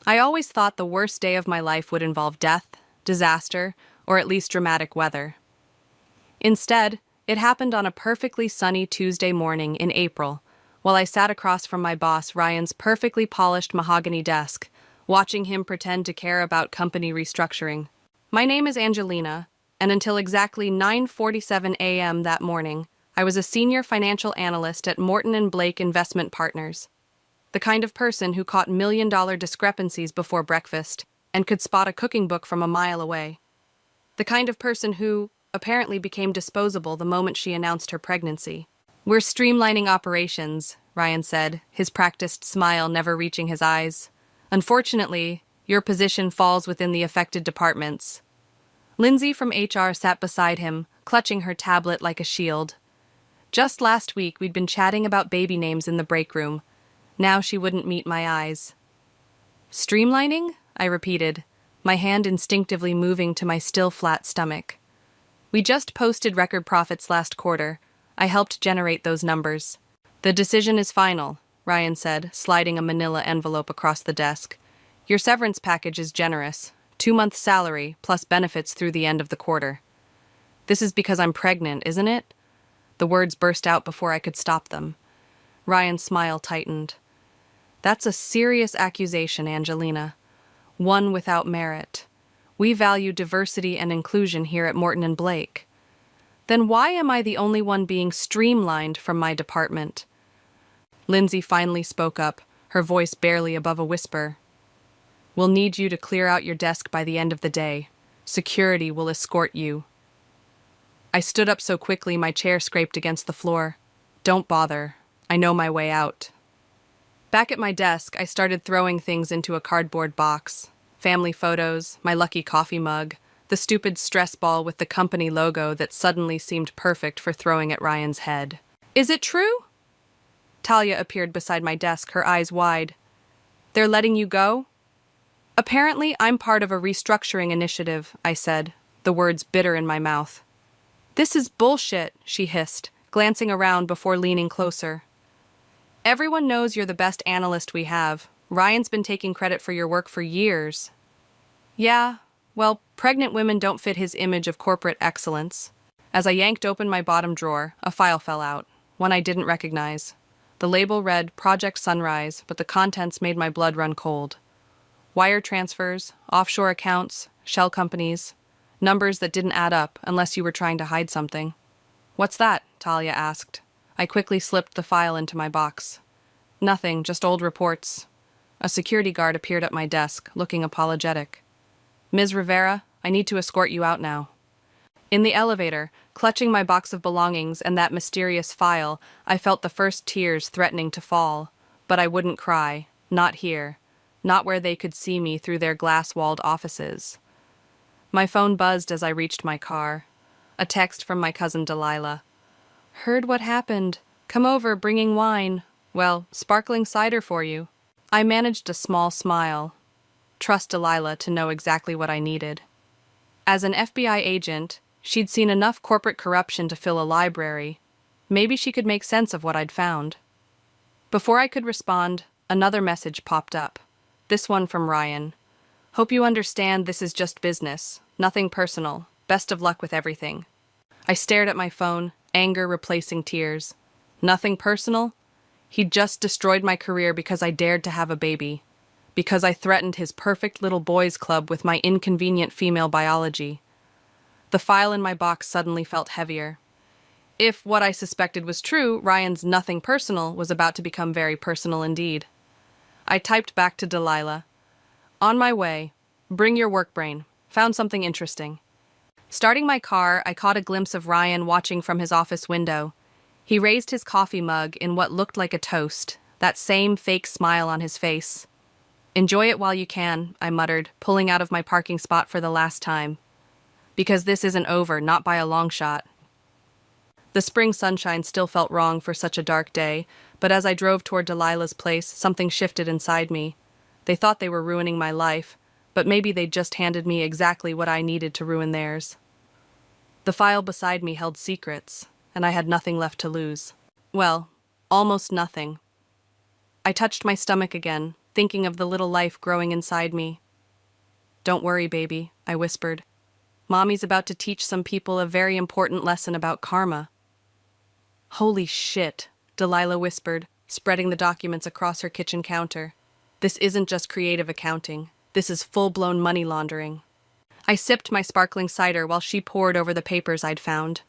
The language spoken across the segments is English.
I always thought the worst day of my life would involve death, disaster, or at least dramatic weather. Instead, it happened on a perfectly sunny Tuesday morning in April, while I sat across from my boss Ryan's perfectly polished mahogany desk, watching him pretend to care about company restructuring. My name is Angelina, and until exactly 9:47 a.m. that morning, I was a senior financial analyst at Morton and Blake Investment Partners, the kind of person who caught million-dollar discrepancies before breakfast and could spot a cooking book from a mile away. The kind of person who apparently became disposable the moment she announced her pregnancy. "We're streamlining operations," Ryan said, his practiced smile never reaching his eyes. "Unfortunately, your position falls within the affected departments." Lindsay from HR sat beside him, clutching her tablet like a shield. Just last week, we'd been chatting about baby names in the break room. Now she wouldn't meet my eyes. "Streamlining?" I repeated, my hand instinctively moving to my still flat stomach. "We just posted record profits last quarter. I helped generate those numbers." "The decision is final," Ryan said, sliding a manila envelope across the desk. "Your severance package is generous. 2-month salary, plus benefits through the end of the quarter." "This is because I'm pregnant, isn't it?" The words burst out before I could stop them. Ryan's smile tightened. "That's a serious accusation, Angelina. One without merit. We value diversity and inclusion here at Morton and Blake. Then why am I the only one being streamlined from my department?" Lindsay finally spoke up, her voice barely above a whisper. "We'll need you to clear out your desk by the end of the day. Security will escort you." I stood up so quickly my chair scraped against the floor. "Don't bother. I know my way out." Back at my desk, I started throwing things into a cardboard box. Family photos, my lucky coffee mug, the stupid stress ball with the company logo that suddenly seemed perfect for throwing at Ryan's head. "Is it true?" Talia appeared beside my desk, her eyes wide. "They're letting you go?" "Apparently, I'm part of a restructuring initiative," I said, the words bitter in my mouth. "This is bullshit," she hissed, glancing around before leaning closer. "Everyone knows you're the best analyst we have. Ryan's been taking credit for your work for years." "Yeah, well, pregnant women don't fit his image of corporate excellence." As I yanked open my bottom drawer, a file fell out, one I didn't recognize. The label read Project Sunrise, but the contents made my blood run cold. Wire transfers, offshore accounts, shell companies, numbers that didn't add up unless you were trying to hide something. "What's that?" Talia asked. I quickly slipped the file into my box. "Nothing, just old reports." A security guard appeared at my desk, looking apologetic. "Ms. Rivera, I need to escort you out now." In the elevator, clutching my box of belongings and that mysterious file, I felt the first tears threatening to fall. But I wouldn't cry. Not here. Not where they could see me through their glass-walled offices. My phone buzzed as I reached my car. A text from my cousin Delilah. "Heard what happened. Come over, bringing wine. Well, sparkling cider for you." I managed a small smile. Trust Delilah to know exactly what I needed. As an FBI agent, she'd seen enough corporate corruption to fill a library. Maybe she could make sense of what I'd found. Before I could respond, another message popped up. This one from Ryan. "Hope you understand this is just business. Nothing personal. Best of luck with everything." I stared at my phone, anger replacing tears. Nothing personal? He'd just destroyed my career because I dared to have a baby. Because I threatened his perfect little boys' club with my inconvenient female biology. The file in my box suddenly felt heavier. If what I suspected was true, Ryan's nothing personal was about to become very personal indeed. I typed back to Delilah. "On my way. Bring your work brain. Found something interesting." Starting my car, I caught a glimpse of Ryan watching from his office window. He raised his coffee mug in what looked like a toast, that same fake smile on his face. "Enjoy it while you can," I muttered, pulling out of my parking spot for the last time. Because this isn't over, not by a long shot. The spring sunshine still felt wrong for such a dark day, but as I drove toward Delilah's place, something shifted inside me. They thought they were ruining my life, but maybe they'd just handed me exactly what I needed to ruin theirs. The file beside me held secrets, and I had nothing left to lose. Well, almost nothing. I touched my stomach again, thinking of the little life growing inside me. "Don't worry, baby," I whispered. "Mommy's about to teach some people a very important lesson about karma." "Holy shit," Delilah whispered, spreading the documents across her kitchen counter. "This isn't just creative accounting. This is full-blown money laundering." I sipped my sparkling cider while she pored over the papers I'd found.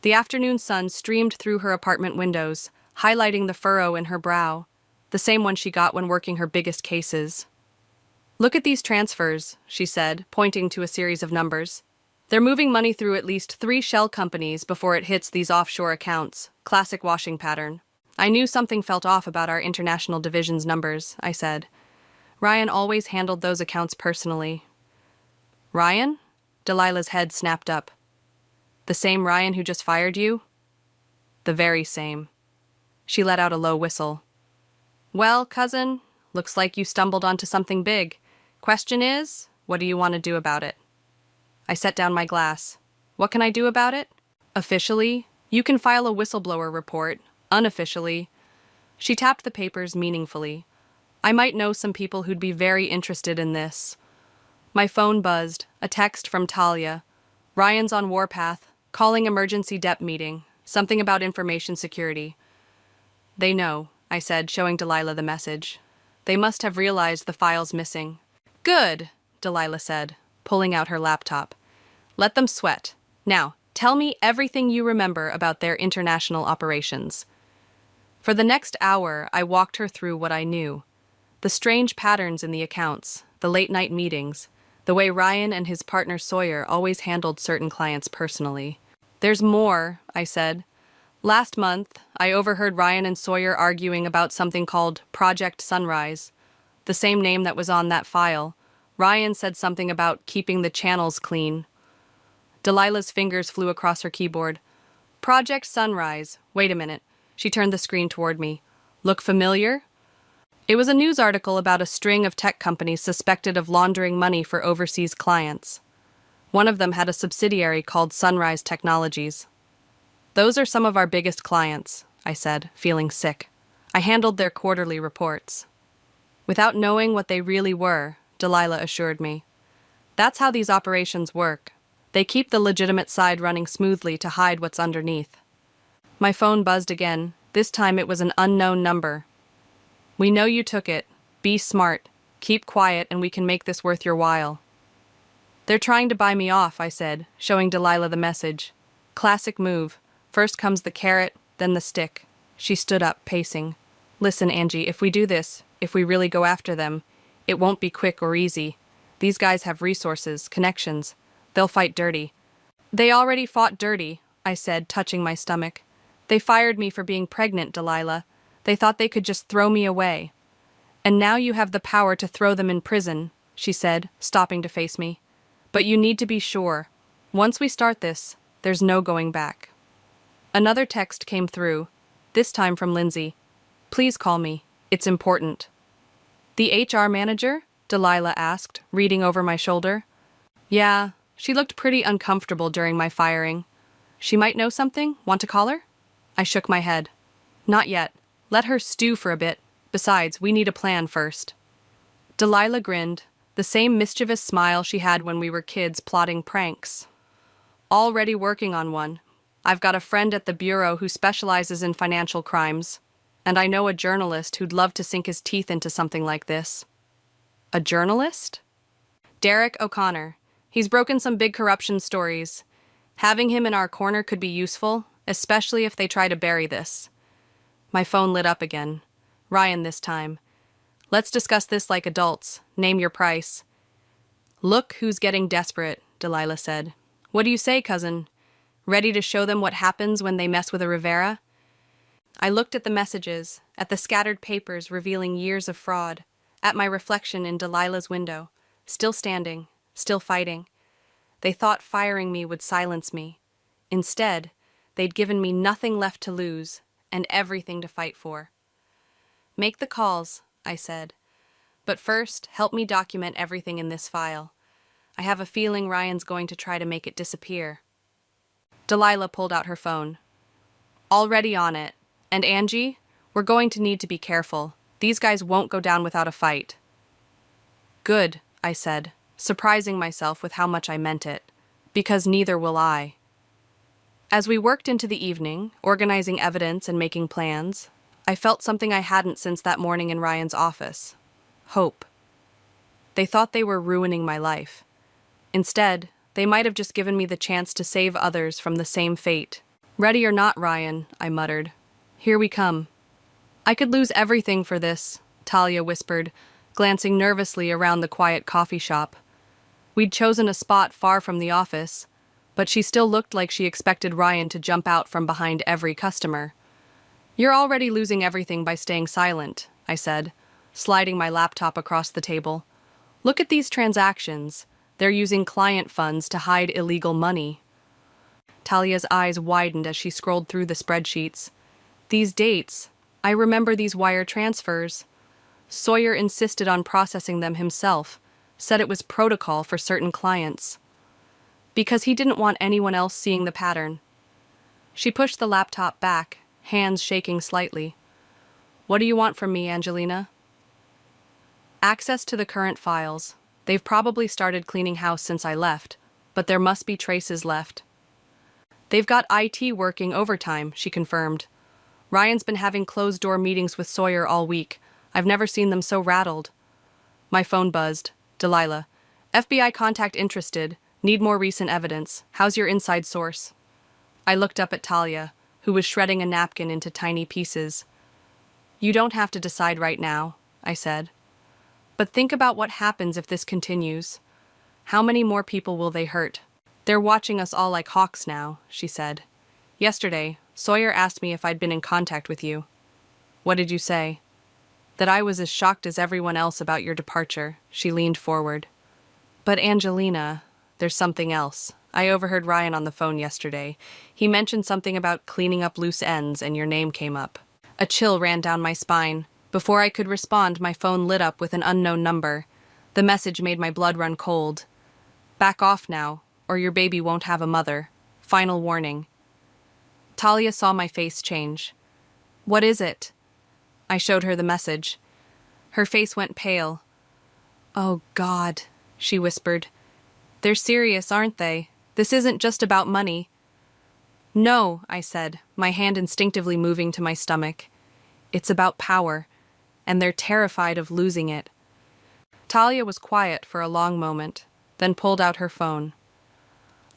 The afternoon sun streamed through her apartment windows, highlighting the furrow in her brow, the same one she got when working her biggest cases. "Look at these transfers," she said, pointing to a series of numbers. "They're moving money through at least 3 shell companies before it hits these offshore accounts. Classic washing pattern." "I knew something felt off about our international division's numbers," I said. "Ryan always handled those accounts personally." "Ryan?" Delilah's head snapped up. "The same Ryan who just fired you?" "The very same." She let out a low whistle. "Well, cousin, looks like you stumbled onto something big. Question is, what do you want to do about it?" I set down my glass. "What can I do about it?" "Officially, you can file a whistleblower report. Unofficially..." She tapped the papers meaningfully. "I might know some people who'd be very interested in this." My phone buzzed, a text from Talia. "Ryan's on warpath, calling emergency debt meeting. Something about information security." "They know," I said, showing Delilah the message. "They must have realized the file's missing." "Good," Delilah said, pulling out her laptop. "Let them sweat. Now, tell me everything you remember about their international operations." For the next hour, I walked her through what I knew. The strange patterns in the accounts, the late-night meetings, the way Ryan and his partner Sawyer always handled certain clients personally. "There's more," I said. "Last month, I overheard Ryan and Sawyer arguing about something called Project Sunrise, the same name that was on that file. Ryan said something about keeping the channels clean." Delilah's fingers flew across her keyboard. "Project Sunrise. Wait a minute." She turned the screen toward me. "Look familiar?" It was a news article about a string of tech companies suspected of laundering money for overseas clients. One of them had a subsidiary called Sunrise Technologies. "Those are some of our biggest clients," I said, feeling sick. "I handled their quarterly reports." Without knowing what they really were, Delilah assured me. "That's how these operations work. They keep the legitimate side running smoothly to hide what's underneath." My phone buzzed again. This time it was an unknown number. "We know you took it. Be smart. Keep quiet and we can make this worth your while." "They're trying to buy me off," I said, showing Delilah the message. Classic move. First comes the carrot, then the stick. She stood up, pacing. "Listen, Angie, if we do this, if we really go after them, it won't be quick or easy. These guys have resources, connections. They'll fight dirty." "They already fought dirty," I said, touching my stomach. "They fired me for being pregnant, Delilah. They thought they could just throw me away." "And now you have the power to throw them in prison," she said, stopping to face me. "But you need to be sure. Once we start this, there's no going back." Another text came through, this time from Lindsay. "Please call me. It's important." "The HR manager?" Delilah asked, reading over my shoulder. "Yeah, she looked pretty uncomfortable during my firing. She might know something. Want to call her?" I shook my head. "Not yet. Let her stew for a bit. Besides, we need a plan first." Delilah grinned, the same mischievous smile she had when we were kids plotting pranks. "Already working on one. I've got a friend at the Bureau who specializes in financial crimes, and I know a journalist who'd love to sink his teeth into something like this." "A journalist?" "Derek O'Connor. He's broken some big corruption stories. Having him in our corner could be useful, especially if they try to bury this." My phone lit up again. Ryan this time. "Let's discuss this like adults. Name your price." "Look who's getting desperate," Delilah said. "What do you say, cousin? Ready to show them what happens when they mess with a Rivera?" I looked at the messages, at the scattered papers revealing years of fraud, at my reflection in Delilah's window, still standing, still fighting. They thought firing me would silence me. Instead, they'd given me nothing left to lose and everything to fight for. "Make the calls," I said. "But first, help me document everything in this file. I have a feeling Ryan's going to try to make it disappear." Delilah pulled out her phone. "Already on it. And Angie, we're going to need to be careful. These guys won't go down without a fight. Good, I said, surprising myself with how much I meant it. Because neither will I. As we worked into the evening, organizing evidence and making plans, I felt something I hadn't since that morning in Ryan's office. Hope. They thought they were ruining my life. Instead, they might have just given me the chance to save others from the same fate. Ready or not, Ryan, I muttered. Here we come. I could lose everything for this, Talia whispered, glancing nervously around the quiet coffee shop. We'd chosen a spot far from the office, but she still looked like she expected Ryan to jump out from behind every customer. You're already losing everything by staying silent, I said, sliding my laptop across the table. Look at these transactions. They're using client funds to hide illegal money. Talia's eyes widened as she scrolled through the spreadsheets. These dates, I remember these wire transfers. Sawyer insisted on processing them himself, said it was protocol for certain clients. Because he didn't want anyone else seeing the pattern. She pushed the laptop back, hands shaking slightly. What do you want from me, Angelina? Access to the current files. They've probably started cleaning house since I left, but there must be traces left. They've got IT working overtime, she confirmed. Ryan's been having closed-door meetings with Sawyer all week. I've never seen them so rattled. My phone buzzed. Delilah. FBI contact interested. Need more recent evidence. How's your inside source? I looked up at Talia, who was shredding a napkin into tiny pieces. You don't have to decide right now, I said. But think about what happens if this continues. How many more people will they hurt? They're watching us all like hawks now, she said. Yesterday, Sawyer asked me if I'd been in contact with you. What did you say? That I was as shocked as everyone else about your departure, she leaned forward. But Angelina, there's something else. I overheard Ryan on the phone yesterday. He mentioned something about cleaning up loose ends and your name came up. A chill ran down my spine. Before I could respond, my phone lit up with an unknown number. The message made my blood run cold. Back off now, or your baby won't have a mother. Final warning. Talia saw my face change. What is it? I showed her the message. Her face went pale. Oh, God, she whispered. They're serious, aren't they? This isn't just about money. No, I said, my hand instinctively moving to my stomach. It's about power, and they're terrified of losing it. Talia was quiet for a long moment, then pulled out her phone.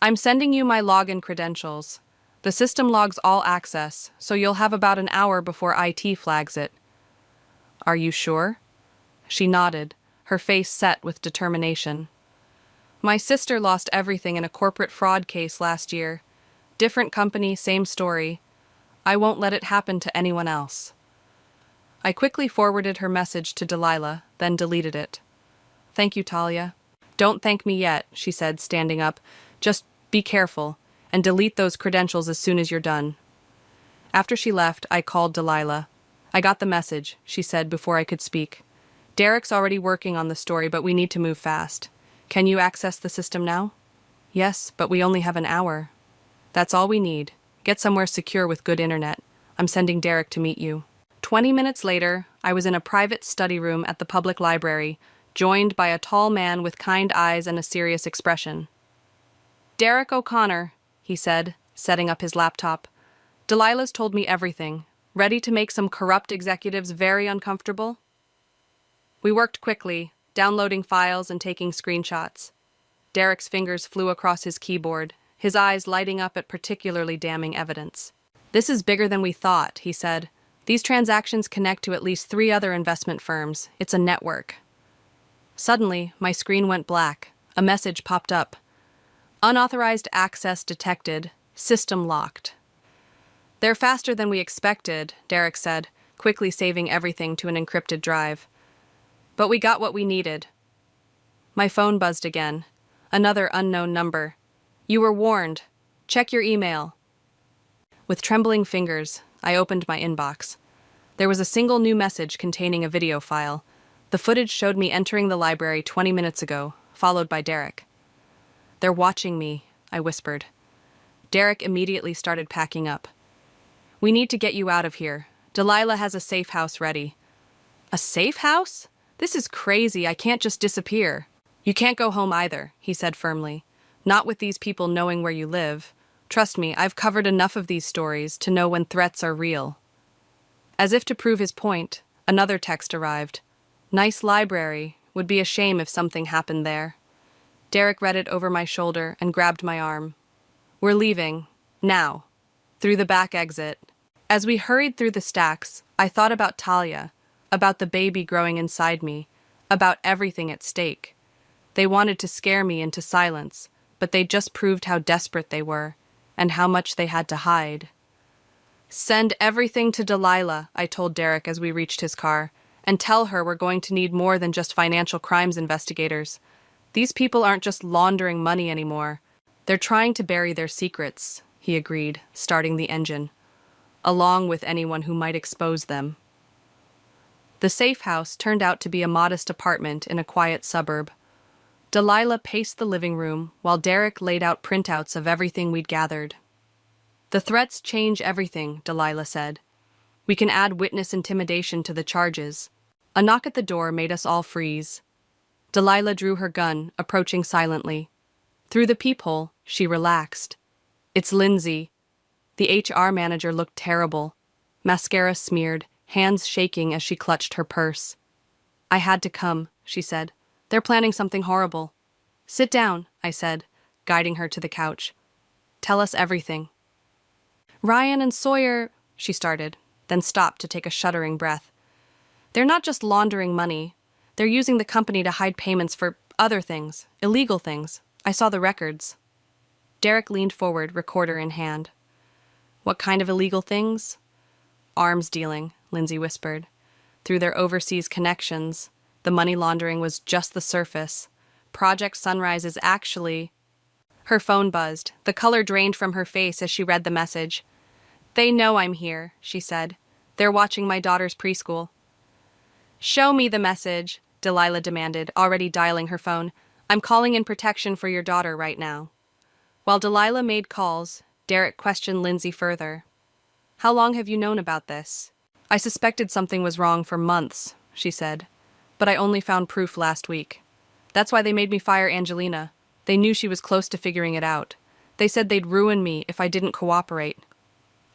I'm sending you my login credentials. The system logs all access, so you'll have about an hour before IT flags it. Are you sure? She nodded, her face set with determination. My sister lost everything in a corporate fraud case last year. Different company, same story. I won't let it happen to anyone else. I quickly forwarded her message to Delilah, then deleted it. Thank you, Talia. Don't thank me yet, she said, standing up. Just be careful, and delete those credentials as soon as you're done. After she left, I called Delilah. I got the message, she said before I could speak. Derek's already working on the story, but we need to move fast. Can you access the system now? Yes, but we only have an hour. That's all we need. Get somewhere secure with good internet. I'm sending Derek to meet you. 20 minutes later, I was in a private study room at the public library, joined by a tall man with kind eyes and a serious expression. Derek O'Connor, he said, setting up his laptop. Delilah's told me everything. Ready to make some corrupt executives very uncomfortable? We worked quickly, downloading files and taking screenshots. Derek's fingers flew across his keyboard, his eyes lighting up at particularly damning evidence. This is bigger than we thought, he said. These transactions connect to at least 3 other investment firms. It's a network. Suddenly, my screen went black. A message popped up. Unauthorized access detected. System locked. They're faster than we expected, Derek said, quickly saving everything to an encrypted drive. But we got what we needed. My phone buzzed again. Another unknown number. You were warned. Check your email. With trembling fingers, I opened my inbox. There was a single new message containing a video file. The footage showed me entering the library 20 minutes ago, followed by Derek. They're watching me, I whispered. Derek immediately started packing up. We need to get you out of here. Delilah has a safe house ready. A safe house? This is crazy. I can't just disappear. You can't go home either, he said firmly. Not with these people knowing where you live. Trust me, I've covered enough of these stories to know when threats are real. As if to prove his point, another text arrived. Nice library. Would be a shame if something happened there. Derek read it over my shoulder and grabbed my arm. We're leaving. Now. Through the back exit. As we hurried through the stacks, I thought about Talia, about the baby growing inside me, about everything at stake. They wanted to scare me into silence, but they just proved how desperate they were, and how much they had to hide. Send everything to Delilah, I told Derek as we reached his car, and tell her we're going to need more than just financial crimes investigators. These people aren't just laundering money anymore. They're trying to bury their secrets, he agreed, starting the engine, along with anyone who might expose them. The safe house turned out to be a modest apartment in a quiet suburb. Delilah paced the living room while Derek laid out printouts of everything we'd gathered. The threats change everything, Delilah said. We can add witness intimidation to the charges. A knock at the door made us all freeze. Delilah drew her gun, approaching silently. Through the peephole, she relaxed. It's Lindsay. The HR manager looked terrible. Mascara smeared, hands shaking as she clutched her purse. I had to come, she said. They're planning something horrible. Sit down, I said, guiding her to the couch. Tell us everything. Ryan and Sawyer, she started, then stopped to take a shuddering breath. They're not just laundering money. They're using the company to hide payments for other things, illegal things. I saw the records. Derek leaned forward, recorder in hand. What kind of illegal things? Arms dealing, Lindsay whispered. Through their overseas connections, the money laundering was just the surface. Project Sunrise is actually... Her phone buzzed. The color drained from her face as she read the message. They know I'm here, she said. They're watching my daughter's preschool. Show me the message, Delilah demanded, already dialing her phone. I'm calling in protection for your daughter right now. While Delilah made calls, Derek questioned Lindsay further. How long have you known about this? I suspected something was wrong for months, she said, but I only found proof last week. That's why they made me fire Angelina. They knew she was close to figuring it out. They said they'd ruin me if I didn't cooperate.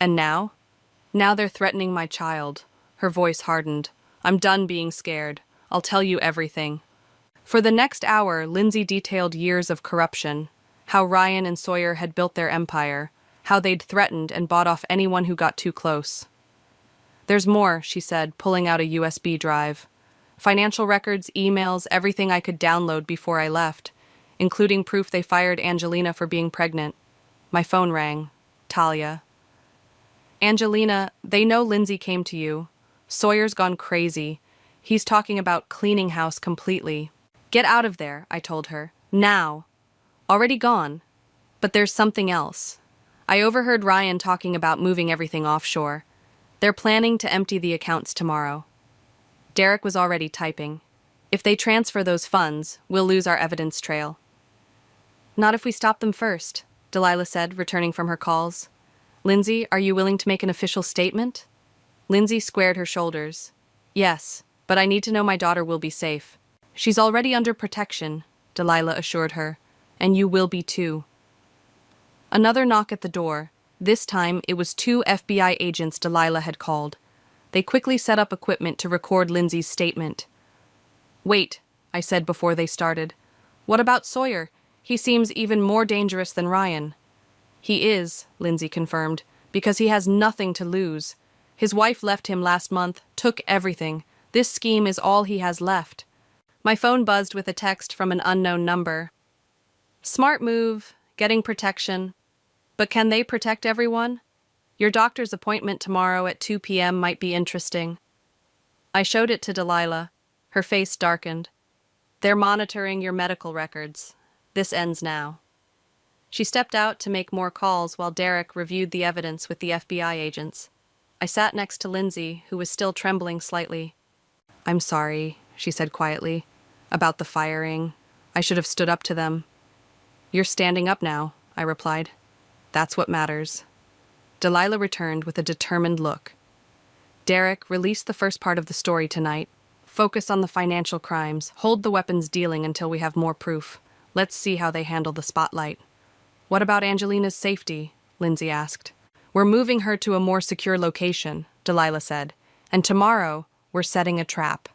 And now? Now they're threatening my child. Her voice hardened. I'm done being scared. I'll tell you everything. For the next hour, Lindsay detailed years of corruption, how Ryan and Sawyer had built their empire, how they'd threatened and bought off anyone who got too close. There's more, she said, pulling out a USB drive. Financial records, emails, everything I could download before I left, including proof they fired Angelina for being pregnant. My phone rang. Talia. Angelina, they know Lindsay came to you. Sawyer's gone crazy. He's talking about cleaning house completely. Get out of there, I told her. Now. Already gone. But there's something else. I overheard Ryan talking about moving everything offshore. They're planning to empty the accounts tomorrow. Derek was already typing. If they transfer those funds, we'll lose our evidence trail. Not if we stop them first, Delilah said, returning from her calls. Lindsay, are you willing to make an official statement? Lindsay squared her shoulders. Yes, but I need to know my daughter will be safe. She's already under protection, Delilah assured her, and you will be too. Another knock at the door. This time, it was 2 FBI agents Delilah had called. They quickly set up equipment to record Lindsay's statement. Wait, I said before they started. What about Sawyer? He seems even more dangerous than Ryan. He is, Lindsay confirmed, because he has nothing to lose. His wife left him last month, took everything. This scheme is all he has left. My phone buzzed with a text from an unknown number. Smart move, getting protection. But can they protect everyone? Your doctor's appointment tomorrow at 2 p.m. might be interesting. I showed it to Delilah. Her face darkened. They're monitoring your medical records. This ends now. She stepped out to make more calls while Derek reviewed the evidence with the FBI agents. I sat next to Lindsay, who was still trembling slightly. I'm sorry, she said quietly, about the firing. I should have stood up to them. You're standing up now, I replied. That's what matters. Delilah returned with a determined look. Derek, release the first part of the story tonight. Focus on the financial crimes. Hold the weapons dealing until we have more proof. Let's see how they handle the spotlight. What about Angelina's safety? Lindsay asked. We're moving her to a more secure location, Delilah said. And tomorrow, we're setting a trap.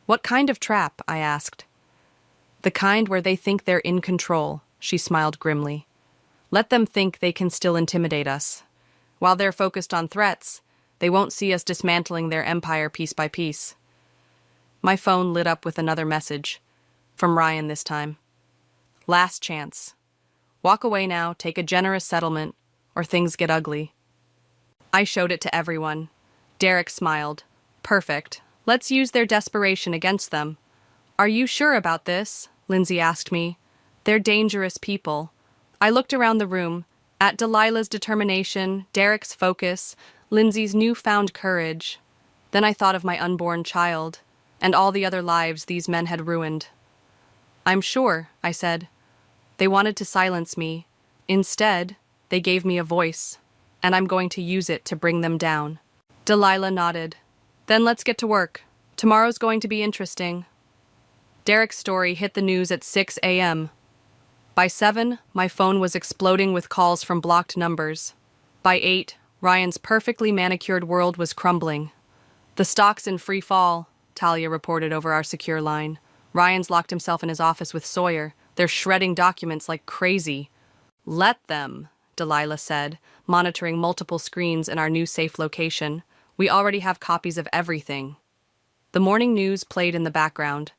What kind of trap? I asked. The kind where they think they're in control, she smiled grimly. Let them think they can still intimidate us. While they're focused on threats, they won't see us dismantling their empire piece by piece. My phone lit up with another message. From Ryan this time. Last chance. Walk away now, take a generous settlement, or things get ugly. I showed it to everyone. Derek smiled. Perfect. Let's use their desperation against them. Are you sure about this? Lindsay asked me. They're dangerous people. I looked around the room, at Delilah's determination, Derek's focus, Lindsay's newfound courage. Then I thought of my unborn child, and all the other lives these men had ruined. I'm sure, I said. They wanted to silence me. Instead, they gave me a voice, and I'm going to use it to bring them down. Delilah nodded. Then let's get to work. Tomorrow's going to be interesting. Derek's story hit the news at 6 a.m. By 7, my phone was exploding with calls from blocked numbers. By 8, Ryan's perfectly manicured world was crumbling. The stock's in free fall, Talia reported over our secure line. Ryan's locked himself in his office with Sawyer. They're shredding documents like crazy. Let them, Delilah said, monitoring multiple screens in our new safe location. We already have copies of everything. The morning news played in the background.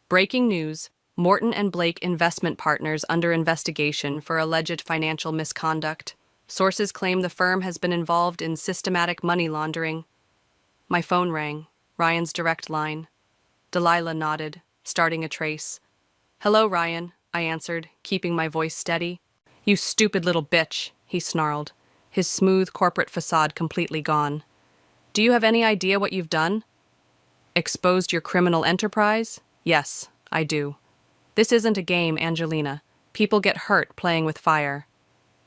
Breaking news, Morton and Blake investment partners under investigation for alleged financial misconduct. Sources claim the firm has been involved in systematic money laundering. My phone rang, Ryan's direct line. Delilah nodded, starting a trace. Hello, Ryan, I answered, keeping my voice steady. You stupid little bitch, he snarled, his smooth corporate facade completely gone. Do you have any idea what you've done? Exposed your criminal enterprise? Yes, I do. This isn't a game, Angelina. People get hurt playing with fire.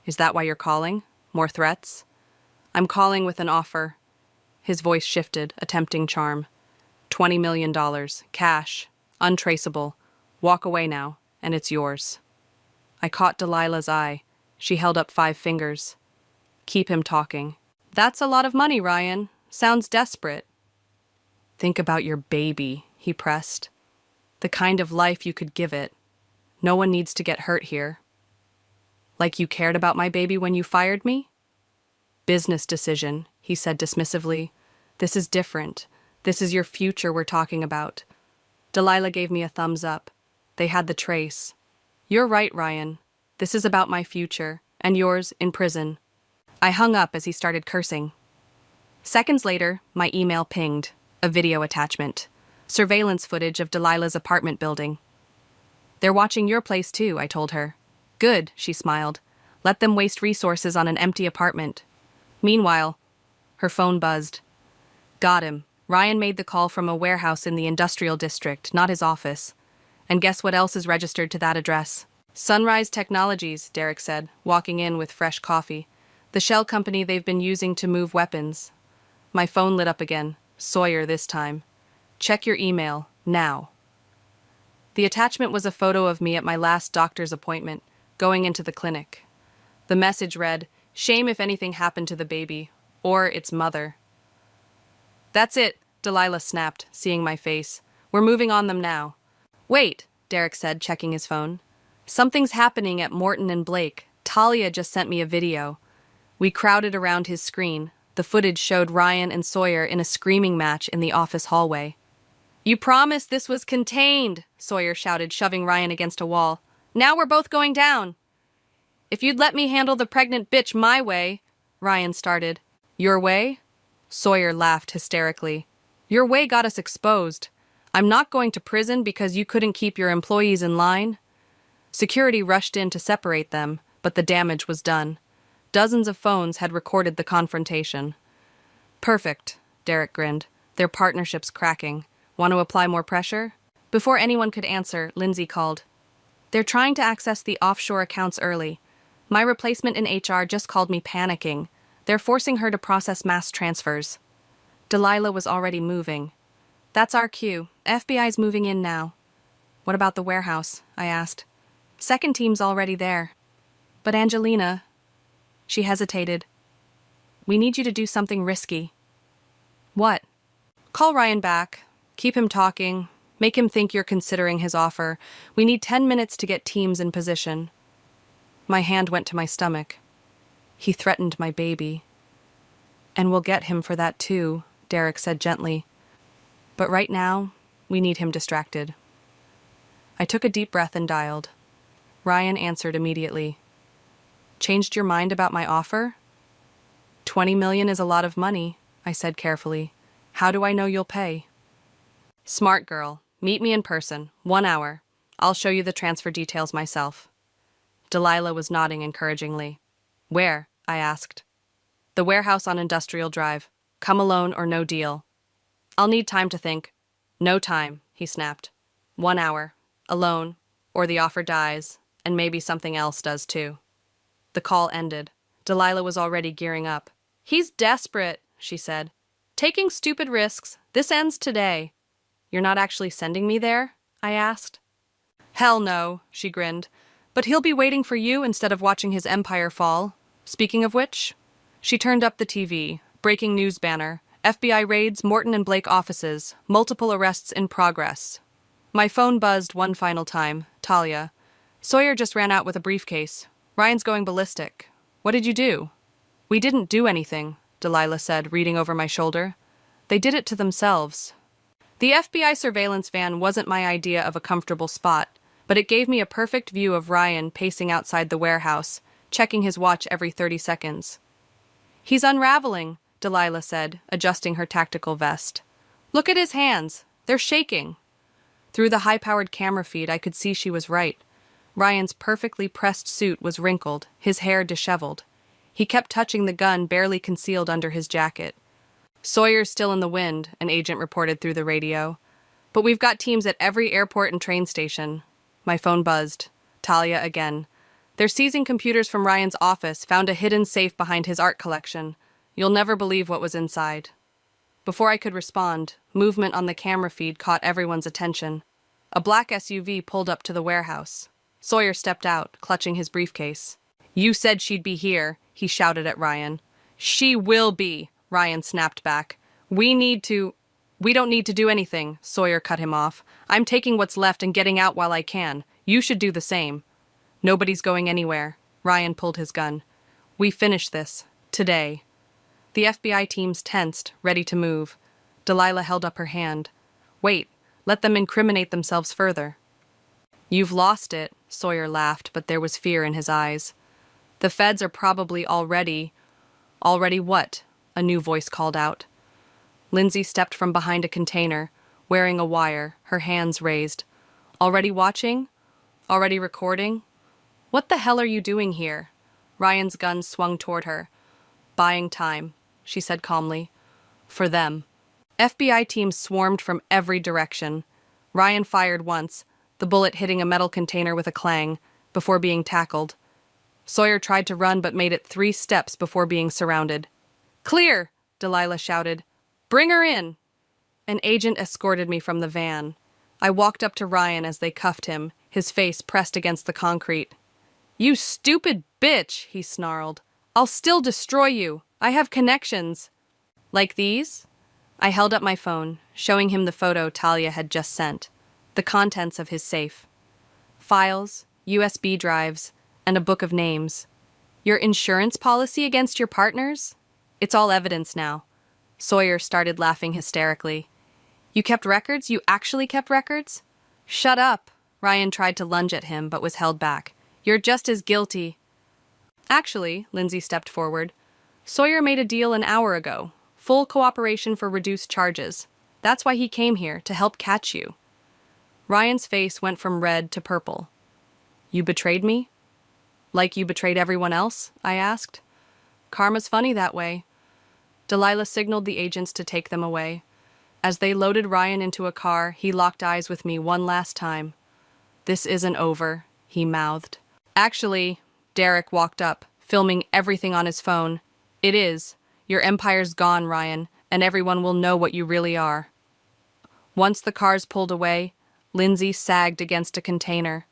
Is that why you're calling? More threats? I'm calling with an offer. His voice shifted, attempting charm. $20 million, cash, untraceable. Walk away now, and it's yours. I caught Delilah's eye. She held up 5 fingers. Keep him talking. That's a lot of money, Ryan. Sounds desperate. Think about your baby, he pressed. The kind of life you could give it. No one needs to get hurt here. Like you cared about my baby when you fired me? Business decision, he said dismissively. This is different. This is your future we're talking about. Delilah gave me a thumbs up. They had the trace. You're right, Ryan. This is about my future, and yours in prison. I hung up as he started cursing. Seconds later, my email pinged, a video attachment. Surveillance footage of Delilah's apartment building. They're watching your place too, I told her. Good, she smiled. Let them waste resources on an empty apartment. Meanwhile, her phone buzzed. Got him. Ryan made the call from a warehouse in the industrial district, not his office. And guess what else is registered to that address? Sunrise Technologies, Derek said, walking in with fresh coffee. The shell company they've been using to move weapons. My phone lit up again. Sawyer this time. Check your email, now. The attachment was a photo of me at my last doctor's appointment, going into the clinic. The message read, shame if anything happened to the baby, or its mother. That's it, Delilah snapped, seeing my face. We're moving on them now. Wait, Derek said, checking his phone. Something's happening at Morton and Blake. Talia just sent me a video. We crowded around his screen. The footage showed Ryan and Sawyer in a screaming match in the office hallway. You promised this was contained, Sawyer shouted, shoving Ryan against a wall. Now we're both going down. If you'd let me handle the pregnant bitch my way, Ryan started. Your way? Sawyer laughed hysterically. Your way got us exposed. I'm not going to prison because you couldn't keep your employees in line. Security rushed in to separate them, but the damage was done. Dozens of phones had recorded the confrontation. Perfect, Derek grinned. Their partnership's cracking. Want to apply more pressure? Before anyone could answer, Lindsay called. They're trying to access the offshore accounts early. My replacement in HR just called me panicking. They're forcing her to process mass transfers. Delilah was already moving. That's our cue. FBI's moving in now. What about the warehouse? I asked. Second team's already there. But Angelina, she hesitated. We need you to do something risky. What? Call Ryan back. Keep him talking. Make him think you're considering his offer. We need 10 minutes to get teams in position. My hand went to my stomach. He threatened my baby. And we'll get him for that too, Derek said gently. But right now, we need him distracted. I took a deep breath and dialed. Ryan answered immediately. Changed your mind about my offer? 20 million is a lot of money, I said carefully. How do I know you'll pay? Smart girl. Meet me in person. 1 hour. I'll show you the transfer details myself. Delilah was nodding encouragingly. Where? I asked. The warehouse on Industrial Drive. Come alone or no deal. I'll need time to think. No time, he snapped. 1 hour. Alone. Or the offer dies, and maybe something else does too. The call ended. Delilah was already gearing up. He's desperate, she said. Taking stupid risks. This ends today. You're not actually sending me there? I asked. Hell no, she grinned. But he'll be waiting for you instead of watching his empire fall. Speaking of which, she turned up the TV. Breaking news banner. FBI raids Morton and Blake offices. Multiple arrests in progress. My phone buzzed one final time. Talia. Sawyer just ran out with a briefcase. Ryan's going ballistic. What did you do? We didn't do anything, Delilah said, reading over my shoulder. They did it to themselves. The FBI surveillance van wasn't my idea of a comfortable spot, but it gave me a perfect view of Ryan pacing outside the warehouse, checking his watch every 30 seconds. He's unraveling, Delilah said, adjusting her tactical vest. Look at his hands. They're shaking. Through the high-powered camera feed, I could see she was right. Ryan's perfectly pressed suit was wrinkled, his hair disheveled. He kept touching the gun barely concealed under his jacket. Sawyer's still in the wind, an agent reported through the radio. But we've got teams at every airport and train station. My phone buzzed. Talia again. They're seizing computers from Ryan's office, found a hidden safe behind his art collection. You'll never believe what was inside. Before I could respond, movement on the camera feed caught everyone's attention. A black SUV pulled up to the warehouse. Sawyer stepped out, clutching his briefcase. You said she'd be here, he shouted at Ryan. She will be, Ryan snapped back. We don't need to do anything, Sawyer cut him off. I'm taking what's left and getting out while I can. You should do the same. Nobody's going anywhere. Ryan pulled his gun. We finish this. Today. The FBI teams tensed, ready to move. Delilah held up her hand. Wait, let them incriminate themselves further. You've lost it, Sawyer laughed, but there was fear in his eyes. The feds are probably already what? A new voice called out. Lindsay stepped from behind a container, wearing a wire, her hands raised. Already watching? Already recording? What the hell are you doing here? Ryan's gun swung toward her. Buying time, she said calmly. For them. FBI teams swarmed from every direction. Ryan fired once, the bullet hitting a metal container with a clang, before being tackled. Sawyer tried to run but made it 3 steps before being surrounded. Clear! Delilah shouted. Bring her in! An agent escorted me from the van. I walked up to Ryan as they cuffed him, his face pressed against the concrete. You stupid bitch, he snarled. I'll still destroy you. I have connections. Like these? I held up my phone, showing him the photo Talia had just sent. The contents of his safe. Files, USB drives, and a book of names. Your insurance policy against your partners? It's all evidence now. Sawyer started laughing hysterically. You kept records? You actually kept records? Shut up. Ryan tried to lunge at him, but was held back. You're just as guilty. Actually, Lindsay stepped forward. Sawyer made a deal an hour ago. Full cooperation for reduced charges. That's why he came here, to help catch you. Ryan's face went from red to purple. You betrayed me? Like you betrayed everyone else? I asked. Karma's funny that way. Delilah signaled the agents to take them away. As they loaded Ryan into a car, he locked eyes with me one last time. This isn't over, he mouthed. Actually, Derek walked up, filming everything on his phone. It is. Your empire's gone, Ryan, and everyone will know what you really are. Once the cars pulled away, Lindsay sagged against a container.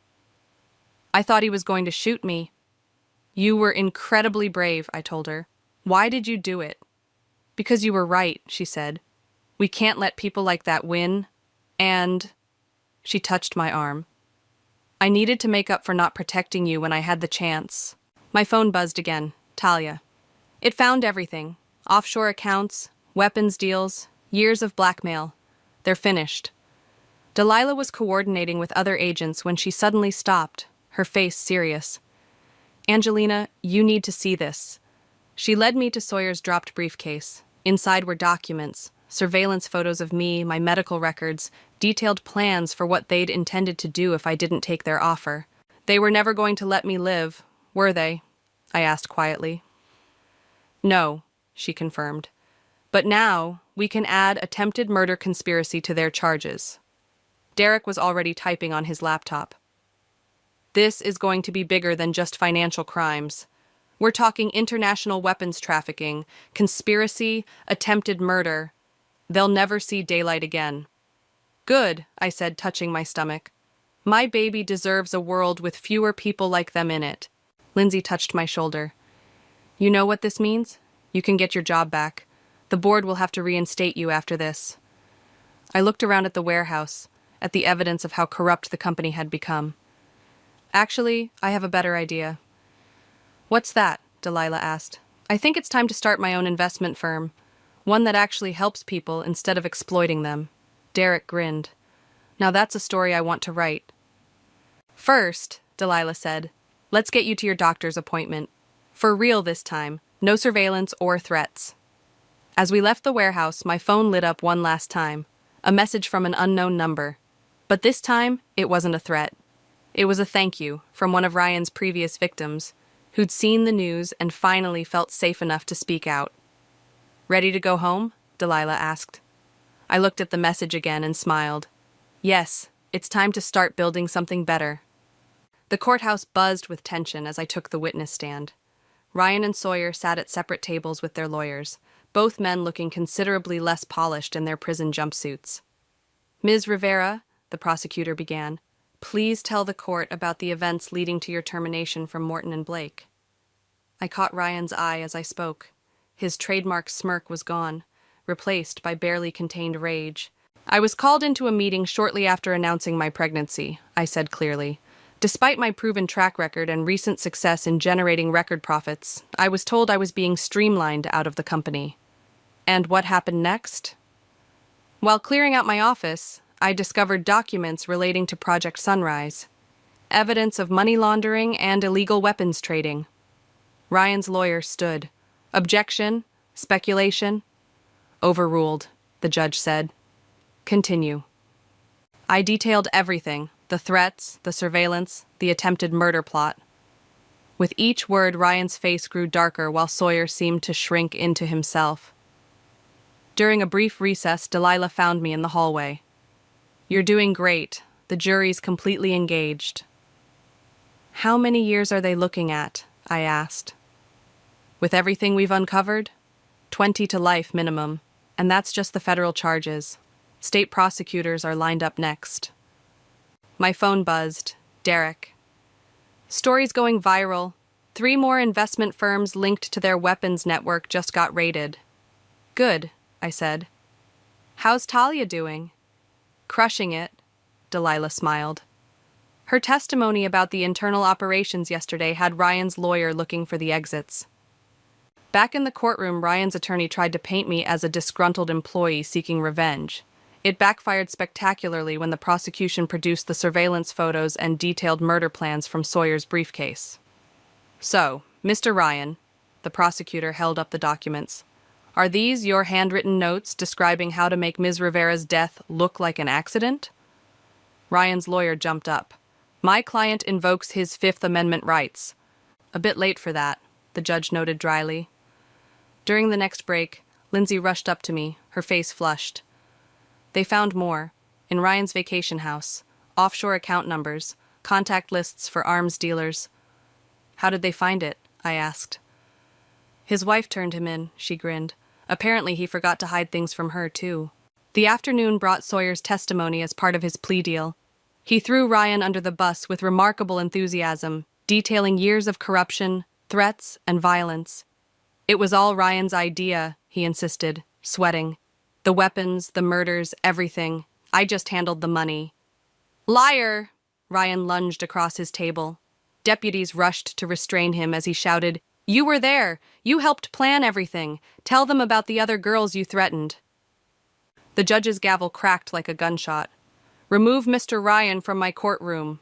I thought he was going to shoot me. You were incredibly brave, I told her. Why did you do it? Because you were right, she said. We can't let people like that win. And she touched my arm. I needed to make up for not protecting you when I had the chance. My phone buzzed again. Talia. It found everything. Offshore accounts, weapons deals, years of blackmail. They're finished. Delilah was coordinating with other agents when she suddenly stopped, her face serious. Angelina, you need to see this. She led me to Sawyer's dropped briefcase. Inside were documents, surveillance photos of me, my medical records, detailed plans for what they'd intended to do if I didn't take their offer. They were never going to let me live, were they? I asked quietly. No, she confirmed. But now, we can add attempted murder conspiracy to their charges. Derek was already typing on his laptop. This is going to be bigger than just financial crimes. We're talking international weapons trafficking, conspiracy, attempted murder. They'll never see daylight again. Good, I said, touching my stomach. My baby deserves a world with fewer people like them in it. Lindsay touched my shoulder. You know what this means? You can get your job back. The board will have to reinstate you after this. I looked around at the warehouse, at the evidence of how corrupt the company had become. Actually, I have a better idea. What's that? Delilah asked. I think it's time to start my own investment firm, one that actually helps people instead of exploiting them. Derek grinned. Now that's a story I want to write. First, Delilah said, let's get you to your doctor's appointment. For real this time, no surveillance or threats. As we left the warehouse, my phone lit up one last time, a message from an unknown number. But this time, it wasn't a threat. It was a thank you from one of Ryan's previous victims, who'd seen the news and finally felt safe enough to speak out. Ready to go home? Delilah asked. I looked at the message again and smiled. Yes, it's time to start building something better. The courthouse buzzed with tension as I took the witness stand. Ryan and Sawyer sat at separate tables with their lawyers, both men looking considerably less polished in their prison jumpsuits. Ms. Rivera, the prosecutor began, please tell the court about the events leading to your termination from Morton and Blake. I caught Ryan's eye as I spoke. His trademark smirk was gone, replaced by barely contained rage. I was called into a meeting shortly after announcing my pregnancy, I said clearly. Despite my proven track record and recent success in generating record profits, I was told I was being streamlined out of the company. And what happened next? While clearing out my office, I discovered documents relating to Project Sunrise, evidence of money laundering and illegal weapons trading. Ryan's lawyer stood. Objection? Speculation? Overruled, the judge said. Continue. I detailed everything. The threats, the surveillance, the attempted murder plot. With each word, Ryan's face grew darker while Sawyer seemed to shrink into himself. During a brief recess, Delilah found me in the hallway. You're doing great. The jury's completely engaged. How many years are they looking at? I asked. With everything we've uncovered? 20 to life minimum. And that's just the federal charges. State prosecutors are lined up next. My phone buzzed. Derek. Stories going viral. 3 more investment firms linked to their weapons network just got raided. Good, I said. How's Talia doing? Crushing it, Delilah smiled. Her testimony about the internal operations yesterday had Ryan's lawyer looking for the exits. Back in the courtroom, Ryan's attorney tried to paint me as a disgruntled employee seeking revenge. It backfired spectacularly when the prosecution produced the surveillance photos and detailed murder plans from Sawyer's briefcase. So, Mr. Ryan, the prosecutor held up the documents. Are these your handwritten notes describing how to make Ms. Rivera's death look like an accident? Ryan's lawyer jumped up. My client invokes his Fifth Amendment rights. A bit late for that, the judge noted dryly. During the next break, Lindsay rushed up to me, her face flushed. They found more, in Ryan's vacation house, offshore account numbers, contact lists for arms dealers. How did they find it? I asked. His wife turned him in, she grinned. Apparently he forgot to hide things from her, too. The afternoon brought Sawyer's testimony as part of his plea deal. He threw Ryan under the bus with remarkable enthusiasm, detailing years of corruption, threats, and violence. It was all Ryan's idea, he insisted, sweating. The weapons, the murders, everything. I just handled the money. Liar! Ryan lunged across his table. Deputies rushed to restrain him as he shouted, You were there! You helped plan everything! Tell them about the other girls you threatened. The judge's gavel cracked like a gunshot. Remove Mr. Ryan from my courtroom.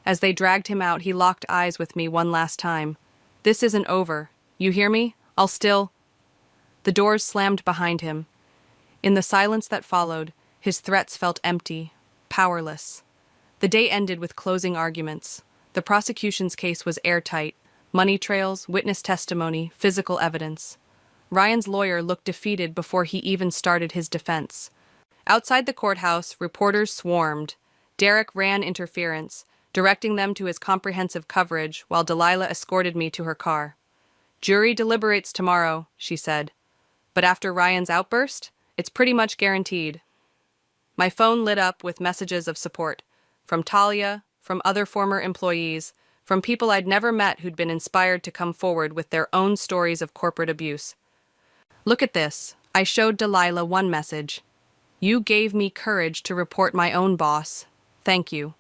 As they dragged him out, he locked eyes with me one last time. This isn't over. You hear me? I'll still... The doors slammed behind him. In the silence that followed, his threats felt empty, powerless. The day ended with closing arguments. The prosecution's case was airtight. Money trails, witness testimony, physical evidence. Ryan's lawyer looked defeated before he even started his defense. Outside the courthouse, reporters swarmed. Derek ran interference, directing them to his comprehensive coverage while Delilah escorted me to her car. Jury deliberates tomorrow, she said. But after Ryan's outburst, it's pretty much guaranteed. My phone lit up with messages of support. From Talia, from other former employees, from people I'd never met who'd been inspired to come forward with their own stories of corporate abuse. Look at this. I showed Delilah one message. You gave me courage to report my own boss. Thank you.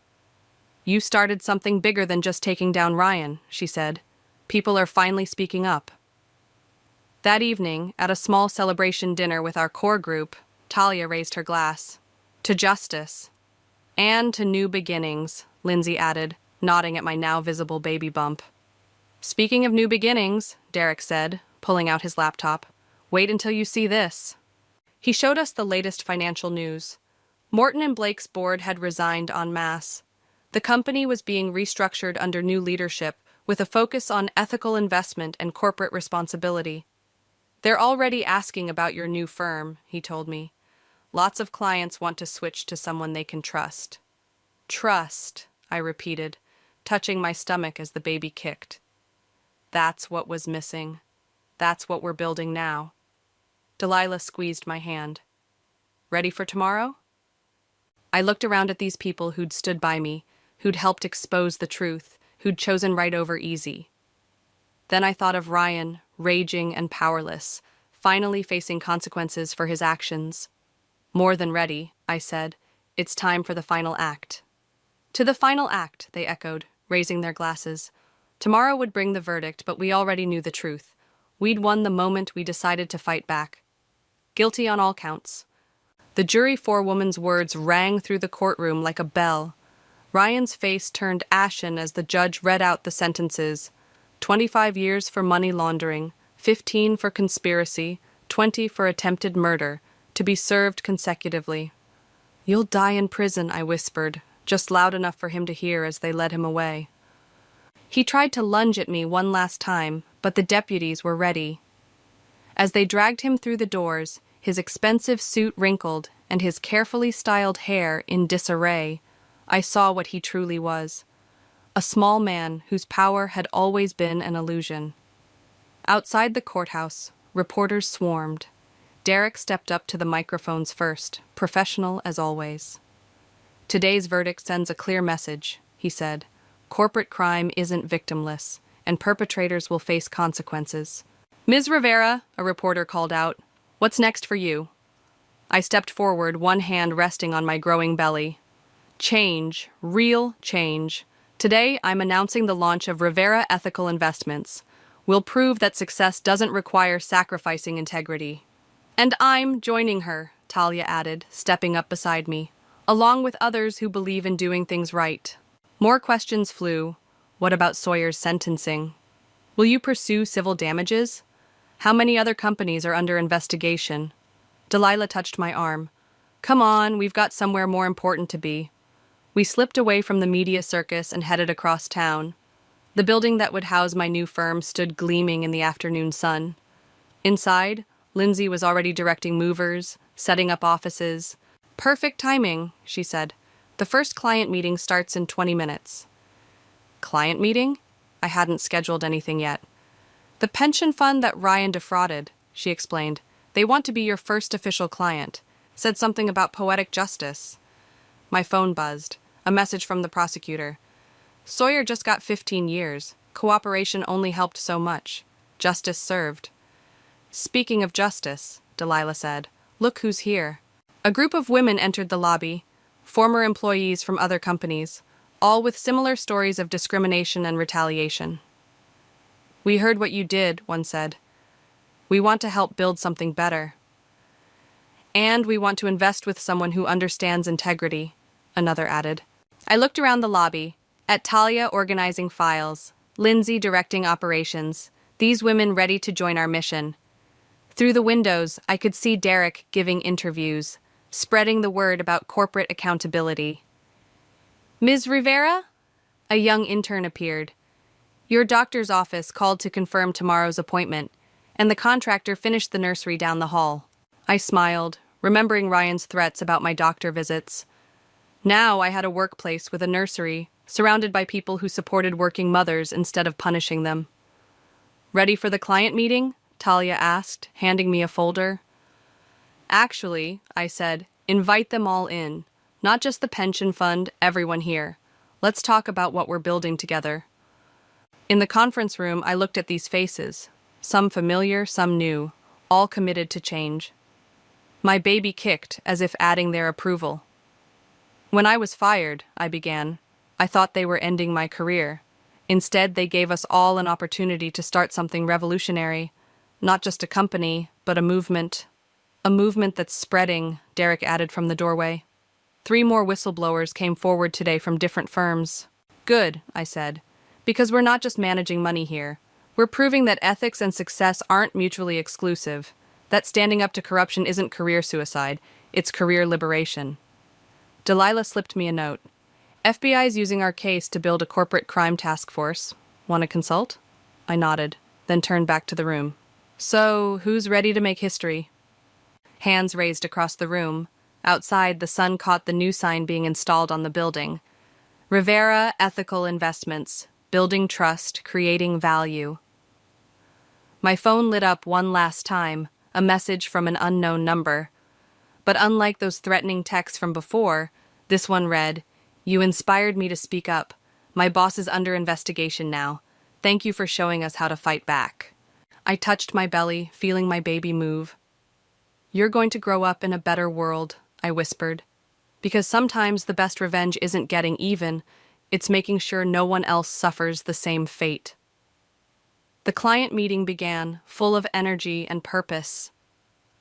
You started something bigger than just taking down Ryan, she said. People are finally speaking up. That evening, at a small celebration dinner with our core group, Talia raised her glass. To justice. And to new beginnings, Lindsay added, nodding at my now visible baby bump. Speaking of new beginnings, Derek said, pulling out his laptop, wait until you see this. He showed us the latest financial news. Morton and Blake's board had resigned en masse. The company was being restructured under new leadership with a focus on ethical investment and corporate responsibility. They're already asking about your new firm, he told me. Lots of clients want to switch to someone they can trust. Trust, I repeated, touching my stomach as the baby kicked. That's what was missing. That's what we're building now. Delilah squeezed my hand. Ready for tomorrow? I looked around at these people who'd stood by me, who'd helped expose the truth, who'd chosen right over easy. Then I thought of Ryan, raging and powerless, finally facing consequences for his actions. More than ready, I said. It's time for the final act. To the final act, they echoed, raising their glasses. Tomorrow would bring the verdict, but we already knew the truth. We'd won the moment we decided to fight back. Guilty on all counts. The jury forewoman's words rang through the courtroom like a bell. Ryan's face turned ashen as the judge read out the sentences. 25 years for money laundering, 15 for conspiracy, 20 for attempted murder, to be served consecutively. You'll die in prison, I whispered, just loud enough for him to hear as they led him away. He tried to lunge at me one last time, but the deputies were ready. As they dragged him through the doors, his expensive suit wrinkled and his carefully styled hair in disarray, I saw what he truly was. A small man whose power had always been an illusion. Outside the courthouse, reporters swarmed. Derek stepped up to the microphones first, professional as always. Today's verdict sends a clear message, he said. Corporate crime isn't victimless, and perpetrators will face consequences. Ms. Rivera, a reporter called out, what's next for you? I stepped forward, one hand resting on my growing belly. Change, real change. Today, I'm announcing the launch of Rivera Ethical Investments. We'll prove that success doesn't require sacrificing integrity. And I'm joining her, Talia added, stepping up beside me, along with others who believe in doing things right. More questions flew. What about Sawyer's sentencing? Will you pursue civil damages? How many other companies are under investigation? Delilah touched my arm. Come on, we've got somewhere more important to be. We slipped away from the media circus and headed across town. The building that would house my new firm stood gleaming in the afternoon sun. Inside, Lindsay was already directing movers, setting up offices. Perfect timing, she said. The first client meeting starts in 20 minutes. Client meeting? I hadn't scheduled anything yet. The pension fund that Ryan defrauded, she explained. They want to be your first official client. Said something about poetic justice. My phone buzzed. A message from the prosecutor. Sawyer just got 15 years. Cooperation only helped so much. Justice served. Speaking of justice, Delilah said, look who's here. A group of women entered the lobby, former employees from other companies, all with similar stories of discrimination and retaliation. We heard what you did, one said. We want to help build something better. And we want to invest with someone who understands integrity, another added. I looked around the lobby, at Talia organizing files, Lindsay directing operations, these women ready to join our mission. Through the windows, I could see Derek giving interviews, spreading the word about corporate accountability. Ms. Rivera? A young intern appeared. Your doctor's office called to confirm tomorrow's appointment, and the contractor finished the nursery down the hall. I smiled, remembering Ryan's threats about my doctor visits. Now I had a workplace with a nursery, surrounded by people who supported working mothers instead of punishing them. Ready for the client meeting? Talia asked, handing me a folder. Actually, I said, invite them all in. Not just the pension fund, everyone here. Let's talk about what we're building together. In the conference room, I looked at these faces. Some familiar, some new, all committed to change. My baby kicked, as if adding their approval. When I was fired, I began, I thought they were ending my career. Instead, they gave us all an opportunity to start something revolutionary. Not just a company, but a movement. A movement that's spreading, Derek added from the doorway. 3 more whistleblowers came forward today from different firms. Good, I said, because we're not just managing money here. We're proving that ethics and success aren't mutually exclusive, that standing up to corruption isn't career suicide, it's career liberation. Delilah slipped me a note. FBI's using our case to build a corporate crime task force. Want to consult? I nodded, then turned back to the room. So, who's ready to make history? Hands raised across the room. Outside, the sun caught the new sign being installed on the building. Rivera Ethical Investments. Building trust, creating value. My phone lit up one last time, a message from an unknown number. But unlike those threatening texts from before, this one read, You inspired me to speak up. My boss is under investigation now. Thank you for showing us how to fight back. I touched my belly, feeling my baby move. You're going to grow up in a better world, I whispered. Because sometimes the best revenge isn't getting even, it's making sure no one else suffers the same fate. The client meeting began, full of energy and purpose.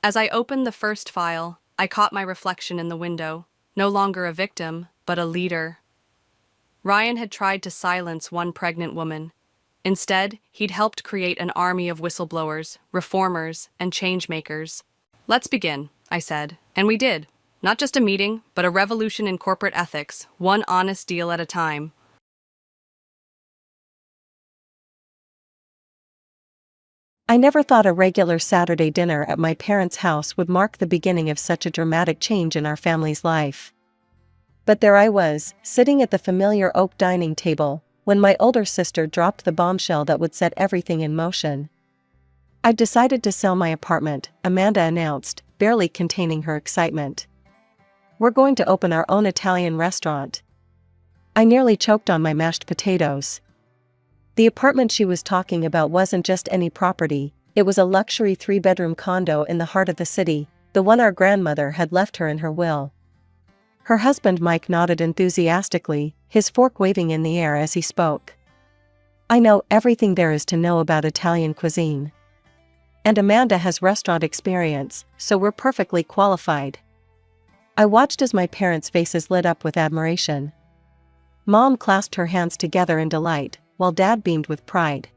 As I opened the first file, I caught my reflection in the window, no longer a victim, but a leader. Ryan had tried to silence one pregnant woman. Instead, he'd helped create an army of whistleblowers, reformers, and change-makers. Let's begin, I said, and we did. Not just a meeting, but a revolution in corporate ethics, one honest deal at a time. I never thought a regular Saturday dinner at my parents' house would mark the beginning of such a dramatic change in our family's life. But there I was, sitting at the familiar oak dining table, when my older sister dropped the bombshell that would set everything in motion. I'd decided to sell my apartment, Amanda announced, barely containing her excitement. We're going to open our own Italian restaurant. I nearly choked on my mashed potatoes. The apartment she was talking about wasn't just any property, it was a luxury 3-bedroom condo in the heart of the city, the one our grandmother had left her in her will. Her husband Mike nodded enthusiastically, his fork waving in the air as he spoke. I know everything there is to know about Italian cuisine. And Amanda has restaurant experience, so we're perfectly qualified. I watched as my parents' faces lit up with admiration. Mom clasped her hands together in delight, while Dad beamed with pride.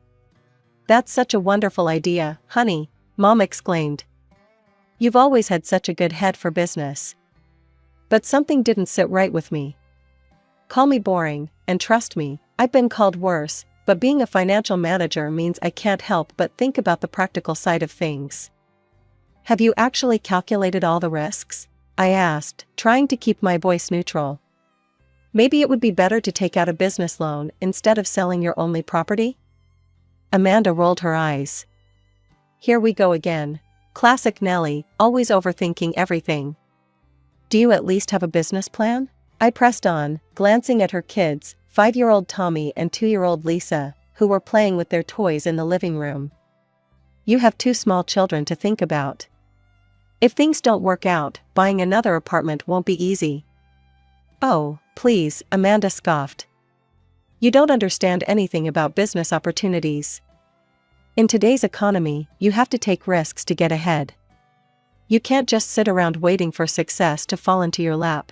That's such a wonderful idea, honey, Mom exclaimed. You've always had such a good head for business. But something didn't sit right with me. Call me boring, and trust me, I've been called worse, but being a financial manager means I can't help but think about the practical side of things. Have you actually calculated all the risks? I asked, trying to keep my voice neutral. Maybe it would be better to take out a business loan instead of selling your only property? Amanda rolled her eyes. Here we go again. Classic Nellie, always overthinking everything. Do you at least have a business plan? I pressed on, glancing at her kids, 5-year-old Tommy and 2-year-old Lisa, who were playing with their toys in the living room. You have 2 small children to think about. If things don't work out, buying another apartment won't be easy. Oh, please, Amanda scoffed. You don't understand anything about business opportunities. In today's economy, you have to take risks to get ahead. You can't just sit around waiting for success to fall into your lap.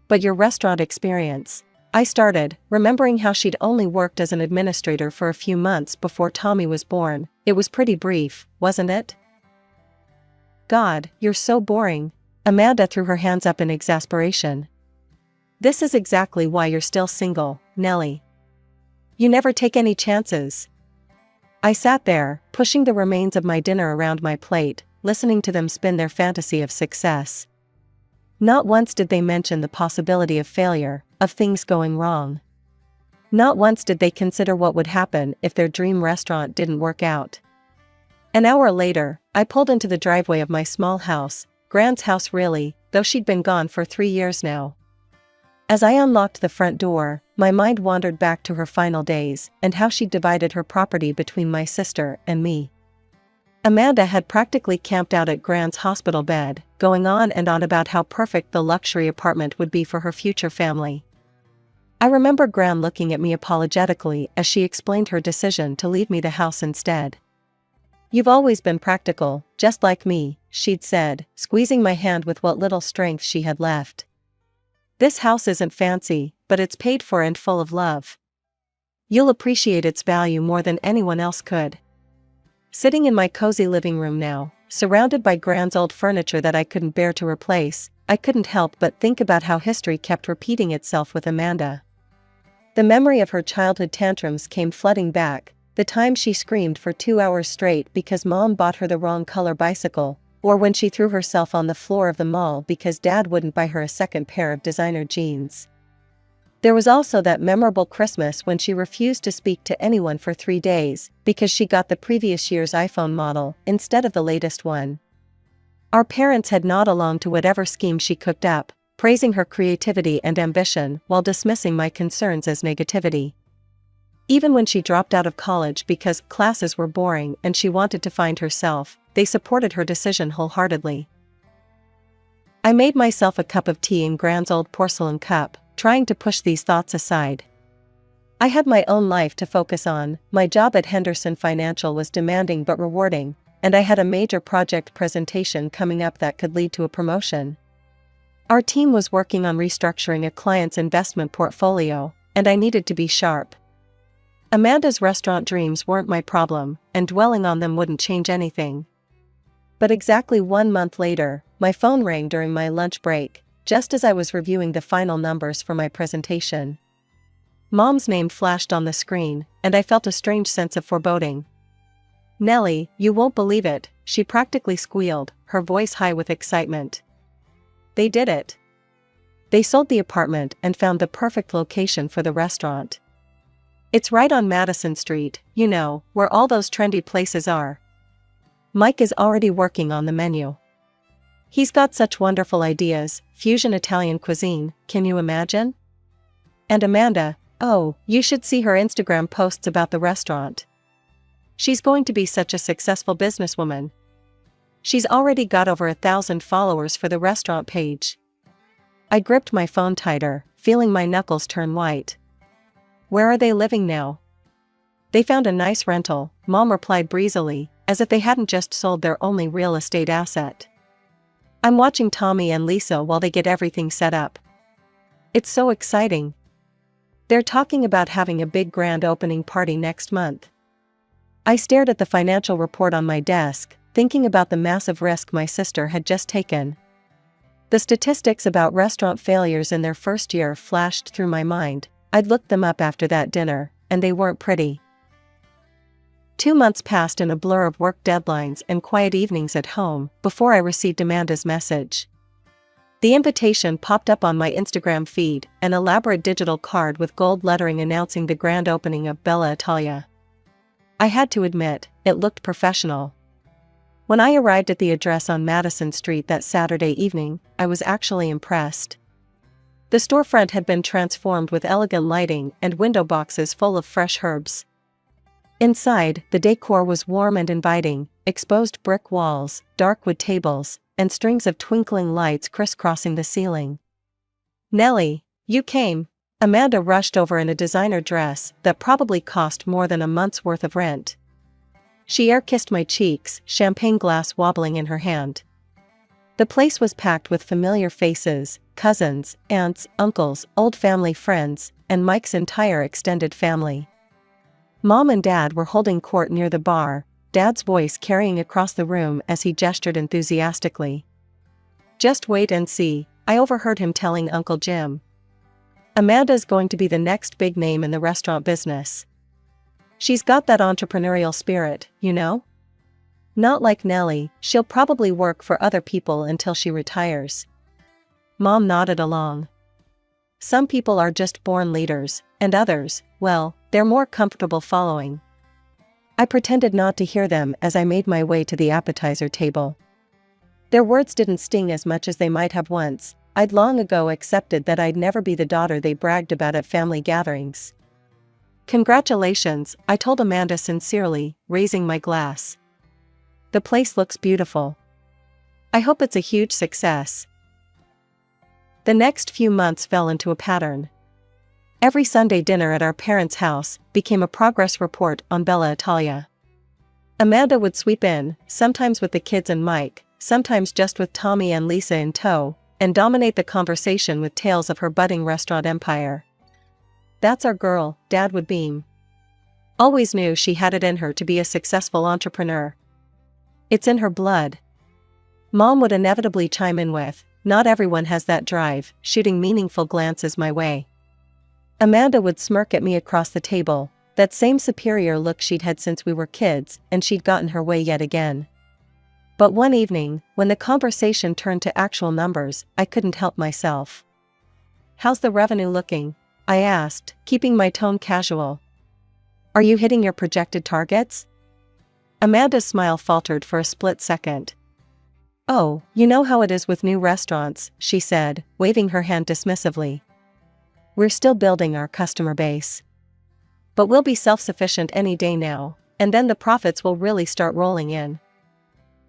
But your restaurant experience, I started, remembering how she'd only worked as an administrator for a few months before Tommy was born. It was pretty brief, wasn't it? God, you're so boring. Amanda threw her hands up in exasperation. This is exactly why you're still single, Nellie. You never take any chances. I sat there, pushing the remains of my dinner around my plate, listening to them spin their fantasy of success. Not once did they mention the possibility of failure, of things going wrong. Not once did they consider what would happen if their dream restaurant didn't work out. An hour later, I pulled into the driveway of my small house, Gran's house really, though she'd been gone for 3 years now. As I unlocked the front door, my mind wandered back to her final days and how she'd divided her property between my sister and me. Amanda had practically camped out at Gran's hospital bed, going on and on about how perfect the luxury apartment would be for her future family. I remember Gran looking at me apologetically as she explained her decision to leave me the house instead. You've always been practical, just like me, she'd said, squeezing my hand with what little strength she had left. This house isn't fancy, but it's paid for and full of love. You'll appreciate its value more than anyone else could. Sitting in my cozy living room now, surrounded by Gran's old furniture that I couldn't bear to replace, I couldn't help but think about how history kept repeating itself with Amanda. The memory of her childhood tantrums came flooding back, the time she screamed for 2 hours straight because Mom bought her the wrong color bicycle, or when she threw herself on the floor of the mall because Dad wouldn't buy her a second pair of designer jeans. There was also that memorable Christmas when she refused to speak to anyone for 3 days because she got the previous year's iPhone model instead of the latest one. Our parents had nod along to whatever scheme she cooked up, praising her creativity and ambition while dismissing my concerns as negativity. Even when she dropped out of college because classes were boring and she wanted to find herself, they supported her decision wholeheartedly. I made myself a cup of tea in Gran's old porcelain cup, trying to push these thoughts aside. I had my own life to focus on, my job at Henderson Financial was demanding but rewarding, and I had a major project presentation coming up that could lead to a promotion. Our team was working on restructuring a client's investment portfolio, and I needed to be sharp. Amanda's restaurant dreams weren't my problem, and dwelling on them wouldn't change anything. But exactly 1 month later, my phone rang during my lunch break, just as I was reviewing the final numbers for my presentation. Mom's name flashed on the screen, and I felt a strange sense of foreboding. Nellie, you won't believe it, she practically squealed, her voice high with excitement. They did it. They sold the apartment and found the perfect location for the restaurant. It's right on Madison Street, you know, where all those trendy places are. Mike is already working on the menu. He's got such wonderful ideas, fusion Italian cuisine, can you imagine? And Amanda, oh, you should see her Instagram posts about the restaurant. She's going to be such a successful businesswoman. She's already got over 1,000 followers for the restaurant page. I gripped my phone tighter, feeling my knuckles turn white. Where are they living now? They found a nice rental, Mom replied breezily, as if they hadn't just sold their only real estate asset. I'm watching Tommy and Lisa while they get everything set up. It's so exciting. They're talking about having a big grand opening party next month. I stared at the financial report on my desk, thinking about the massive risk my sister had just taken. The statistics about restaurant failures in their first year flashed through my mind. I'd looked them up after that dinner, and they weren't pretty. 2 months passed in a blur of work deadlines and quiet evenings at home before I received Amanda's message. The invitation popped up on my Instagram feed, an elaborate digital card with gold lettering announcing the grand opening of Bella Italia. I had to admit, it looked professional. When I arrived at the address on Madison Street that Saturday evening, I was actually impressed. The storefront had been transformed with elegant lighting and window boxes full of fresh herbs. Inside, the decor was warm and inviting, exposed brick walls, dark wood tables, and strings of twinkling lights crisscrossing the ceiling. "Nellie, you came." Amanda rushed over in a designer dress that probably cost more than a month's worth of rent. She air-kissed my cheeks, champagne glass wobbling in her hand. The place was packed with familiar faces, cousins, aunts, uncles, old family friends, and Mike's entire extended family. Mom and Dad were holding court near the bar, Dad's voice carrying across the room as he gestured enthusiastically. "Just wait and see," I overheard him telling Uncle Jim. "Amanda's going to be the next big name in the restaurant business. She's got that entrepreneurial spirit, you know? Not like Nellie, she'll probably work for other people until she retires." Mom nodded along. "Some people are just born leaders, and others, well, they're more comfortable following." I pretended not to hear them as I made my way to the appetizer table. Their words didn't sting as much as they might have once. I'd long ago accepted that I'd never be the daughter they bragged about at family gatherings. "Congratulations," I told Amanda sincerely, raising my glass. "The place looks beautiful. I hope it's a huge success." The next few months fell into a pattern. Every Sunday dinner at our parents' house became a progress report on Bella Italia. Amanda would sweep in, sometimes with the kids and Mike, sometimes just with Tommy and Lisa in tow, and dominate the conversation with tales of her budding restaurant empire. "That's our girl," Dad would beam. "Always knew she had it in her to be a successful entrepreneur. It's in her blood." Mom would inevitably chime in with, "Not everyone has that drive," shooting meaningful glances my way. Amanda would smirk at me across the table, that same superior look she'd had since we were kids, and she'd gotten her way yet again. But one evening, when the conversation turned to actual numbers, I couldn't help myself. "How's the revenue looking?" I asked, keeping my tone casual. "Are you hitting your projected targets?" Amanda's smile faltered for a split second. "Oh, you know how it is with new restaurants," she said, waving her hand dismissively. "We're still building our customer base. But we'll be self-sufficient any day now, and then the profits will really start rolling in."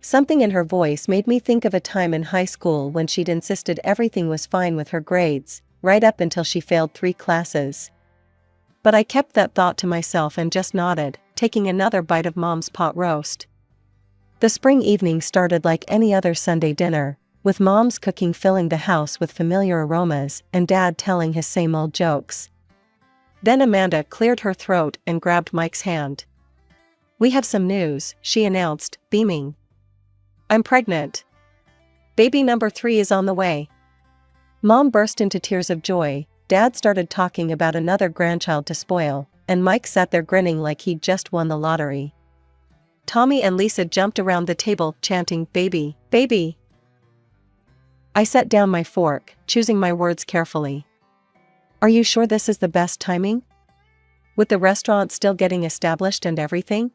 Something in her voice made me think of a time in high school when she'd insisted everything was fine with her grades, right up until she failed 3 classes. But I kept that thought to myself and just nodded, taking another bite of Mom's pot roast. The spring evening started like any other Sunday dinner, with Mom's cooking filling the house with familiar aromas and Dad telling his same old jokes. Then Amanda cleared her throat and grabbed Mike's hand. "We have some news," she announced, beaming. "I'm pregnant. Baby number 3 is on the way." Mom burst into tears of joy, Dad started talking about another grandchild to spoil, and Mike sat there grinning like he'd just won the lottery. Tommy and Lisa jumped around the table, chanting, "Baby, baby." I set down my fork, choosing my words carefully. "Are you sure this is the best timing? With the restaurant still getting established and everything?"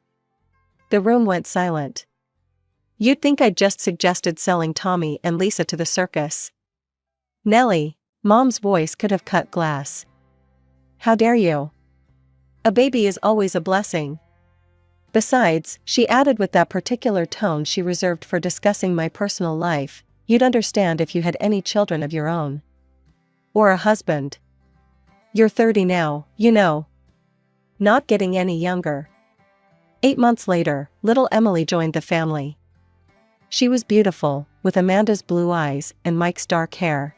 The room went silent. You'd think I'd just suggested selling Tommy and Lisa to the circus. "Nellie," Mom's voice could have cut glass. "How dare you? A baby is always a blessing." Besides, she added with that particular tone she reserved for discussing my personal life, "You'd understand if you had any children of your own. Or a husband. You're 30 now, you know. Not getting any younger." 8 months later, little Emily joined the family. She was beautiful, with Amanda's blue eyes and Mike's dark hair.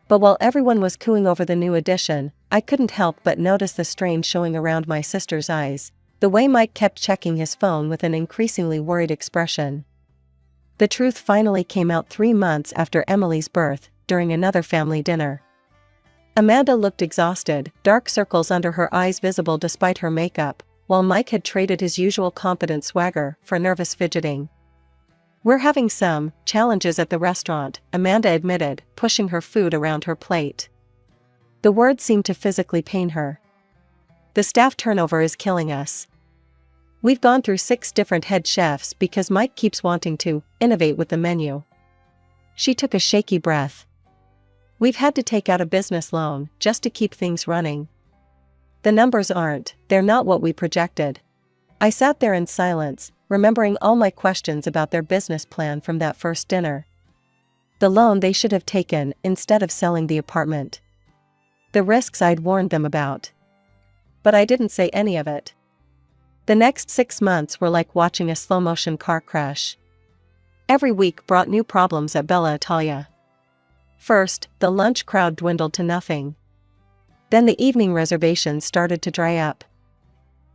But while everyone was cooing over the new addition, I couldn't help but notice the strain showing around my sister's eyes, the way Mike kept checking his phone with an increasingly worried expression. The truth finally came out 3 months after Emily's birth, during another family dinner. Amanda looked exhausted, dark circles under her eyes visible despite her makeup, while Mike had traded his usual confident swagger for nervous fidgeting. "We're having some challenges at the restaurant," Amanda admitted, pushing her food around her plate. The words seemed to physically pain her. "The staff turnover is killing us. We've gone through 6 different head chefs because Mike keeps wanting to innovate with the menu. She took a shaky breath. We've had to take out a business loan just to keep things running. The numbers they're not what we projected. I sat there in silence, remembering all my questions about their business plan from that first dinner. The loan they should have taken instead of selling the apartment. The risks I'd warned them about. But I didn't say any of it. The next 6 months were like watching a slow-motion car crash. Every week brought new problems at Bella Italia. First, the lunch crowd dwindled to nothing. Then the evening reservations started to dry up.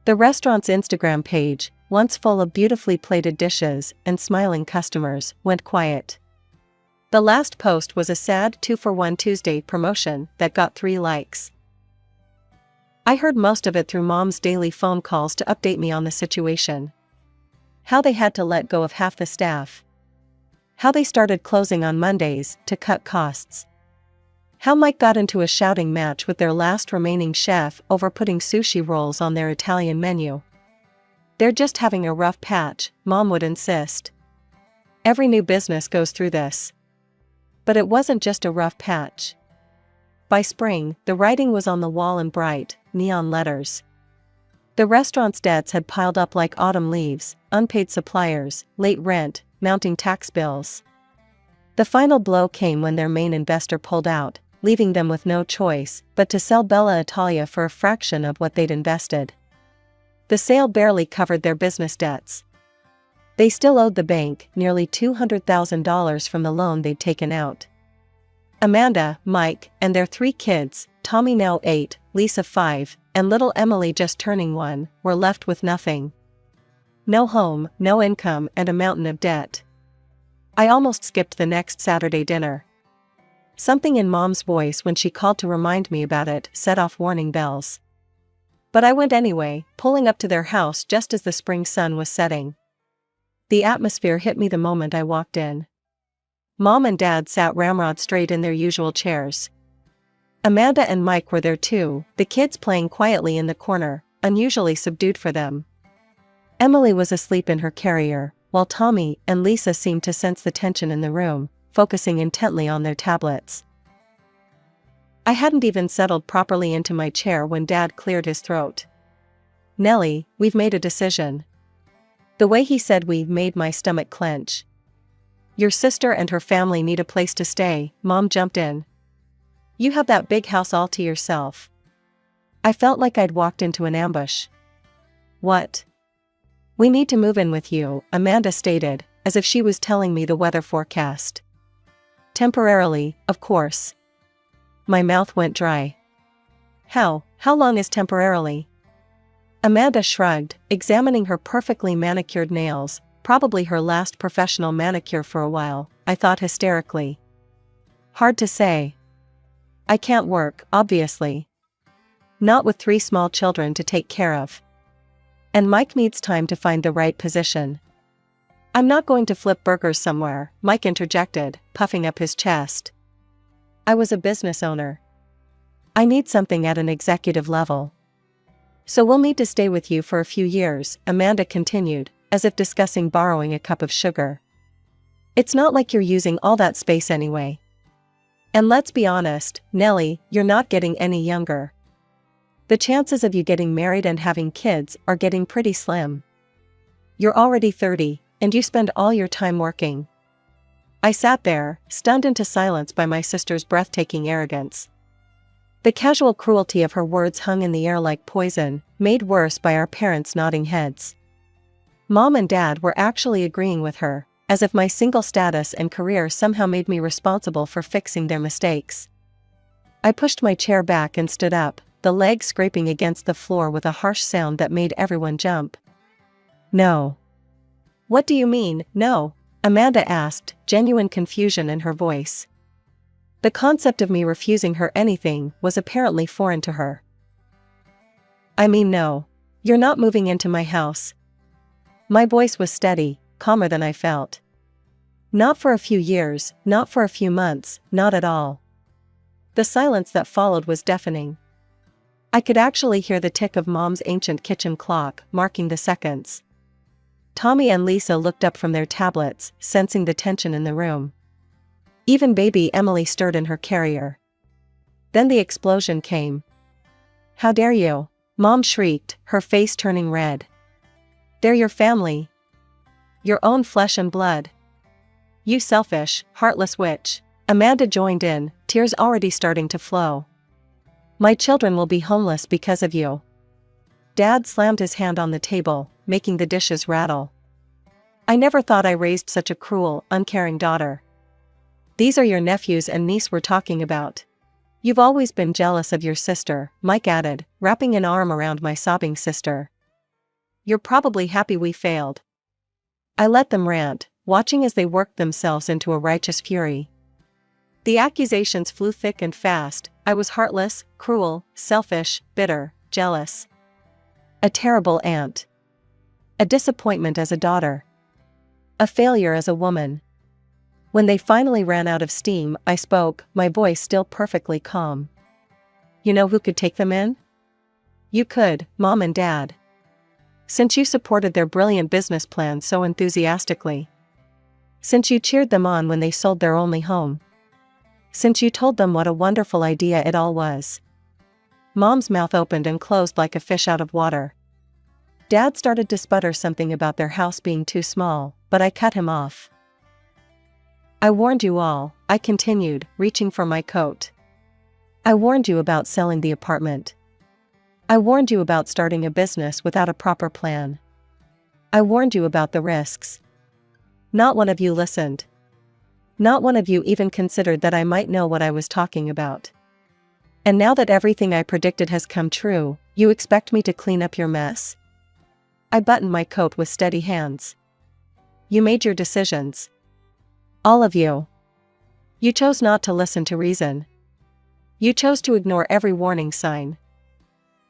The restaurant's Instagram page, once full of beautifully plated dishes and smiling customers, went quiet. The last post was a sad 2-for-1 Tuesday promotion that got 3 likes. I heard most of it through Mom's daily phone calls to update me on the situation. How they had to let go of half the staff. How they started closing on Mondays to cut costs. How Mike got into a shouting match with their last remaining chef over putting sushi rolls on their Italian menu. They're just having a rough patch, Mom would insist. Every new business goes through this. But it wasn't just a rough patch. By spring, the writing was on the wall in bright, neon letters. The restaurant's debts had piled up like autumn leaves, unpaid suppliers, late rent, mounting tax bills. The final blow came when their main investor pulled out, leaving them with no choice but to sell Bella Italia for a fraction of what they'd invested. The sale barely covered their business debts. They still owed the bank nearly $200,000 from the loan they'd taken out. Amanda, Mike, and their 3 kids, Tommy now 8, Lisa 5, and little Emily just turning 1, were left with nothing. No home, no income, and a mountain of debt. I almost skipped the next Saturday dinner. Something in Mom's voice when she called to remind me about it set off warning bells. But I went anyway, pulling up to their house just as the spring sun was setting. The atmosphere hit me the moment I walked in. Mom and Dad sat ramrod straight in their usual chairs. Amanda and Mike were there too, the kids playing quietly in the corner, unusually subdued for them. Emily was asleep in her carrier, while Tommy and Lisa seemed to sense the tension in the room, focusing intently on their tablets. I hadn't even settled properly into my chair when Dad cleared his throat. "Nellie, we've made a decision." The way he said "we" made my stomach clench. "Your sister and her family need a place to stay," Mom jumped in. "You have that big house all to yourself." I felt like I'd walked into an ambush. "What?" "We need to move in with you," Amanda stated, as if she was telling me the weather forecast. "Temporarily, of course." My mouth went dry. How long is temporarily?" Amanda shrugged, examining her perfectly manicured nails, probably her last professional manicure for a while, I thought hysterically. "Hard to say. I can't work, obviously. Not with 3 small children to take care of. And Mike needs time to find the right position." "I'm not going to flip burgers somewhere," Mike interjected, puffing up his chest. "I was a business owner. I need something at an executive level." "So we'll need to stay with you for a few years," Amanda continued, as if discussing borrowing a cup of sugar. "It's not like you're using all that space anyway. And let's be honest, Nellie, you're not getting any younger. The chances of you getting married and having kids are getting pretty slim. You're already 30, and you spend all your time working." I sat there, stunned into silence by my sister's breathtaking arrogance. The casual cruelty of her words hung in the air like poison, made worse by our parents' nodding heads. Mom and Dad were actually agreeing with her, as if my single status and career somehow made me responsible for fixing their mistakes. I pushed my chair back and stood up, the leg scraping against the floor with a harsh sound that made everyone jump. "No." "What do you mean, no?" Amanda asked, genuine confusion in her voice. The concept of me refusing her anything was apparently foreign to her. "I mean no. You're not moving into my house." My voice was steady, calmer than I felt. "Not for a few years, not for a few months, not at all." The silence that followed was deafening. I could actually hear the tick of Mom's ancient kitchen clock, marking the seconds. Tommy and Lisa looked up from their tablets, sensing the tension in the room. Even baby Emily stirred in her carrier. Then the explosion came. "How dare you?" Mom shrieked, her face turning red. "They're your family. Your own flesh and blood. You selfish, heartless witch." Amanda joined in, tears already starting to flow. "My children will be homeless because of you." Dad slammed his hand on the table, making the dishes rattle. "I never thought I raised such a cruel, uncaring daughter. These are your nephews and niece we're talking about. You've always been jealous of your sister," Mike added, wrapping an arm around my sobbing sister. "You're probably happy we failed." I let them rant, watching as they worked themselves into a righteous fury. The accusations flew thick and fast. I was heartless, cruel, selfish, bitter, jealous. A terrible aunt. A disappointment as a daughter. A failure as a woman. When they finally ran out of steam, I spoke, my voice still perfectly calm. "You know who could take them in? You could, Mom and Dad. Since you supported their brilliant business plan so enthusiastically. Since you cheered them on when they sold their only home. Since you told them what a wonderful idea it all was." Mom's mouth opened and closed like a fish out of water. Dad started to sputter something about their house being too small, but I cut him off. "I warned you all," I continued, reaching for my coat. "I warned you about selling the apartment. I warned you about starting a business without a proper plan. I warned you about the risks. Not one of you listened. Not one of you even considered that I might know what I was talking about. And now that everything I predicted has come true, you expect me to clean up your mess?" I buttoned my coat with steady hands. "You made your decisions. All of you. You chose not to listen to reason. You chose to ignore every warning sign.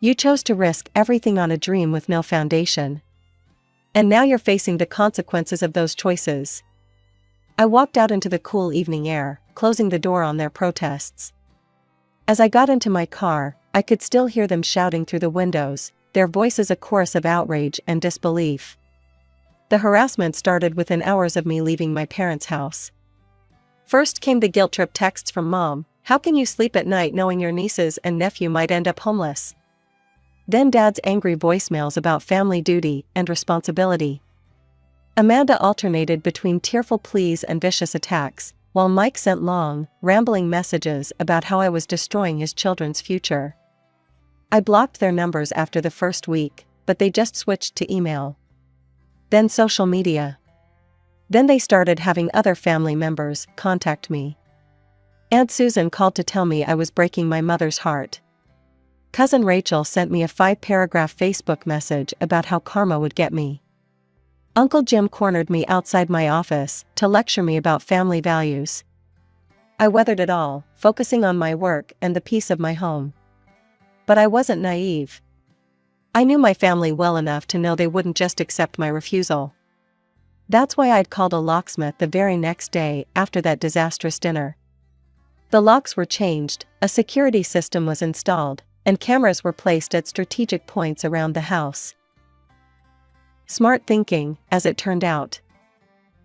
You chose to risk everything on a dream with no foundation. And now you're facing the consequences of those choices." I walked out into the cool evening air, closing the door on their protests. As I got into my car, I could still hear them shouting through the windows, their voices a chorus of outrage and disbelief. The harassment started within hours of me leaving my parents' house. First came the guilt-trip texts from Mom, "How can you sleep at night knowing your nieces and nephew might end up homeless?" Then Dad's angry voicemails about family duty and responsibility. Amanda alternated between tearful pleas and vicious attacks, while Mike sent long, rambling messages about how I was destroying his children's future. I blocked their numbers after the first week, but they just switched to email. Then social media. Then they started having other family members contact me. Aunt Susan called to tell me I was breaking my mother's heart. Cousin Rachel sent me a 5-paragraph Facebook message about how karma would get me. Uncle Jim cornered me outside my office to lecture me about family values. I weathered it all, focusing on my work and the peace of my home. But I wasn't naive. I knew my family well enough to know they wouldn't just accept my refusal. That's why I'd called a locksmith the very next day after that disastrous dinner. The locks were changed, a security system was installed, and cameras were placed at strategic points around the house. Smart thinking, as it turned out.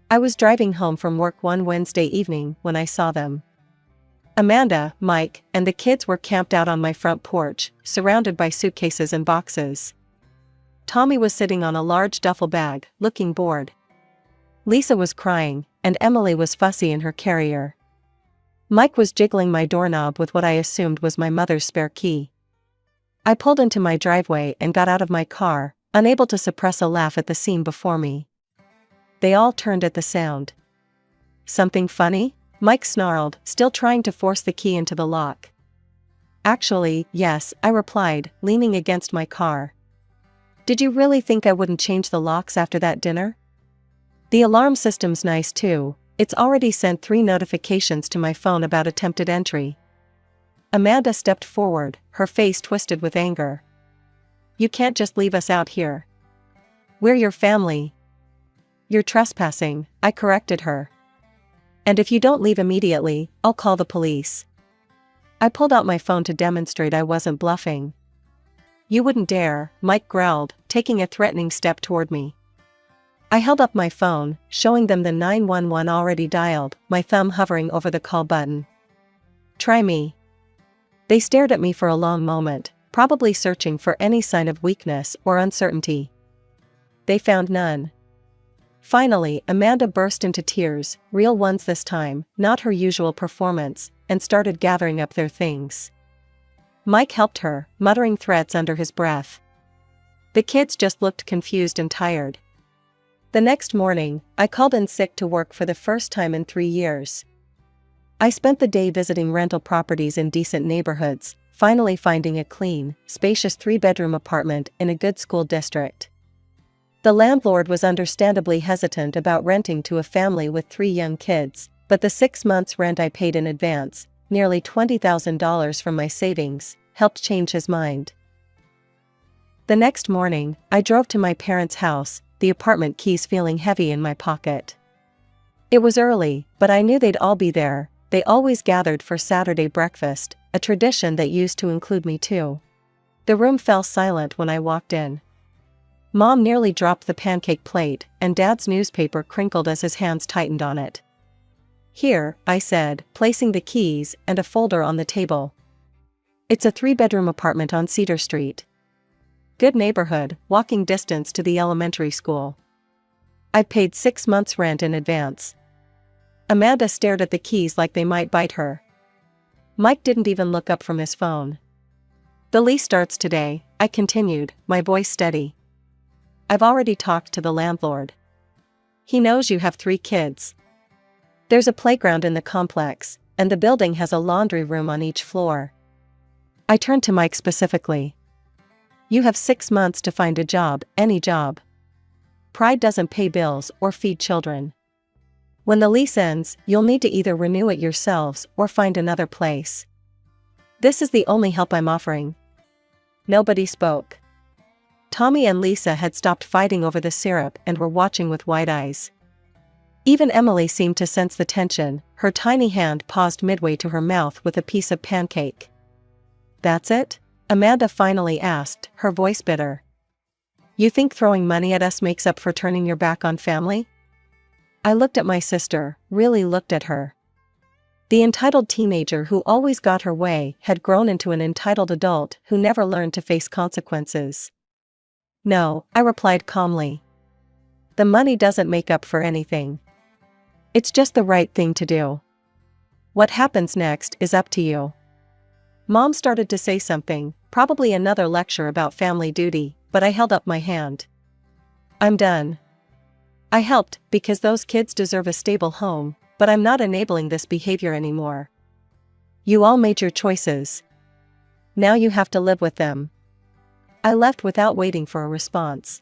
I was driving home from work one Wednesday evening when I saw them. Amanda, Mike, and the kids were camped out on my front porch, surrounded by suitcases and boxes. Tommy was sitting on a large duffel bag, looking bored. Lisa was crying, and Emily was fussy in her carrier. Mike was jiggling my doorknob with what I assumed was my mother's spare key. I pulled into my driveway and got out of my car, unable to suppress a laugh at the scene before me. They all turned at the sound. "Something funny?" Mike snarled, still trying to force the key into the lock. "Actually, yes," I replied, leaning against my car. "Did you really think I wouldn't change the locks after that dinner? The alarm system's nice too, it's already sent 3 notifications to my phone about attempted entry." Amanda stepped forward, her face twisted with anger. "You can't just leave us out here. We're your family." "You're trespassing," I corrected her. "And if you don't leave immediately, I'll call the police." I pulled out my phone to demonstrate I wasn't bluffing. You wouldn't dare, Mike growled, taking a threatening step toward me. I held up my phone, showing them the 911 already dialed, my thumb hovering over the call button. Try me. They stared at me for a long moment, probably searching for any sign of weakness or uncertainty. They found none. Finally, Amanda burst into tears, real ones this time, not her usual performance, and started gathering up their things. Mike helped her, muttering threats under his breath. The kids just looked confused and tired. The next morning, I called in sick to work for the first time in 3 years. I spent the day visiting rental properties in decent neighborhoods, finally finding a clean, spacious 3-bedroom apartment in a good school district. The landlord was understandably hesitant about renting to a family with 3 young kids, but the 6 months' rent I paid in advance, nearly $20,000 from my savings, helped change his mind. The next morning, I drove to my parents' house, the apartment keys feeling heavy in my pocket. It was early, but I knew they'd all be there. They always gathered for Saturday breakfast, a tradition that used to include me too. The room fell silent when I walked in. Mom nearly dropped the pancake plate, and Dad's newspaper crinkled as his hands tightened on it. Here, I said, placing the keys and a folder on the table. It's a 3-bedroom apartment on Cedar Street. Good neighborhood, walking distance to the elementary school. I paid 6 months' rent in advance. Amanda stared at the keys like they might bite her. Mike didn't even look up from his phone. The lease starts today, I continued, my voice steady. I've already talked to the landlord. He knows you have 3 kids. There's a playground in the complex, and the building has a laundry room on each floor. I turned to Mike specifically. You have 6 months to find a job, any job. Pride doesn't pay bills or feed children. When the lease ends, you'll need to either renew it yourselves or find another place. This is the only help I'm offering. Nobody spoke. Tommy and Lisa had stopped fighting over the syrup and were watching with wide eyes. Even Emily seemed to sense the tension, her tiny hand paused midway to her mouth with a piece of pancake. That's it? Amanda finally asked, her voice bitter. You think throwing money at us makes up for turning your back on family? I looked at my sister, really looked at her. The entitled teenager who always got her way had grown into an entitled adult who never learned to face consequences. No, I replied calmly. The money doesn't make up for anything. It's just the right thing to do. What happens next is up to you. Mom started to say something, probably another lecture about family duty, but I held up my hand. I'm done. I helped because those kids deserve a stable home, but I'm not enabling this behavior anymore. You all made your choices. Now you have to live with them. I left without waiting for a response.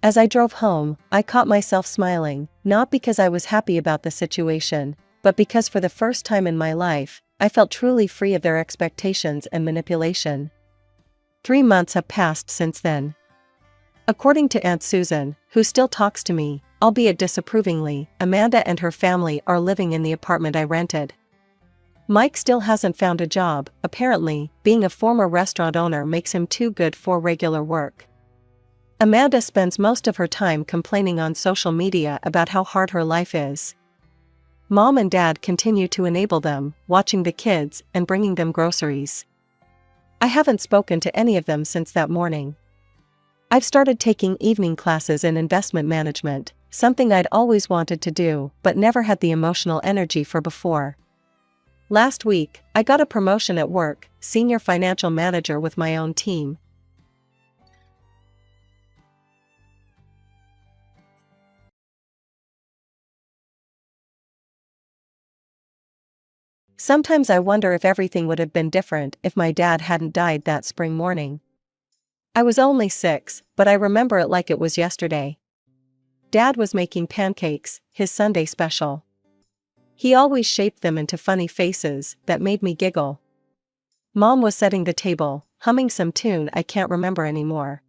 As I drove home, I caught myself smiling, not because I was happy about the situation, but because for the first time in my life, I felt truly free of their expectations and manipulation. 3 months have passed since then. According to Aunt Susan, who still talks to me, albeit disapprovingly, Amanda and her family are living in the apartment I rented. Mike still hasn't found a job. Apparently, being a former restaurant owner makes him too good for regular work. Amanda spends most of her time complaining on social media about how hard her life is. Mom and Dad continue to enable them, watching the kids and bringing them groceries. I haven't spoken to any of them since that morning. I've started taking evening classes in investment management, something I'd always wanted to do but never had the emotional energy for before. Last week, I got a promotion at work, senior financial manager with my own team. Sometimes I wonder if everything would have been different if my dad hadn't died that spring morning. I was only 6, but I remember it like it was yesterday. Dad was making pancakes, his Sunday special. He always shaped them into funny faces that made me giggle. Mom was setting the table, humming some tune I can't remember anymore.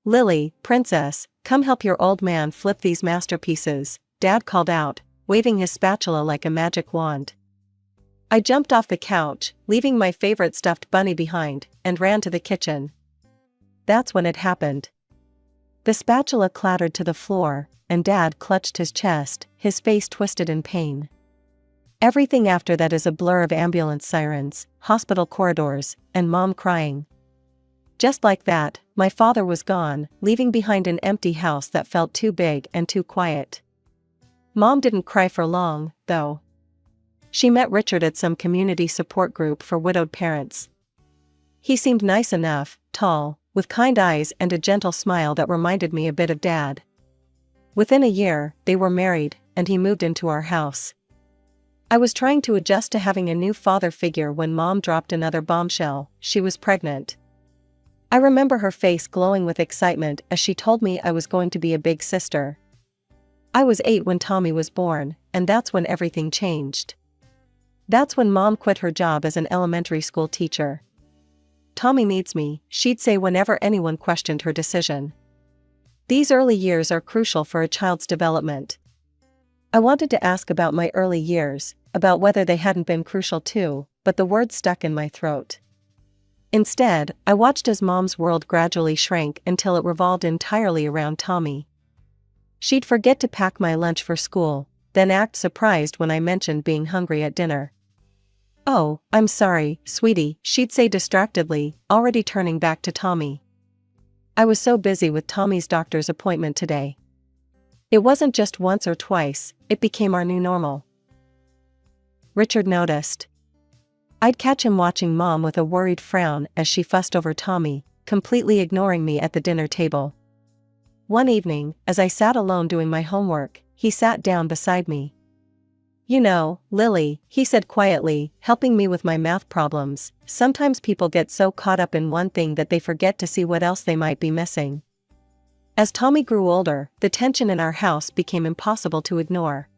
Lily, princess, come help your old man flip these masterpieces, Dad called out, waving his spatula like a magic wand. I jumped off the couch, leaving my favorite stuffed bunny behind, and ran to the kitchen. that's when it happened. The spatula clattered to the floor, and Dad clutched his chest, his face twisted in pain. Everything after that is a blur of ambulance sirens, hospital corridors, and Mom crying. Just like that, my father was gone, leaving behind an empty house that felt too big and too quiet. Mom didn't cry for long, though. She met Richard at some community support group for widowed parents. He seemed nice enough, tall, with kind eyes and a gentle smile that reminded me a bit of Dad. Within a year, they were married, and he moved into our house. I was trying to adjust to having a new father figure when Mom dropped another bombshell. She was pregnant. I remember her face glowing with excitement as she told me I was going to be a big sister. I was 8 when Tommy was born, and that's when everything changed. That's when Mom quit her job as an elementary school teacher. "Tommy needs me," she'd say whenever anyone questioned her decision. These early years are crucial for a child's development. I wanted to ask about my early years, about whether they hadn't been crucial too, but the words stuck in my throat. Instead, I watched as Mom's world gradually shrank until it revolved entirely around Tommy. She'd forget to pack my lunch for school, then act surprised when I mentioned being hungry at dinner. "Oh, I'm sorry, sweetie," she'd say distractedly, already turning back to Tommy. "I was so busy with Tommy's doctor's appointment today." It wasn't just once or twice, it became our new normal. Richard noticed. I'd catch him watching Mom with a worried frown as she fussed over Tommy, completely ignoring me at the dinner table. One evening, as I sat alone doing my homework, he sat down beside me. "You know, Lily," he said quietly, helping me with my math problems, "sometimes people get so caught up in one thing that they forget to see what else they might be missing." As Tommy grew older, the tension in our house became impossible to ignore.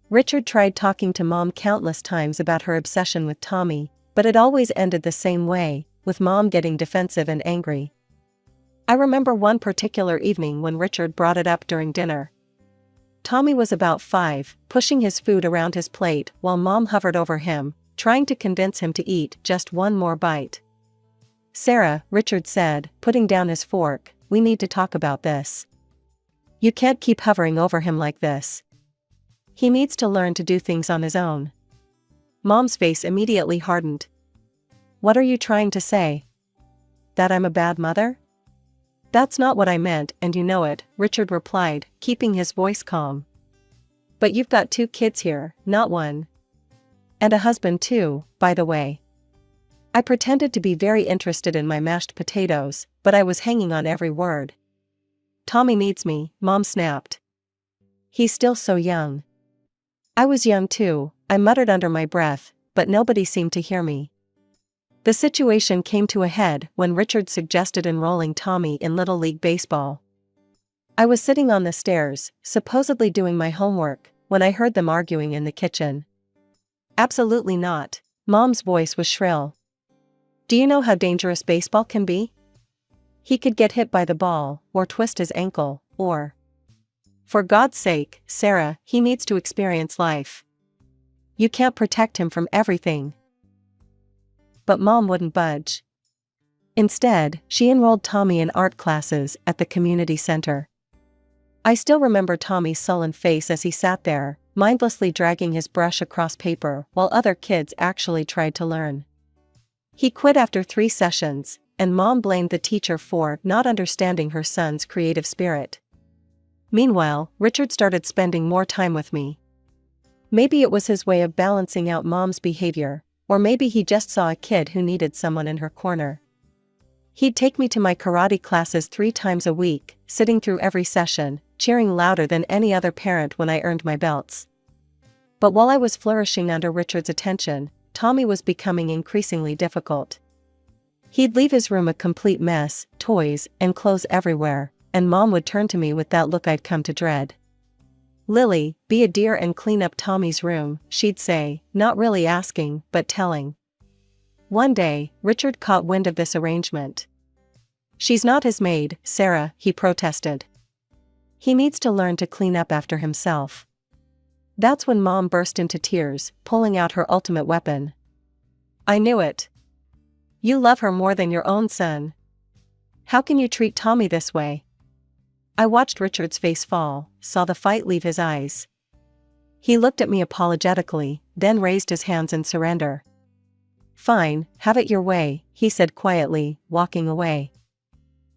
Richard tried talking to Mom countless times about her obsession with Tommy, but it always ended the same way, with Mom getting defensive and angry. I remember one particular evening when Richard brought it up during dinner. Tommy was about 5, pushing his food around his plate while Mom hovered over him, trying to convince him to eat just one more bite. "Sarah," Richard said, putting down his fork, "we need to talk about this. You can't keep hovering over him like this. He needs to learn to do things on his own." Mom's face immediately hardened. "What are you trying to say? That I'm a bad mother?" "That's not what I meant, and you know it," Richard replied, keeping his voice calm. "But you've got 2 kids here, not one. And a husband too, by the way." I pretended to be very interested in my mashed potatoes, but I was hanging on every word. "Tommy needs me," Mom snapped. "He's still so young." I was young too, I muttered under my breath, but nobody seemed to hear me. The situation came to a head when Richard suggested enrolling Tommy in Little League Baseball. I was sitting on the stairs, supposedly doing my homework, when I heard them arguing in the kitchen. "Absolutely not." Mom's voice was shrill. "Do you know how dangerous baseball can be? He could get hit by the ball, or twist his ankle, or... For God's sake, Sarah, he needs to experience life. You can't protect him from everything." But Mom wouldn't budge. Instead, she enrolled Tommy in art classes at the community center. I still remember Tommy's sullen face as he sat there, mindlessly dragging his brush across paper while other kids actually tried to learn. He quit after 3 sessions, and Mom blamed the teacher for not understanding her son's creative spirit. Meanwhile, Richard started spending more time with me. Maybe it was his way of balancing out Mom's behavior, or maybe he just saw a kid who needed someone in her corner. He'd take me to my karate classes 3 times a week, sitting through every session, cheering louder than any other parent when I earned my belts. But while I was flourishing under Richard's attention, Tommy was becoming increasingly difficult. He'd leave his room a complete mess, toys and clothes everywhere, and Mom would turn to me with that look I'd come to dread. "Lily, be a dear and clean up Tommy's room," she'd say, not really asking, but telling. One day, Richard caught wind of this arrangement. "She's not his maid, Sarah," he protested. "He needs to learn to clean up after himself." That's when Mom burst into tears, pulling out her ultimate weapon. "I knew it. You love her more than your own son." How can you treat Tommy this way? I watched Richard's face fall, saw the fight leave his eyes. He looked at me apologetically, then raised his hands in surrender. Fine, have it your way, he said quietly, walking away.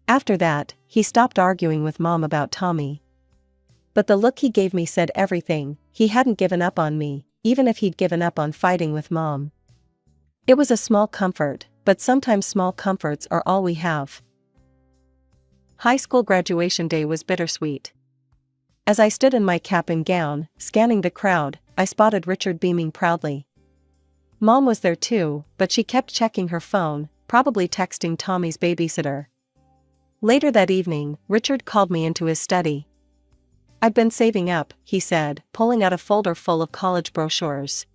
After that, he stopped arguing with Mom about Tommy. But the look he gave me said everything. He hadn't given up on me, even if he'd given up on fighting with Mom. It was a small comfort, but sometimes small comforts are all we have. High school graduation day was bittersweet. As I stood in my cap and gown, scanning the crowd, I spotted Richard beaming proudly. Mom was there too, but she kept checking her phone, probably texting Tommy's babysitter. Later that evening, Richard called me into his study. "I've been saving up," he said, pulling out a folder full of college brochures.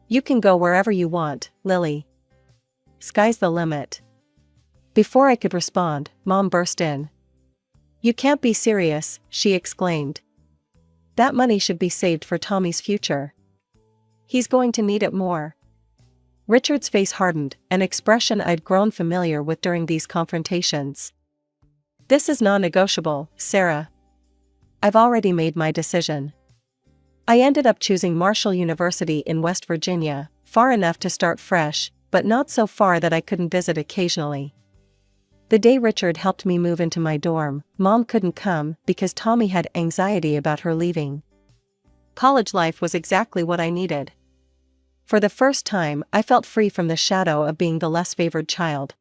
"You can go wherever you want, Lily. Sky's the limit." Before I could respond, Mom burst in. "You can't be serious," she exclaimed. "That money should be saved for Tommy's future. He's going to need it more." Richard's face hardened, an expression I'd grown familiar with during these confrontations. "This is non-negotiable, Sarah. I've already made my decision." I ended up choosing Marshall University in West Virginia, far enough to start fresh, but not so far that I couldn't visit occasionally. The day Richard helped me move into my dorm, Mom couldn't come because Tommy had anxiety about her leaving. College life was exactly what I needed. For the first time, I felt free from the shadow of being the less favored child.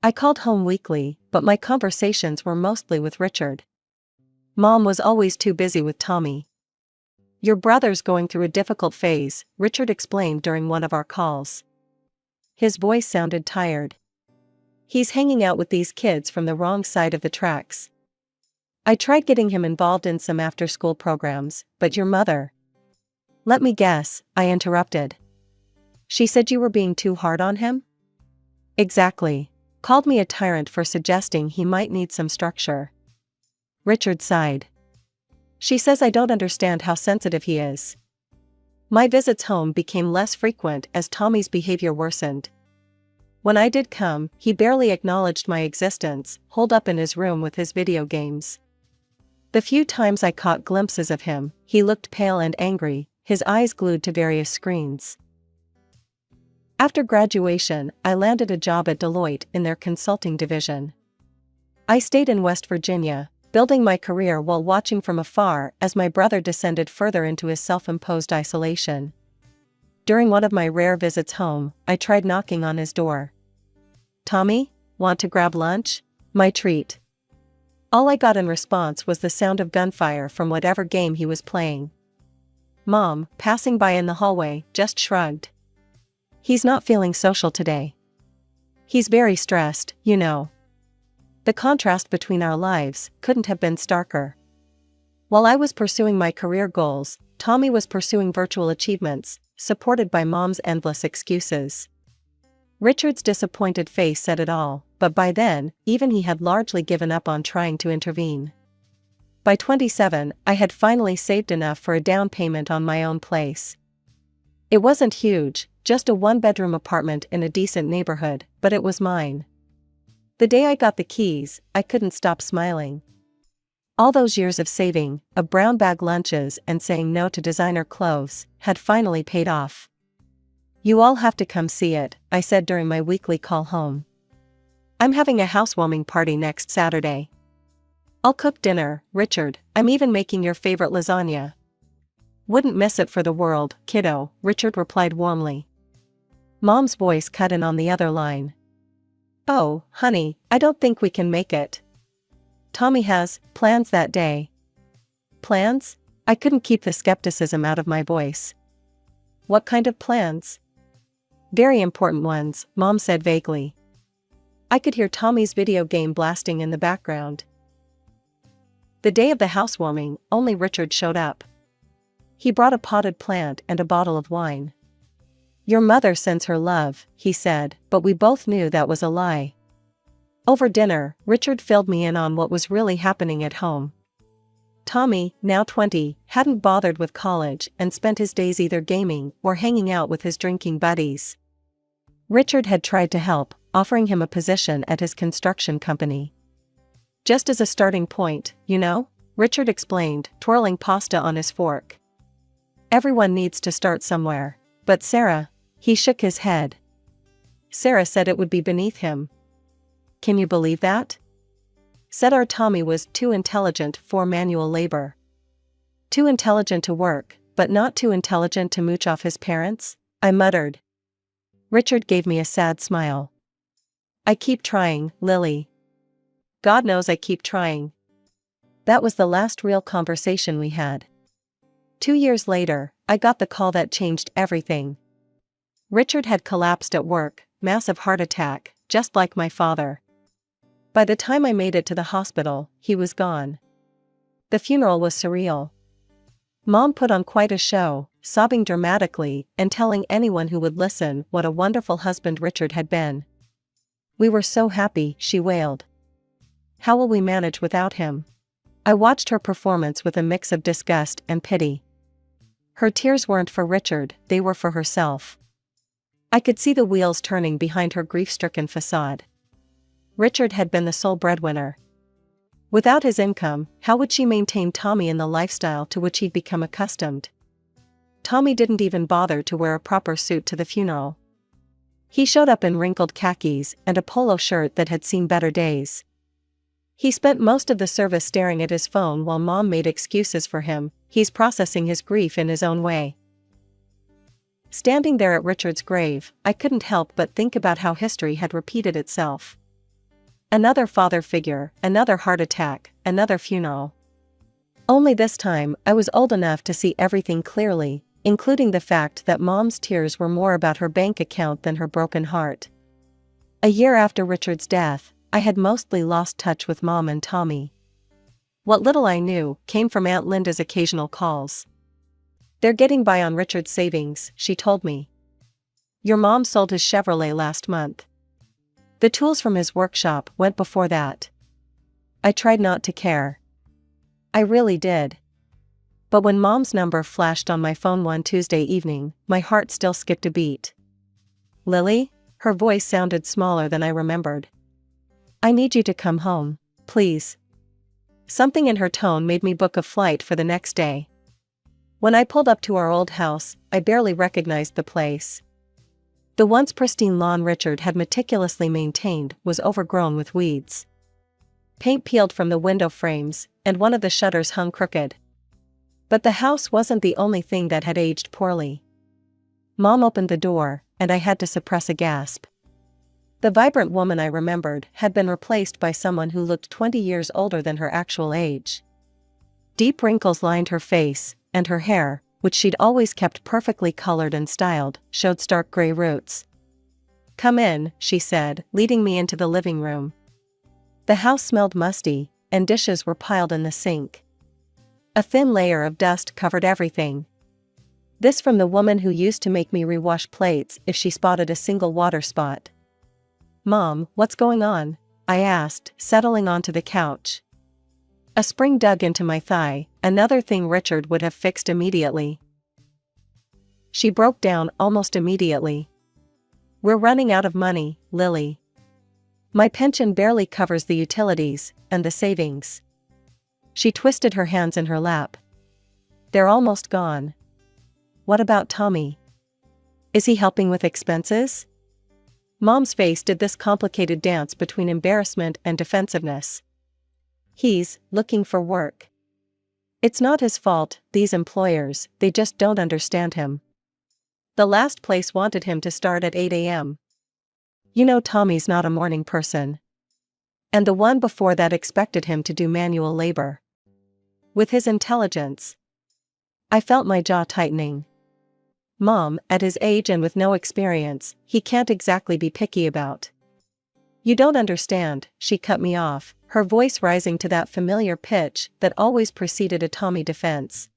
I called home weekly, but my conversations were mostly with Richard. Mom was always too busy with Tommy. "Your brother's going through a difficult phase," Richard explained during one of our calls. His voice sounded tired. "He's hanging out with these kids from the wrong side of the tracks. I tried getting him involved in some after-school programs, but your mother—" "Let me guess," I interrupted. "She said you were being too hard on him?" "Exactly. Called me a tyrant for suggesting he might need some structure." Richard sighed. "She says I don't understand how sensitive he is." My visits home became less frequent as Tommy's behavior worsened. When I did come, he barely acknowledged my existence, holed up in his room with his video games. The few times I caught glimpses of him, he looked pale and angry, his eyes glued to various screens. After graduation, I landed a job at Deloitte in their consulting division. I stayed in West Virginia, building my career while watching from afar as my brother descended further into his self-imposed isolation. During one of my rare visits home, I tried knocking on his door. "Tommy, want to grab lunch? My treat." All I got in response was the sound of gunfire from whatever game he was playing. Mom, passing by in the hallway, just shrugged. "He's not feeling social today. He's very stressed, you know." The contrast between our lives couldn't have been starker. While I was pursuing my career goals, Tommy was pursuing virtual achievements, supported by Mom's endless excuses. Richard's disappointed face said it all, but by then, even he had largely given up on trying to intervene. By 27, I had finally saved enough for a down payment on my own place. It wasn't huge, just a one-bedroom apartment in a decent neighborhood, but it was mine. The day I got the keys, I couldn't stop smiling. All those years of saving, of brown bag lunches and saying no to designer clothes, had finally paid off. "You all have to come see it," I said during my weekly call home. "I'm having a housewarming party next Saturday. I'll cook dinner, Richard, I'm even making your favorite lasagna." "Wouldn't miss it for the world, kiddo," Richard replied warmly. Mom's voice cut in on the other line. "Oh, honey, I don't think we can make it. Tommy has plans that day." "Plans?" I couldn't keep the skepticism out of my voice. "What kind of plans?" "Very important ones," Mom said vaguely. I could hear Tommy's video game blasting in the background. The day of the housewarming, only Richard showed up. He brought a potted plant and a bottle of wine. "Your mother sends her love," he said, but we both knew that was a lie. Over dinner, Richard filled me in on what was really happening at home. Tommy, now 20, hadn't bothered with college and spent his days either gaming or hanging out with his drinking buddies. Richard had tried to help, offering him a position at his construction company. Just as a starting point, you know, Richard explained, twirling pasta on his fork. Everyone needs to start somewhere. But Sarah, he shook his head. Sarah said it would be beneath him. Can you believe that? Said our Tommy was too intelligent for manual labor. Too intelligent to work, but not too intelligent to mooch off his parents? I muttered. Richard gave me a sad smile. I keep trying, Lily. God knows I keep trying. That was the last real conversation we had. 2 years later, I got the call that changed everything. Richard had collapsed at work, massive heart attack, just like my father. By the time I made it to the hospital, he was gone. The funeral was surreal. Mom put on quite a show, sobbing dramatically and telling anyone who would listen what a wonderful husband Richard had been. We were so happy, she wailed. How will we manage without him? I watched her performance with a mix of disgust and pity. Her tears weren't for Richard, they were for herself. I could see the wheels turning behind her grief-stricken facade. Richard had been the sole breadwinner. Without his income, how would she maintain Tommy in the lifestyle to which he'd become accustomed? Tommy didn't even bother to wear a proper suit to the funeral. He showed up in wrinkled khakis and a polo shirt that had seen better days. He spent most of the service staring at his phone while Mom made excuses for him. He's processing his grief in his own way. Standing there at Richard's grave, I couldn't help but think about how history had repeated itself. Another father figure, another heart attack, another funeral. Only this time, I was old enough to see everything clearly, including the fact that Mom's tears were more about her bank account than her broken heart. A year after Richard's death, I had mostly lost touch with Mom and Tommy. What little I knew came from Aunt Linda's occasional calls. They're getting by on Richard's savings, she told me. Your mom sold his Chevrolet last month. The tools from his workshop went before that. I tried not to care. I really did. But when Mom's number flashed on my phone one Tuesday evening, my heart still skipped a beat. Lily? Her voice sounded smaller than I remembered. I need you to come home, please. Something in her tone made me book a flight for the next day. When I pulled up to our old house, I barely recognized the place. The once pristine lawn Richard had meticulously maintained was overgrown with weeds. Paint peeled from the window frames, and one of the shutters hung crooked. But the house wasn't the only thing that had aged poorly. Mom opened the door, and I had to suppress a gasp. The vibrant woman I remembered had been replaced by someone who looked 20 years older than her actual age. Deep wrinkles lined her face, and her hair, which she'd always kept perfectly colored and styled, showed stark gray roots. Come in, she said, leading me into the living room. The house smelled musty, and dishes were piled in the sink. A thin layer of dust covered everything. This from the woman who used to make me rewash plates if she spotted a single water spot. Mom, what's going on? I asked, settling onto the couch. A spring dug into my thigh, another thing Richard would have fixed immediately. She broke down almost immediately. We're running out of money, Lily. My pension barely covers the utilities, and the savings. She twisted her hands in her lap. They're almost gone. What about Tommy? Is he helping with expenses? Mom's face did this complicated dance between embarrassment and defensiveness. He's looking for work. It's not his fault, these employers, they just don't understand him. The last place wanted him to start at 8 a.m. You know Tommy's not a morning person. And the one before that expected him to do manual labor. With his intelligence. I felt my jaw tightening. Mom, at his age and with no experience, he can't exactly be picky about. You don't understand, she cut me off, her voice rising to that familiar pitch that always preceded a Tommy defense.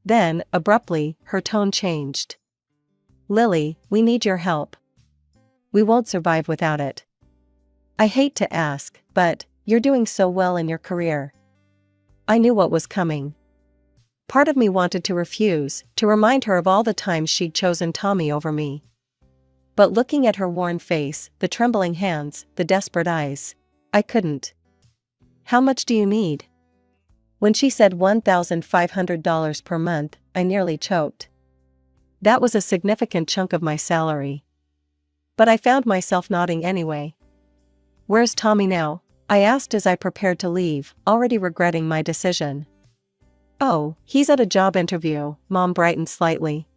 Then, abruptly, her tone changed. Lily, we need your help. We won't survive without it. I hate to ask, but you're doing so well in your career. I knew what was coming. Part of me wanted to refuse, to remind her of all the times she'd chosen Tommy over me. But looking at her worn face, the trembling hands, the desperate eyes, I couldn't. How much do you need? When she said $1,500 per month, I nearly choked. That was a significant chunk of my salary. But I found myself nodding anyway. Where's Tommy now? I asked as I prepared to leave, already regretting my decision. Oh, he's at a job interview, Mom brightened slightly.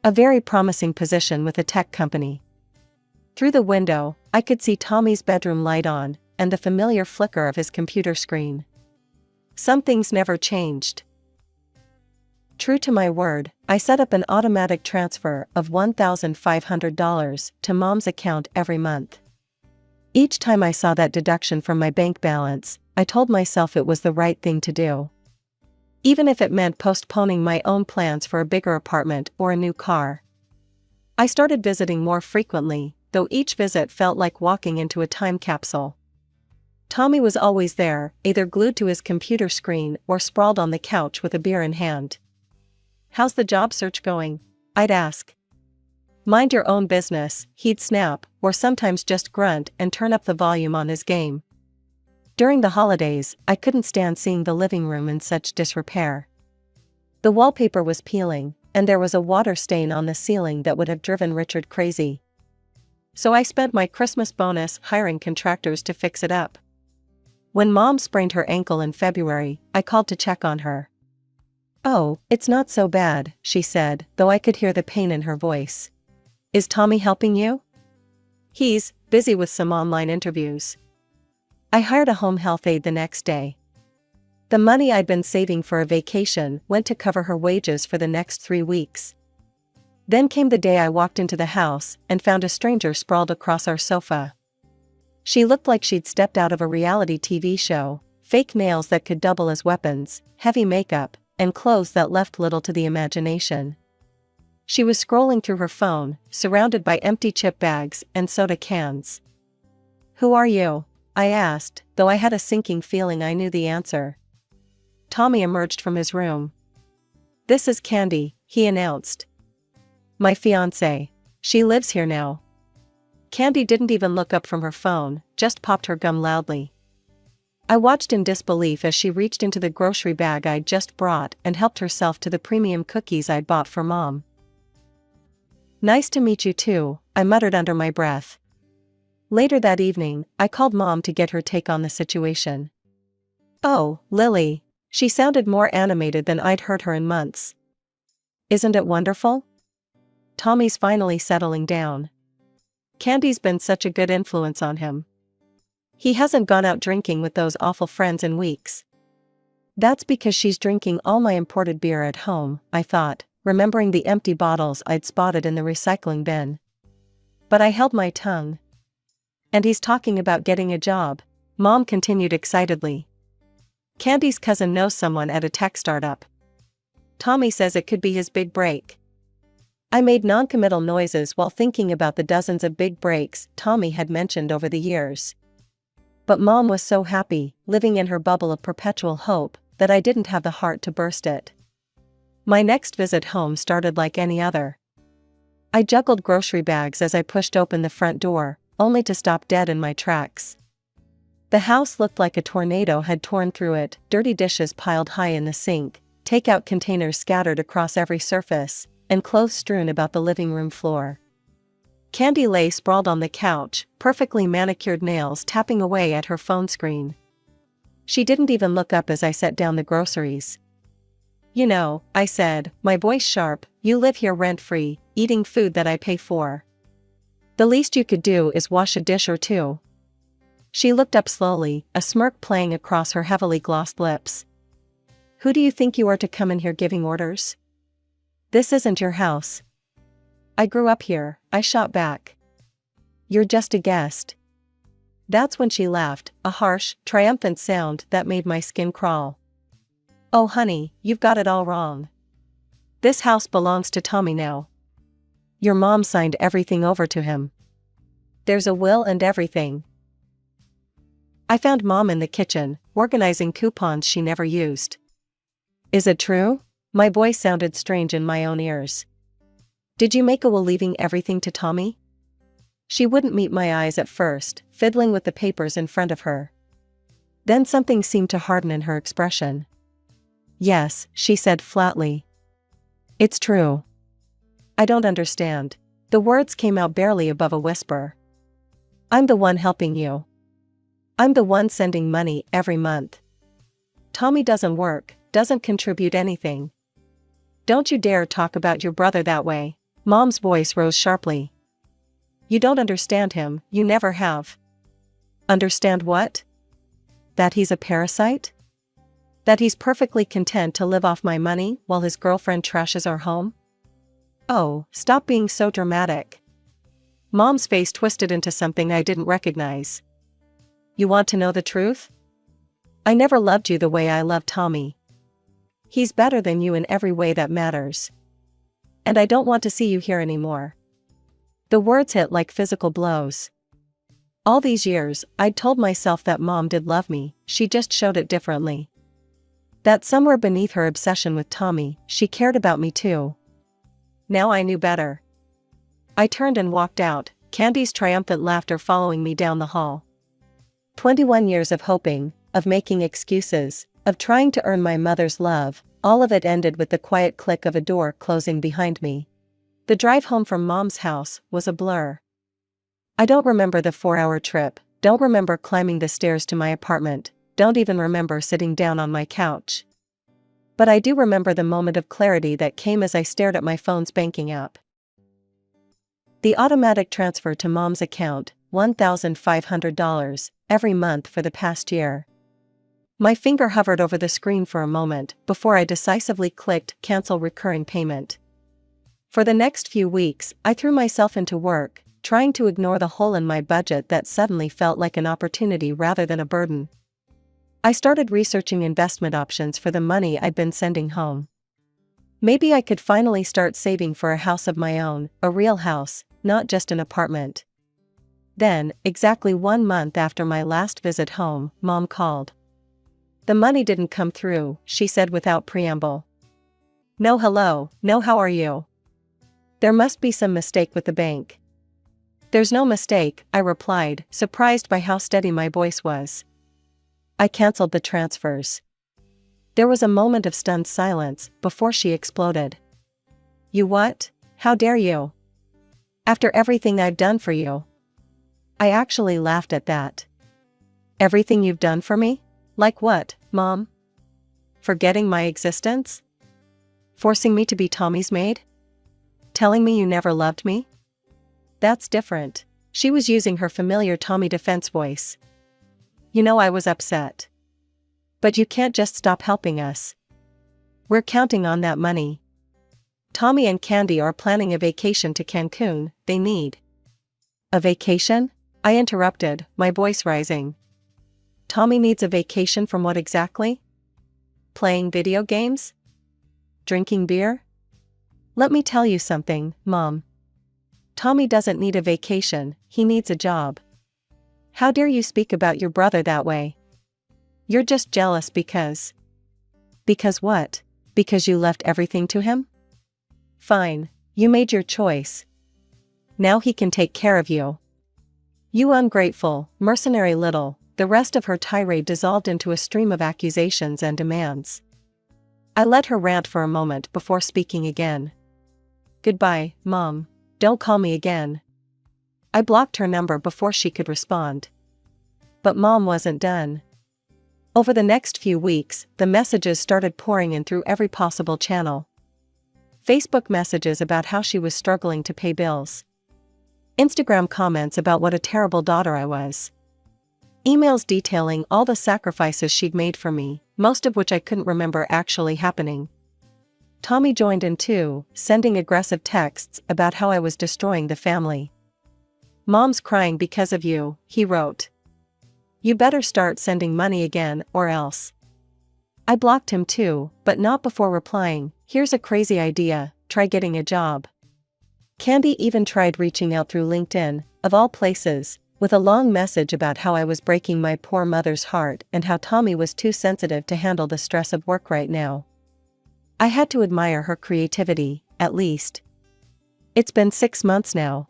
A very promising position with a tech company. Through the window, I could see Tommy's bedroom light on, and the familiar flicker of his computer screen. Some things never changed. True to my word, I set up an automatic transfer of $1,500 to Mom's account every month. Each time I saw that deduction from my bank balance, I told myself it was the right thing to do. Even if it meant postponing my own plans for a bigger apartment or a new car. I started visiting more frequently, though each visit felt like walking into a time capsule. Tommy was always there, either glued to his computer screen or sprawled on the couch with a beer in hand. How's the job search going? I'd ask. Mind your own business, he'd snap, or sometimes just grunt and turn up the volume on his game. During the holidays, I couldn't stand seeing the living room in such disrepair. The wallpaper was peeling, and there was a water stain on the ceiling that would have driven Richard crazy. So I spent my Christmas bonus hiring contractors to fix it up. When Mom sprained her ankle in February, I called to check on her. Oh, it's not so bad, she said, though I could hear the pain in her voice. Is Tommy helping you? He's busy with some online interviews. I hired a home health aide the next day. The money I'd been saving for a vacation went to cover her wages for the next 3 weeks. Then came the day I walked into the house and found a stranger sprawled across our sofa. She looked like she'd stepped out of a reality TV show, fake nails that could double as weapons, heavy makeup, and clothes that left little to the imagination. She was scrolling through her phone, surrounded by empty chip bags and soda cans. Who are you? I asked, though I had a sinking feeling I knew the answer. Tommy emerged from his room. This is Candy, he announced. My fiancée. She lives here now. Candy didn't even look up from her phone, just popped her gum loudly. I watched in disbelief as she reached into the grocery bag I'd just brought and helped herself to the premium cookies I'd bought for Mom. Nice to meet you too, I muttered under my breath. Later that evening, I called Mom to get her take on the situation. Oh, Lily. She sounded more animated than I'd heard her in months. Isn't it wonderful? Tommy's finally settling down. Candy's been such a good influence on him. He hasn't gone out drinking with those awful friends in weeks. That's because she's drinking all my imported beer at home, I thought, remembering the empty bottles I'd spotted in the recycling bin. But I held my tongue. And he's talking about getting a job, Mom continued excitedly. Candy's cousin knows someone at a tech startup. Tommy says it could be his big break. I made non-committal noises while thinking about the dozens of big breaks Tommy had mentioned over the years. But Mom was so happy, living in her bubble of perpetual hope, that I didn't have the heart to burst it. My next visit home started like any other. I juggled grocery bags as I pushed open the front door, only to stop dead in my tracks. The house looked like a tornado had torn through it, dirty dishes piled high in the sink, takeout containers scattered across every surface, and clothes strewn about the living room floor. Candy lay sprawled on the couch, perfectly manicured nails tapping away at her phone screen. She didn't even look up as I set down the groceries. You know, I said, my voice sharp, you live here rent-free, eating food that I pay for. The least you could do is wash a dish or two. She looked up slowly, a smirk playing across her heavily glossed lips. Who do you think you are to come in here giving orders? This isn't your house. I grew up here, I shot back. You're just a guest. That's when she laughed, a harsh, triumphant sound that made my skin crawl. Oh honey, you've got it all wrong. This house belongs to Tommy now. Your mom signed everything over to him. There's a will and everything. I found Mom in the kitchen, organizing coupons she never used. Is it true? My voice sounded strange in my own ears. Did you make a will leaving everything to Tommy? She wouldn't meet my eyes at first, fiddling with the papers in front of her. Then something seemed to harden in her expression. "Yes," she said flatly. "It's true. I don't understand." The words came out barely above a whisper. "I'm the one helping you. I'm the one sending money every month. Tommy doesn't work, doesn't contribute anything. Don't you dare talk about your brother that way." Mom's voice rose sharply. "You don't understand him, you never have." "Understand what?" "That he's a parasite? That he's perfectly content to live off my money while his girlfriend trashes our home?" "Oh, stop being so dramatic." Mom's face twisted into something I didn't recognize. "You want to know the truth? I never loved you the way I love Tommy. He's better than you in every way that matters. And I don't want to see you here anymore." The words hit like physical blows. All these years, I'd told myself that Mom did love me, she just showed it differently. That somewhere beneath her obsession with Tommy, she cared about me too. Now I knew better. I turned and walked out, Candy's triumphant laughter following me down the hall. 21 years of hoping, of making excuses, of trying to earn my mother's love, all of it ended with the quiet click of a door closing behind me. The drive home from Mom's house was a blur. I don't remember the 4-hour trip, don't remember climbing the stairs to my apartment, don't even remember sitting down on my couch. But I do remember the moment of clarity that came as I stared at my phone's banking app. The automatic transfer to Mom's account, $1,500, every month for the past year. My finger hovered over the screen for a moment before I decisively clicked Cancel Recurring Payment. For the next few weeks, I threw myself into work, trying to ignore the hole in my budget that suddenly felt like an opportunity rather than a burden. I started researching investment options for the money I'd been sending home. Maybe I could finally start saving for a house of my own, a real house, not just an apartment. Then, exactly 1 month after my last visit home, Mom called. "The money didn't come through," she said without preamble. "No hello, no how are you? There must be some mistake with the bank." "There's no mistake," I replied, surprised by how steady my voice was. "I canceled the transfers." There was a moment of stunned silence before she exploded. "You what? How dare you? After everything I've done for you." I actually laughed at that. "Everything you've done for me? Like what, Mom? Forgetting my existence? Forcing me to be Tommy's maid? Telling me you never loved me?" "That's different." She was using her familiar Tommy defense voice. "You know I was upset. But you can't just stop helping us. We're counting on that money. Tommy and Candy are planning a vacation to Cancun, they need." "A vacation?" I interrupted, my voice rising. "Tommy needs a vacation from what exactly? Playing video games? Drinking beer? Let me tell you something, Mom. Tommy doesn't need a vacation, he needs a job. How dare you speak about your brother that way? You're just jealous because..." "Because what? Because you left everything to him? Fine, you made your choice. Now he can take care of you." "You ungrateful, mercenary little..." The rest of her tirade dissolved into a stream of accusations and demands. I let her rant for a moment before speaking again. "Goodbye, Mom. Don't call me again." I blocked her number before she could respond. But Mom wasn't done. Over the next few weeks, the messages started pouring in through every possible channel. Facebook messages about how she was struggling to pay bills. Instagram comments about what a terrible daughter I was. Emails detailing all the sacrifices she'd made for me, most of which I couldn't remember actually happening. Tommy joined in too, sending aggressive texts about how I was destroying the family. "Mom's crying because of you," he wrote. "You better start sending money again, or else." I blocked him too, but not before replying, "Here's a crazy idea, try getting a job." Candy even tried reaching out through LinkedIn, of all places, with a long message about how I was breaking my poor mother's heart and how Tommy was too sensitive to handle the stress of work right now. I had to admire her creativity, at least. It's been 6 months now.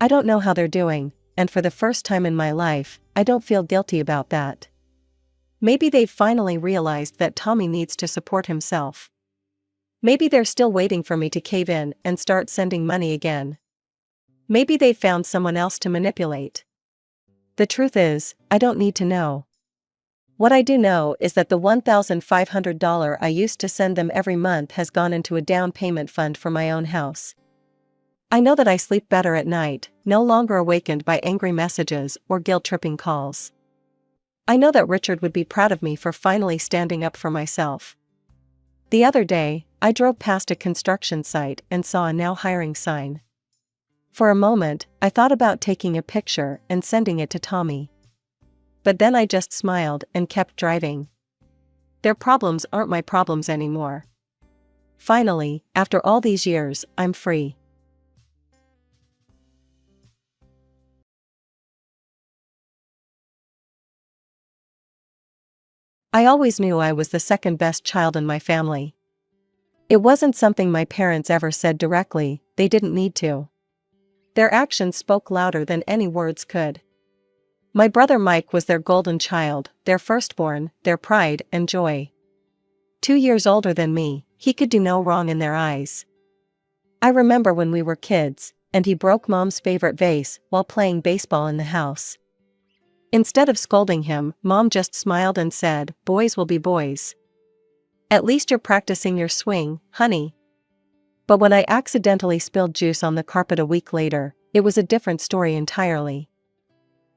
I don't know how they're doing, and for the first time in my life, I don't feel guilty about that. Maybe they've finally realized that Tommy needs to support himself. Maybe they're still waiting for me to cave in and start sending money again. Maybe they've found someone else to manipulate. The truth is, I don't need to know. What I do know is that the $1,500 I used to send them every month has gone into a down payment fund for my own house. I know that I sleep better at night, no longer awakened by angry messages or guilt-tripping calls. I know that Richard would be proud of me for finally standing up for myself. The other day, I drove past a construction site and saw a now hiring sign. For a moment, I thought about taking a picture and sending it to Tommy. But then I just smiled and kept driving. Their problems aren't my problems anymore. Finally, after all these years, I'm free. I always knew I was the second best child in my family. It wasn't something my parents ever said directly, they didn't need to. Their actions spoke louder than any words could. My brother Mike was their golden child, their firstborn, their pride and joy. 2 years older than me, he could do no wrong in their eyes. I remember when we were kids, and he broke Mom's favorite vase while playing baseball in the house. Instead of scolding him, Mom just smiled and said, "Boys will be boys. At least you're practicing your swing, honey." But when I accidentally spilled juice on the carpet a week later, it was a different story entirely.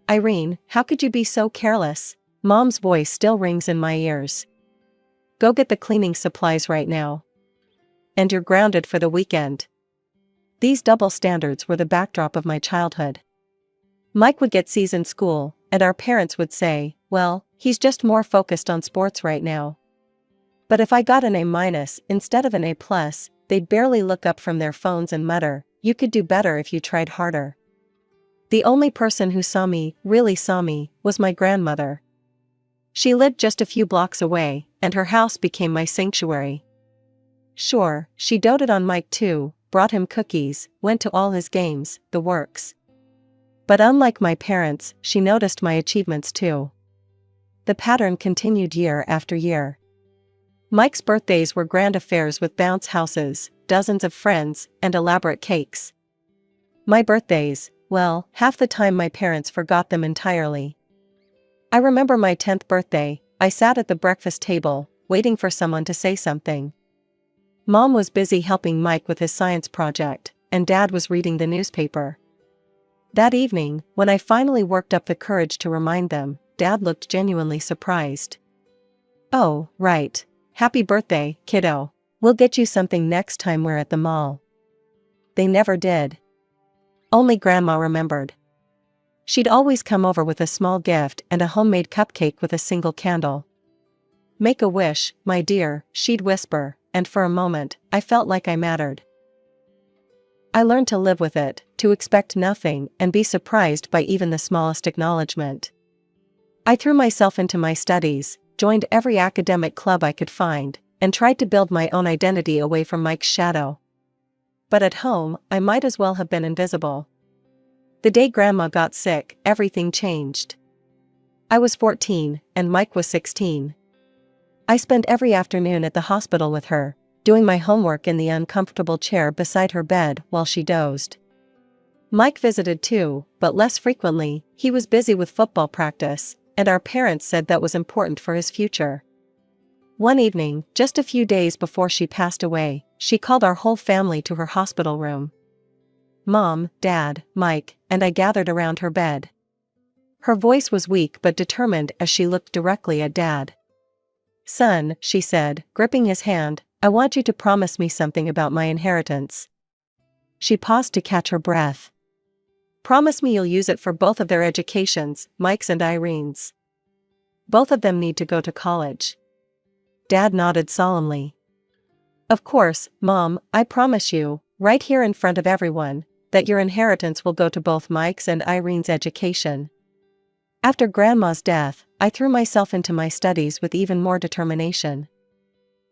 "Irene, how could you be so careless?" Mom's voice still rings in my ears. "Go get the cleaning supplies right now. And you're grounded for the weekend." These double standards were the backdrop of my childhood. Mike would get C's in school, and our parents would say, "Well, he's just more focused on sports right now." But if I got an A- instead of an A+, they'd barely look up from their phones and mutter, "You could do better if you tried harder." The only person who really saw me, was my grandmother. She lived just a few blocks away, and her house became my sanctuary. Sure, she doted on Mike too, brought him cookies, went to all his games, the works. But unlike my parents, she noticed my achievements too. The pattern continued year after year. Mike's birthdays were grand affairs with bounce houses, dozens of friends, and elaborate cakes. My birthdays, well, half the time my parents forgot them entirely. I remember my 10th birthday, I sat at the breakfast table, waiting for someone to say something. Mom was busy helping Mike with his science project, and Dad was reading the newspaper. That evening, when I finally worked up the courage to remind them, Dad looked genuinely surprised. "Oh, right. Happy birthday, kiddo. We'll get you something next time we're at the mall." They never did. Only Grandma remembered. She'd always come over with a small gift and a homemade cupcake with a single candle. "Make a wish, my dear," she'd whisper, and for a moment, I felt like I mattered. I learned to live with it, to expect nothing and be surprised by even the smallest acknowledgement. I threw myself into my studies, joined every academic club I could find, and tried to build my own identity away from Mike's shadow. But at home, I might as well have been invisible. The day Grandma got sick, everything changed. I was 14, and Mike was 16. I spent every afternoon at the hospital with her, doing my homework in the uncomfortable chair beside her bed while she dozed. Mike visited too, but less frequently. He was busy with football practice, and our parents said that was important for his future. One evening, just a few days before she passed away, she called our whole family to her hospital room. Mom, Dad, Mike, and I gathered around her bed. Her voice was weak but determined as she looked directly at Dad. "Son," she said, gripping his hand, "I want you to promise me something about my inheritance." She paused to catch her breath. "Promise me you'll use it for both of their educations, Mike's and Irene's. Both of them need to go to college." Dad nodded solemnly. "Of course, Mom, I promise you, right here in front of everyone, that your inheritance will go to both Mike's and Irene's education." After Grandma's death, I threw myself into my studies with even more determination.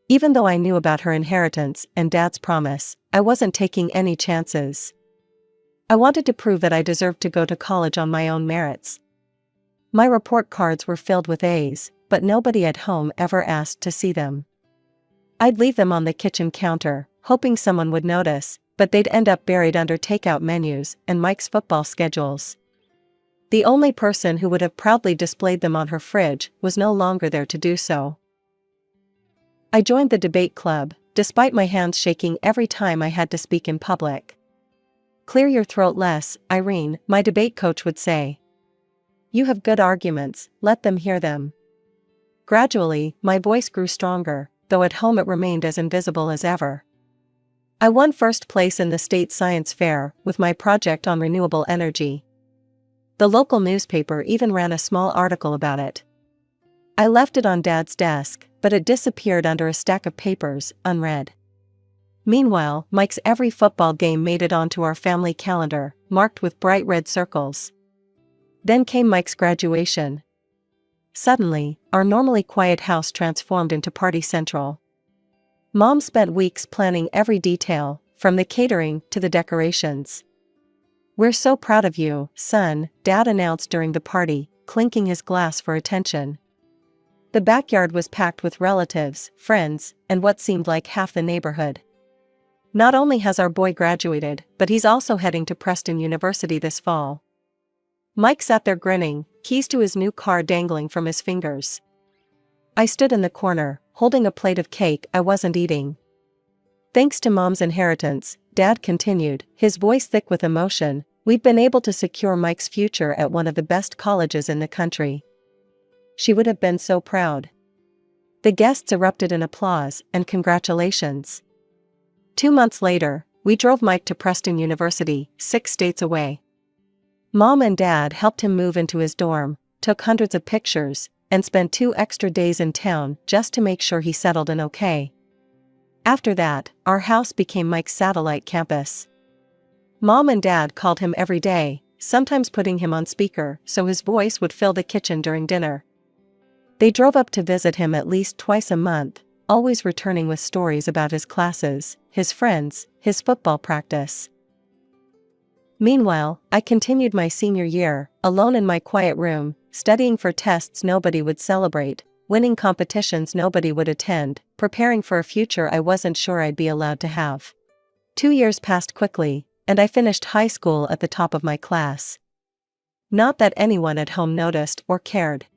Even though I knew about her inheritance and Dad's promise, I wasn't taking any chances. I wanted to prove that I deserved to go to college on my own merits. My report cards were filled with A's, but nobody at home ever asked to see them. I'd leave them on the kitchen counter, hoping someone would notice, but they'd end up buried under takeout menus and Mike's football schedules. The only person who would have proudly displayed them on her fridge was no longer there to do so. I joined the debate club, despite my hands shaking every time I had to speak in public. "Clear your throat less, Irene," my debate coach would say. "You have good arguments, let them hear them." Gradually, my voice grew stronger, though at home it remained as invisible as ever. I won first place in the state science fair with my project on renewable energy. The local newspaper even ran a small article about it. I left it on Dad's desk, but it disappeared under a stack of papers, unread. Meanwhile, Mike's every football game made it onto our family calendar, marked with bright red circles. Then came Mike's graduation. Suddenly, our normally quiet house transformed into party central. Mom spent weeks planning every detail, from the catering to the decorations. "We're so proud of you, son," Dad announced during the party, clinking his glass for attention. The backyard was packed with relatives, friends, and what seemed like half the neighborhood. "Not only has our boy graduated, but he's also heading to Preston University this fall." Mike sat there grinning, keys to his new car dangling from his fingers. I stood in the corner, holding a plate of cake I wasn't eating. "Thanks to Mom's inheritance," Dad continued, his voice thick with emotion, "we've been able to secure Mike's future at one of the best colleges in the country." She would have been so proud. The guests erupted in applause and congratulations. 2 months later, we drove Mike to Preston University, 6 states away. Mom and Dad helped him move into his dorm, took hundreds of pictures, and spent 2 extra days in town just to make sure he settled in okay. After that, our house became Mike's satellite campus. Mom and Dad called him every day, sometimes putting him on speaker so his voice would fill the kitchen during dinner. They drove up to visit him at least twice a month, always returning with stories about his classes, his friends, his football practice. Meanwhile, I continued my senior year, alone in my quiet room, studying for tests nobody would celebrate, winning competitions nobody would attend, preparing for a future I wasn't sure I'd be allowed to have. 2 years passed quickly, and I finished high school at the top of my class. Not that anyone at home noticed or cared.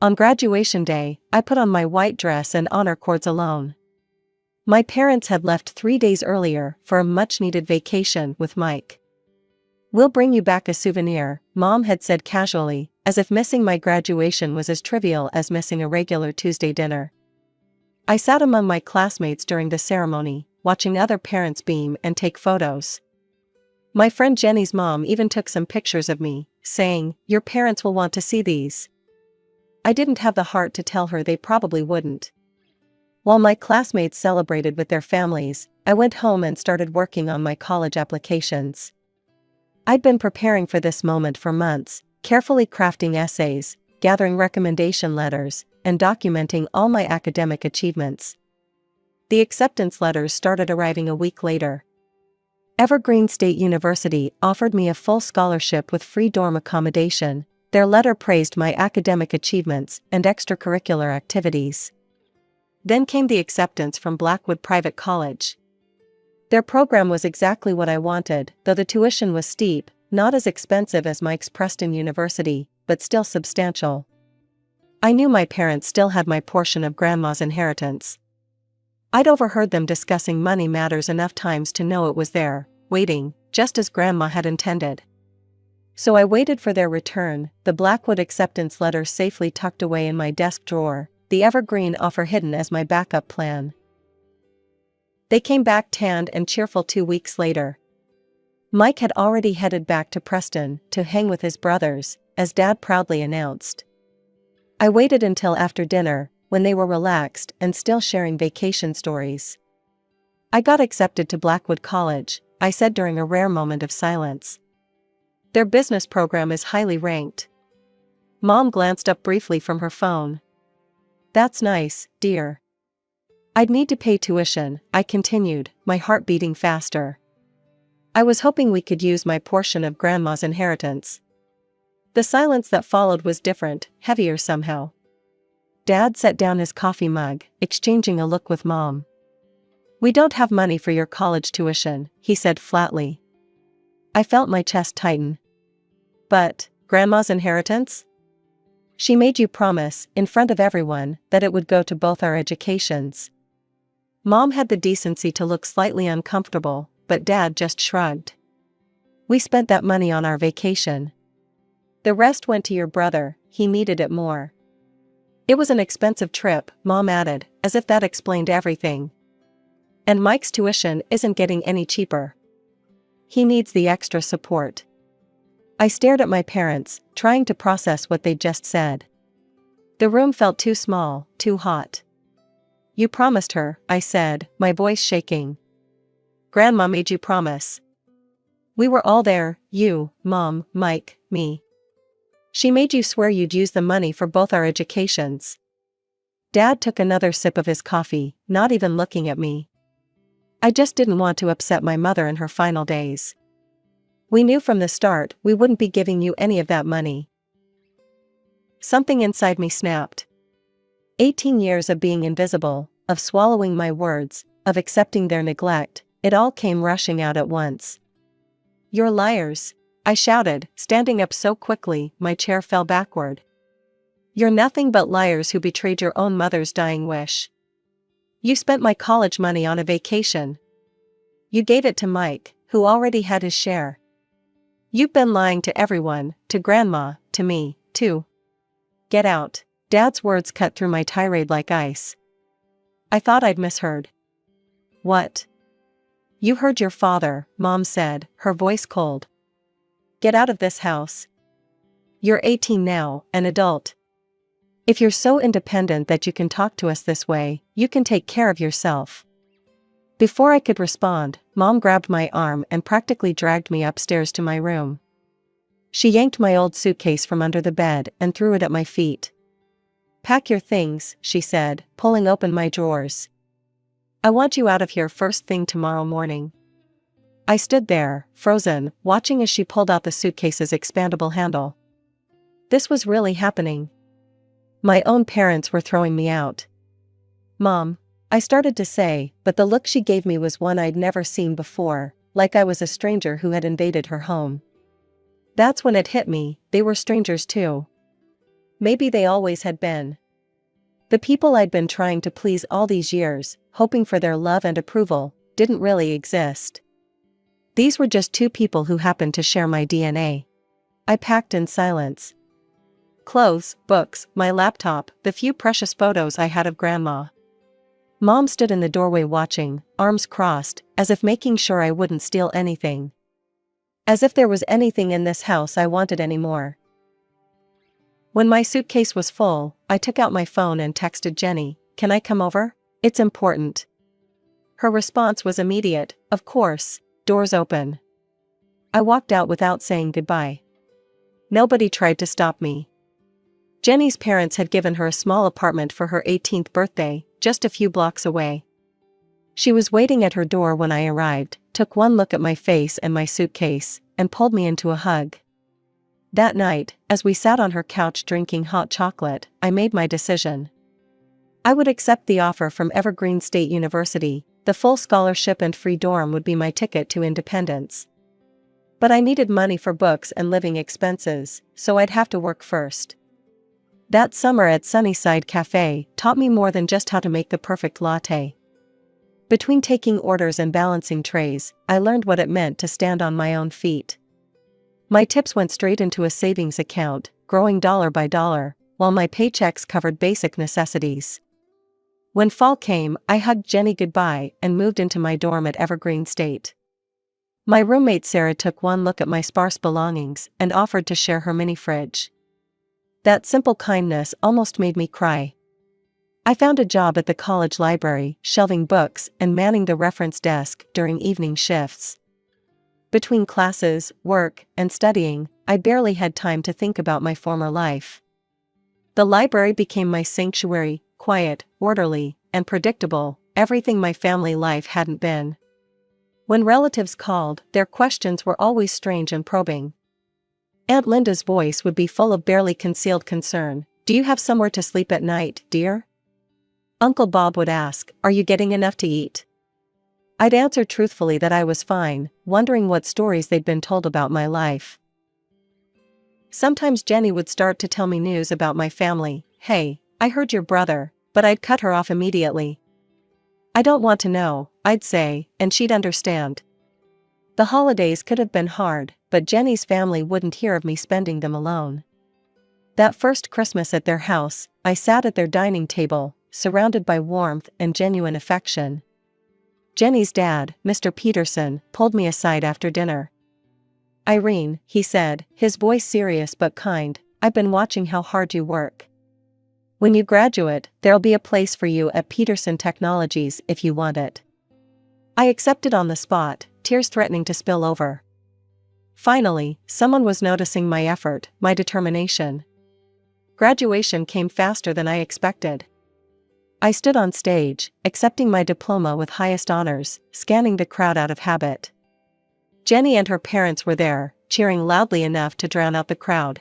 On graduation day, I put on my white dress and honor cords alone. My parents had left 3 days earlier for a much-needed vacation with Mike. "We'll bring you back a souvenir," Mom had said casually, as if missing my graduation was as trivial as missing a regular Tuesday dinner. I sat among my classmates during the ceremony, watching other parents beam and take photos. My friend Jenny's mom even took some pictures of me, saying, "Your parents will want to see these." I didn't have the heart to tell her they probably wouldn't. While my classmates celebrated with their families, I went home and started working on my college applications. I'd been preparing for this moment for months, carefully crafting essays, gathering recommendation letters, and documenting all my academic achievements. The acceptance letters started arriving a week later. Evergreen State University offered me a full scholarship with free dorm accommodation. Their letter praised my academic achievements and extracurricular activities. Then came the acceptance from Blackwood Private College. Their program was exactly what I wanted, though the tuition was steep, not as expensive as Mike's Preston University, but still substantial. I knew my parents still had my portion of Grandma's inheritance. I'd overheard them discussing money matters enough times to know it was there, waiting, just as Grandma had intended. So I waited for their return, the Blackwood acceptance letter safely tucked away in my desk drawer, the Evergreen offer hidden as my backup plan. They came back tanned and cheerful 2 weeks later. Mike had already headed back to Preston to hang with his brothers, as Dad proudly announced. I waited until after dinner, when they were relaxed and still sharing vacation stories. "I got accepted to Blackwood College," I said during a rare moment of silence. "Their business program is highly ranked." Mom glanced up briefly from her phone. "That's nice, dear." "I'd need to pay tuition," I continued, my heart beating faster. I was hoping we could use my portion of Grandma's inheritance. The silence that followed was different, heavier somehow. Dad set down his coffee mug, exchanging a look with Mom. "We don't have money for your college tuition," he said flatly. I felt my chest tighten. "But, Grandma's inheritance? She made you promise, in front of everyone, that it would go to both our educations." Mom had the decency to look slightly uncomfortable, but Dad just shrugged. "We spent that money on our vacation. The rest went to your brother, he needed it more." "It was an expensive trip," Mom added, as if that explained everything. "And Mike's tuition isn't getting any cheaper. He needs the extra support." I stared at my parents, trying to process what they'd just said. The room felt too small, too hot. "You promised her," I said, my voice shaking. "Grandma made you promise." "We were all there, you, Mom, Mike, me. She made you swear you'd use the money for both our educations." Dad took another sip of his coffee, not even looking at me. "I just didn't want to upset my mother in her final days. We knew from the start we wouldn't be giving you any of that money." Something inside me snapped. 18 years of being invisible, of swallowing my words, of accepting their neglect, it all came rushing out at once. "You're liars," I shouted, standing up so quickly my chair fell backward. "You're nothing but liars who betrayed your own mother's dying wish. You spent my college money on a vacation. You gave it to Mike, who already had his share. You've been lying to everyone, to Grandma, to me, too. Get out." Dad's words cut through my tirade like ice. I thought I'd misheard. "What?" "You heard your father," Mom said, her voice cold. "Get out of this house. You're 18 now, an adult. If you're so independent that you can talk to us this way, you can take care of yourself." Before I could respond, Mom grabbed my arm and practically dragged me upstairs to my room. She yanked my old suitcase from under the bed and threw it at my feet. "Pack your things," she said, pulling open my drawers. "I want you out of here first thing tomorrow morning." I stood there, frozen, watching as she pulled out the suitcase's expandable handle. This was really happening. My own parents were throwing me out. "Mom," I started to say, but the look she gave me was one I'd never seen before, like I was a stranger who had invaded her home. That's when it hit me, they were strangers too. Maybe they always had been. The people I'd been trying to please all these years, hoping for their love and approval, didn't really exist. These were just two people who happened to share my DNA. I packed in silence. Clothes, books, my laptop, the few precious photos I had of Grandma. Mom stood in the doorway watching, arms crossed, as if making sure I wouldn't steal anything. As if there was anything in this house I wanted anymore. When my suitcase was full, I took out my phone and texted Jenny, "Can I come over? It's important." Her response was immediate, "Of course, doors open." I walked out without saying goodbye. Nobody tried to stop me. Jenny's parents had given her a small apartment for her 18th birthday, just a few blocks away. She was waiting at her door when I arrived, took one look at my face and my suitcase, and pulled me into a hug. That night, as we sat on her couch drinking hot chocolate, I made my decision. I would accept the offer from Evergreen State University. The full scholarship and free dorm would be my ticket to independence. But I needed money for books and living expenses, so I'd have to work first. That summer at Sunnyside Cafe taught me more than just how to make the perfect latte. Between taking orders and balancing trays, I learned what it meant to stand on my own feet. My tips went straight into a savings account, growing dollar by dollar, while my paychecks covered basic necessities. When fall came, I hugged Jenny goodbye and moved into my dorm at Evergreen State. My roommate Sarah took one look at my sparse belongings and offered to share her mini fridge. That simple kindness almost made me cry. I found a job at the college library, shelving books and manning the reference desk during evening shifts. Between classes, work, and studying, I barely had time to think about my former life. The library became my sanctuary, quiet, orderly, and predictable, everything my family life hadn't been. When relatives called, their questions were always strange and probing. Aunt Linda's voice would be full of barely concealed concern. "Do you have somewhere to sleep at night, dear?" Uncle Bob would ask, "Are you getting enough to eat?" I'd answer truthfully that I was fine, wondering what stories they'd been told about my life. Sometimes Jenny would start to tell me news about my family. "Hey, I heard your brother," but I'd cut her off immediately. "I don't want to know," I'd say, and she'd understand. The holidays could have been hard, but Jenny's family wouldn't hear of me spending them alone. That first Christmas at their house, I sat at their dining table, surrounded by warmth and genuine affection. Jenny's dad, Mr. Peterson, pulled me aside after dinner. "Irene," he said, his voice serious but kind, "I've been watching how hard you work. When you graduate, there'll be a place for you at Peterson Technologies if you want it." I accepted on the spot, tears threatening to spill over. Finally, someone was noticing my effort, my determination. Graduation came faster than I expected. I stood on stage, accepting my diploma with highest honors, scanning the crowd out of habit. Jenny and her parents were there, cheering loudly enough to drown out the crowd.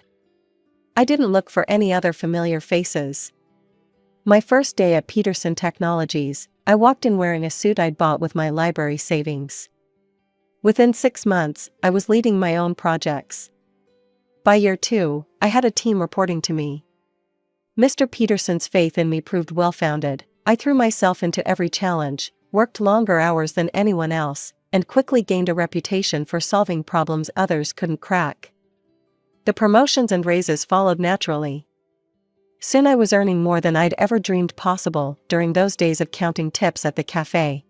I didn't look for any other familiar faces. My first day at Peterson Technologies, I walked in wearing a suit I'd bought with my library savings. Within 6 months, I was leading my own projects. By year 2, I had a team reporting to me. Mr. Peterson's faith in me proved well-founded. I threw myself into every challenge, worked longer hours than anyone else, and quickly gained a reputation for solving problems others couldn't crack. The promotions and raises followed naturally. Soon I was earning more than I'd ever dreamed possible during those days of counting tips at the cafe.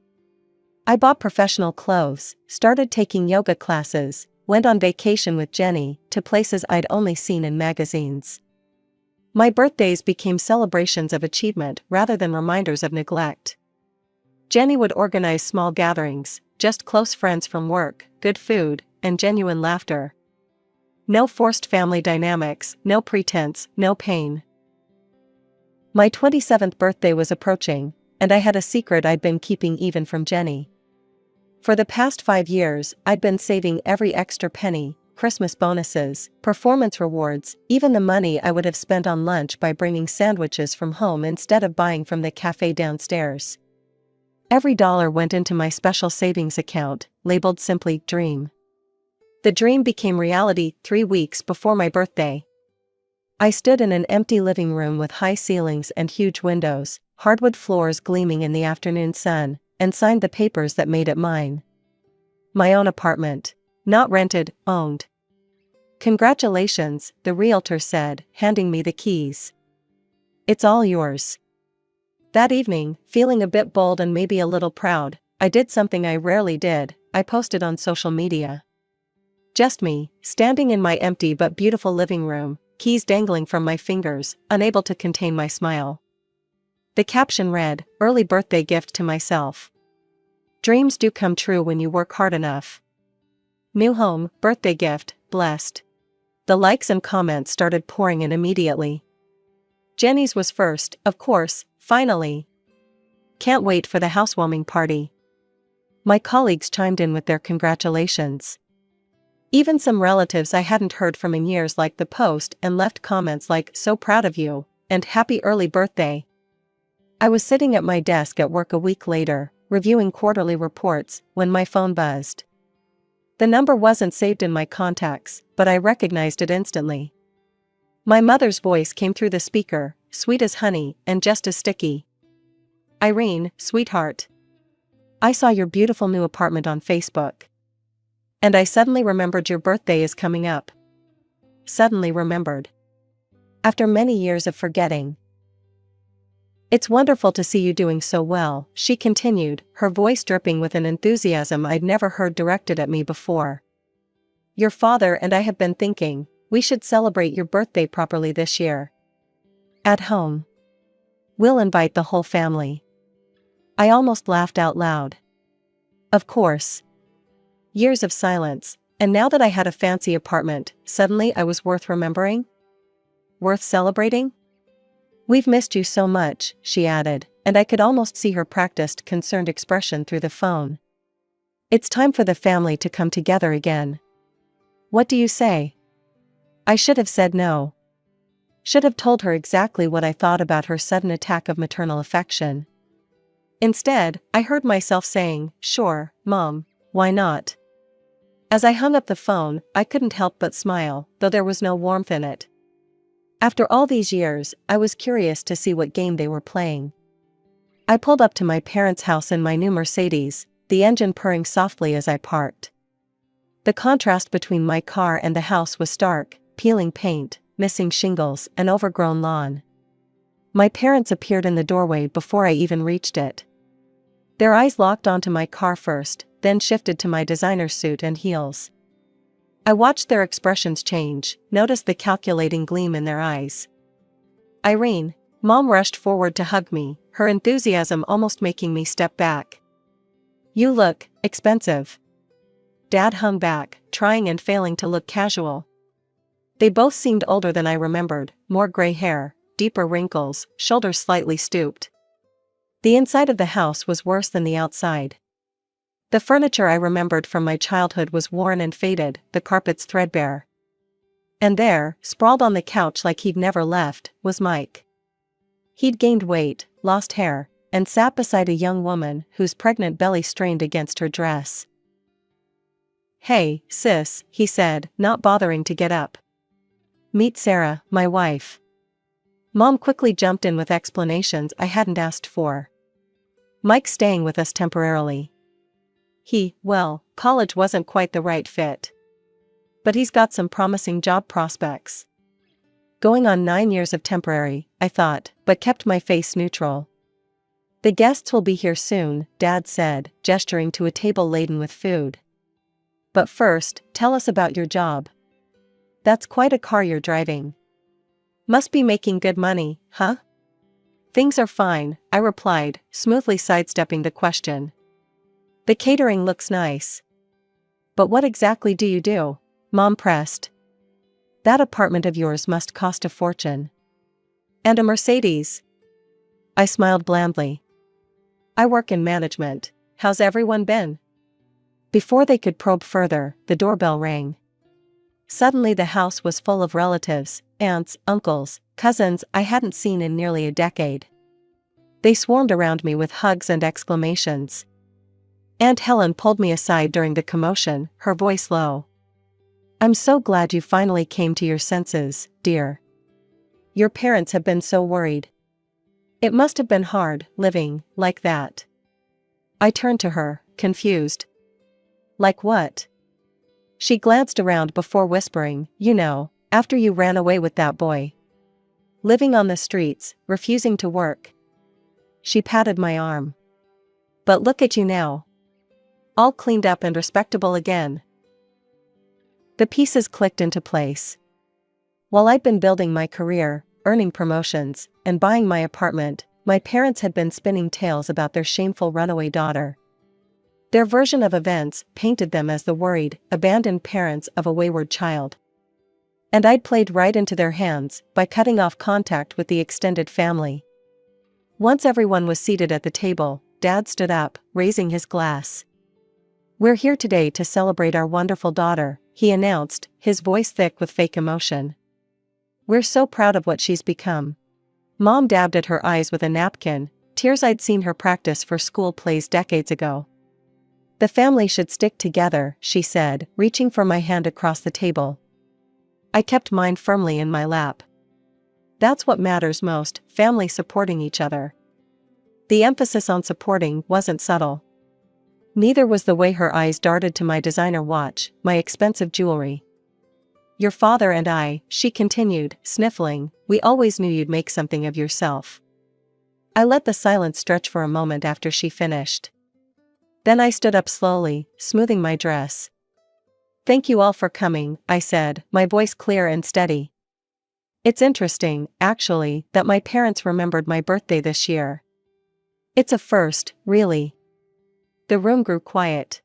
I bought professional clothes, started taking yoga classes, went on vacation with Jenny to places I'd only seen in magazines. My birthdays became celebrations of achievement rather than reminders of neglect. Jenny would organize small gatherings, just close friends from work, good food, and genuine laughter. No forced family dynamics, no pretense, no pain. My 27th birthday was approaching, and I had a secret I'd been keeping even from Jenny. For the past 5 years, I'd been saving every extra penny, Christmas bonuses, performance rewards, even the money I would have spent on lunch by bringing sandwiches from home instead of buying from the cafe downstairs. Every dollar went into my special savings account, labeled simply "Dream." The dream became reality 3 weeks before my birthday. I stood in an empty living room with high ceilings and huge windows, hardwood floors gleaming in the afternoon sun, and signed the papers that made it mine. My own apartment. Not rented, owned. "Congratulations," the realtor said, handing me the keys. "It's all yours." That evening, feeling a bit bold and maybe a little proud, I did something I rarely did. I posted on social media. Just me, standing in my empty but beautiful living room, keys dangling from my fingers, unable to contain my smile. The caption read, "Early birthday gift to myself. Dreams do come true when you work hard enough. New home, birthday gift, blessed." The likes and comments started pouring in immediately. Jenny's was first, of course, finally. "Can't wait for the housewarming party." My colleagues chimed in with their congratulations. Even some relatives I hadn't heard from in years liked the post and left comments like, "So proud of you," and "Happy early birthday." I was sitting at my desk at work a week later, reviewing quarterly reports, when my phone buzzed. The number wasn't saved in my contacts, but I recognized it instantly. My mother's voice came through the speaker, sweet as honey, and just as sticky. "Irene, sweetheart. I saw your beautiful new apartment on Facebook. And I suddenly remembered your birthday is coming up." Suddenly remembered. After many years of forgetting. "It's wonderful to see you doing so well," she continued, her voice dripping with an enthusiasm I'd never heard directed at me before. "Your father and I have been thinking, we should celebrate your birthday properly this year. At home. We'll invite the whole family." I almost laughed out loud. Of course. Years of silence, and now that I had a fancy apartment, suddenly I was worth remembering? Worth celebrating? "We've missed you so much," she added, and I could almost see her practiced, concerned expression through the phone. It's time for the family to come together again. What do you say? I should have said no. Should have told her exactly what I thought about her sudden attack of maternal affection. Instead, I heard myself saying, "Sure, Mom, why not?" As I hung up the phone, I couldn't help but smile, though there was no warmth in it. After all these years, I was curious to see what game they were playing. I pulled up to my parents' house in my new Mercedes, the engine purring softly as I parked. The contrast between my car and the house was stark: peeling paint, missing shingles, and overgrown lawn. My parents appeared in the doorway before I even reached it. Their eyes locked onto my car first, then shifted to my designer suit and heels. I watched their expressions change, noticed the calculating gleam in their eyes. "Irene," Mom rushed forward to hug me, her enthusiasm almost making me step back. "You look expensive." Dad hung back, trying and failing to look casual. They both seemed older than I remembered, more gray hair, deeper wrinkles, shoulders slightly stooped. The inside of the house was worse than the outside. The furniture I remembered from my childhood was worn and faded, the carpets threadbare. And there, sprawled on the couch like he'd never left, was Mike. He'd gained weight, lost hair, and sat beside a young woman whose pregnant belly strained against her dress. "Hey, sis," he said, not bothering to get up. "Meet Sarah, my wife." Mom quickly jumped in with explanations I hadn't asked for. "Mike's staying with us temporarily. Well, college wasn't quite the right fit. But he's got some promising job prospects." Going on 9 years of temporary, I thought, but kept my face neutral. "The guests will be here soon," Dad said, gesturing to a table laden with food. "But first, tell us about your job. That's quite a car you're driving. Must be making good money, huh?" "Things are fine," I replied, smoothly sidestepping the question. "The catering looks nice." "But what exactly do you do?" Mom pressed. "That apartment of yours must cost a fortune." "And a Mercedes." I smiled blandly. "I work in management. How's everyone been?" Before they could probe further, the doorbell rang. Suddenly the house was full of relatives, aunts, uncles, cousins I hadn't seen in nearly a decade. They swarmed around me with hugs and exclamations. Aunt Helen pulled me aside during the commotion, her voice low. "I'm so glad you finally came to your senses, dear. Your parents have been so worried. It must have been hard, living like that." I turned to her, confused. "Like what?" She glanced around before whispering, "You know, after you ran away with that boy. Living on the streets, refusing to work." She patted my arm. "But look at you now. All cleaned up and respectable again." The pieces clicked into place. While I'd been building my career, earning promotions, and buying my apartment, my parents had been spinning tales about their shameful runaway daughter. Their version of events painted them as the worried, abandoned parents of a wayward child. And I'd played right into their hands by cutting off contact with the extended family. Once everyone was seated at the table, Dad stood up, raising his glass. "We're here today to celebrate our wonderful daughter," he announced, his voice thick with fake emotion. "We're so proud of what she's become." Mom dabbed at her eyes with a napkin, tears I'd seen her practice for school plays decades ago. "The family should stick together," she said, reaching for my hand across the table. I kept mine firmly in my lap. "That's what matters most, family supporting each other." The emphasis on supporting wasn't subtle. Neither was the way her eyes darted to my designer watch, my expensive jewelry. "Your father and I," she continued, sniffling, "we always knew you'd make something of yourself." I let the silence stretch for a moment after she finished. Then I stood up slowly, smoothing my dress. "Thank you all for coming," I said, my voice clear and steady. "It's interesting, actually, that my parents remembered my birthday this year. It's a first, really." The room grew quiet.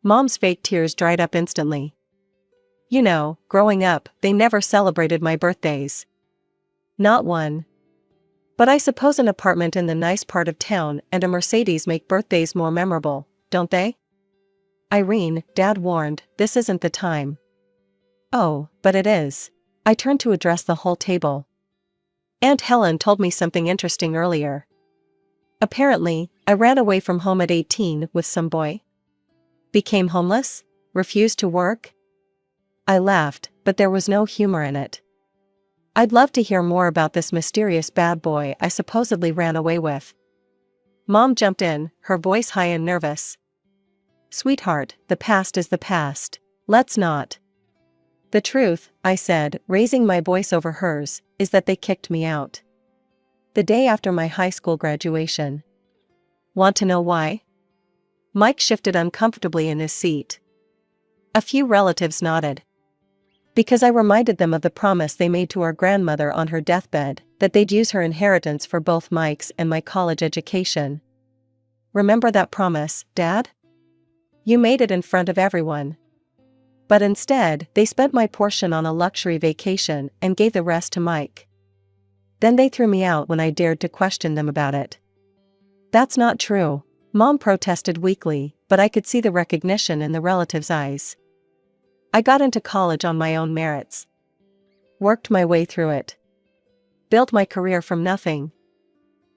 Mom's fake tears dried up instantly. "You know, growing up, they never celebrated my birthdays. Not one. But I suppose an apartment in the nice part of town and a Mercedes make birthdays more memorable, don't they?" Irene, Dad warned, this isn't the time. Oh, but it is. I turned to address the whole table. Aunt Helen told me something interesting earlier. Apparently, I ran away from home at 18 with some boy. Became homeless? Refused to work? I laughed, but there was no humor in it. I'd love to hear more about this mysterious bad boy I supposedly ran away with. Mom jumped in, her voice high and nervous. Sweetheart, the past is the past. Let's not. The truth, I said, raising my voice over hers, is that they kicked me out. The day after my high school graduation. Want to know why? Mike shifted uncomfortably in his seat. A few relatives nodded. Because I reminded them of the promise they made to our grandmother on her deathbed, that they'd use her inheritance for both Mike's and my college education. Remember that promise, Dad? You made it in front of everyone. But instead, they spent my portion on a luxury vacation and gave the rest to Mike. Then they threw me out when I dared to question them about it. That's not true, Mom protested weakly, but I could see the recognition in the relatives' eyes. I got into college on my own merits. Worked my way through it. Built my career from nothing.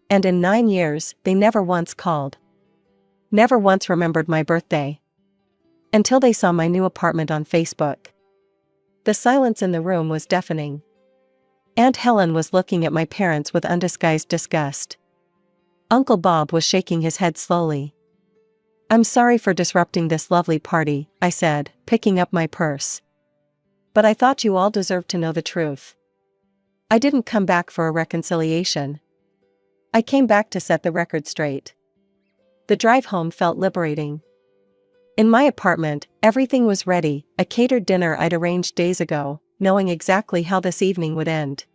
And in 9 years, they never once called. Never once remembered my birthday. Until they saw my new apartment on Facebook. The silence in the room was deafening. Aunt Helen was looking at my parents with undisguised disgust. Uncle Bob was shaking his head slowly. I'm sorry for disrupting this lovely party, I said, picking up my purse. But I thought you all deserved to know the truth. I didn't come back for a reconciliation. I came back to set the record straight. The drive home felt liberating. In my apartment, everything was ready, a catered dinner I'd arranged days ago, knowing exactly how this evening would end.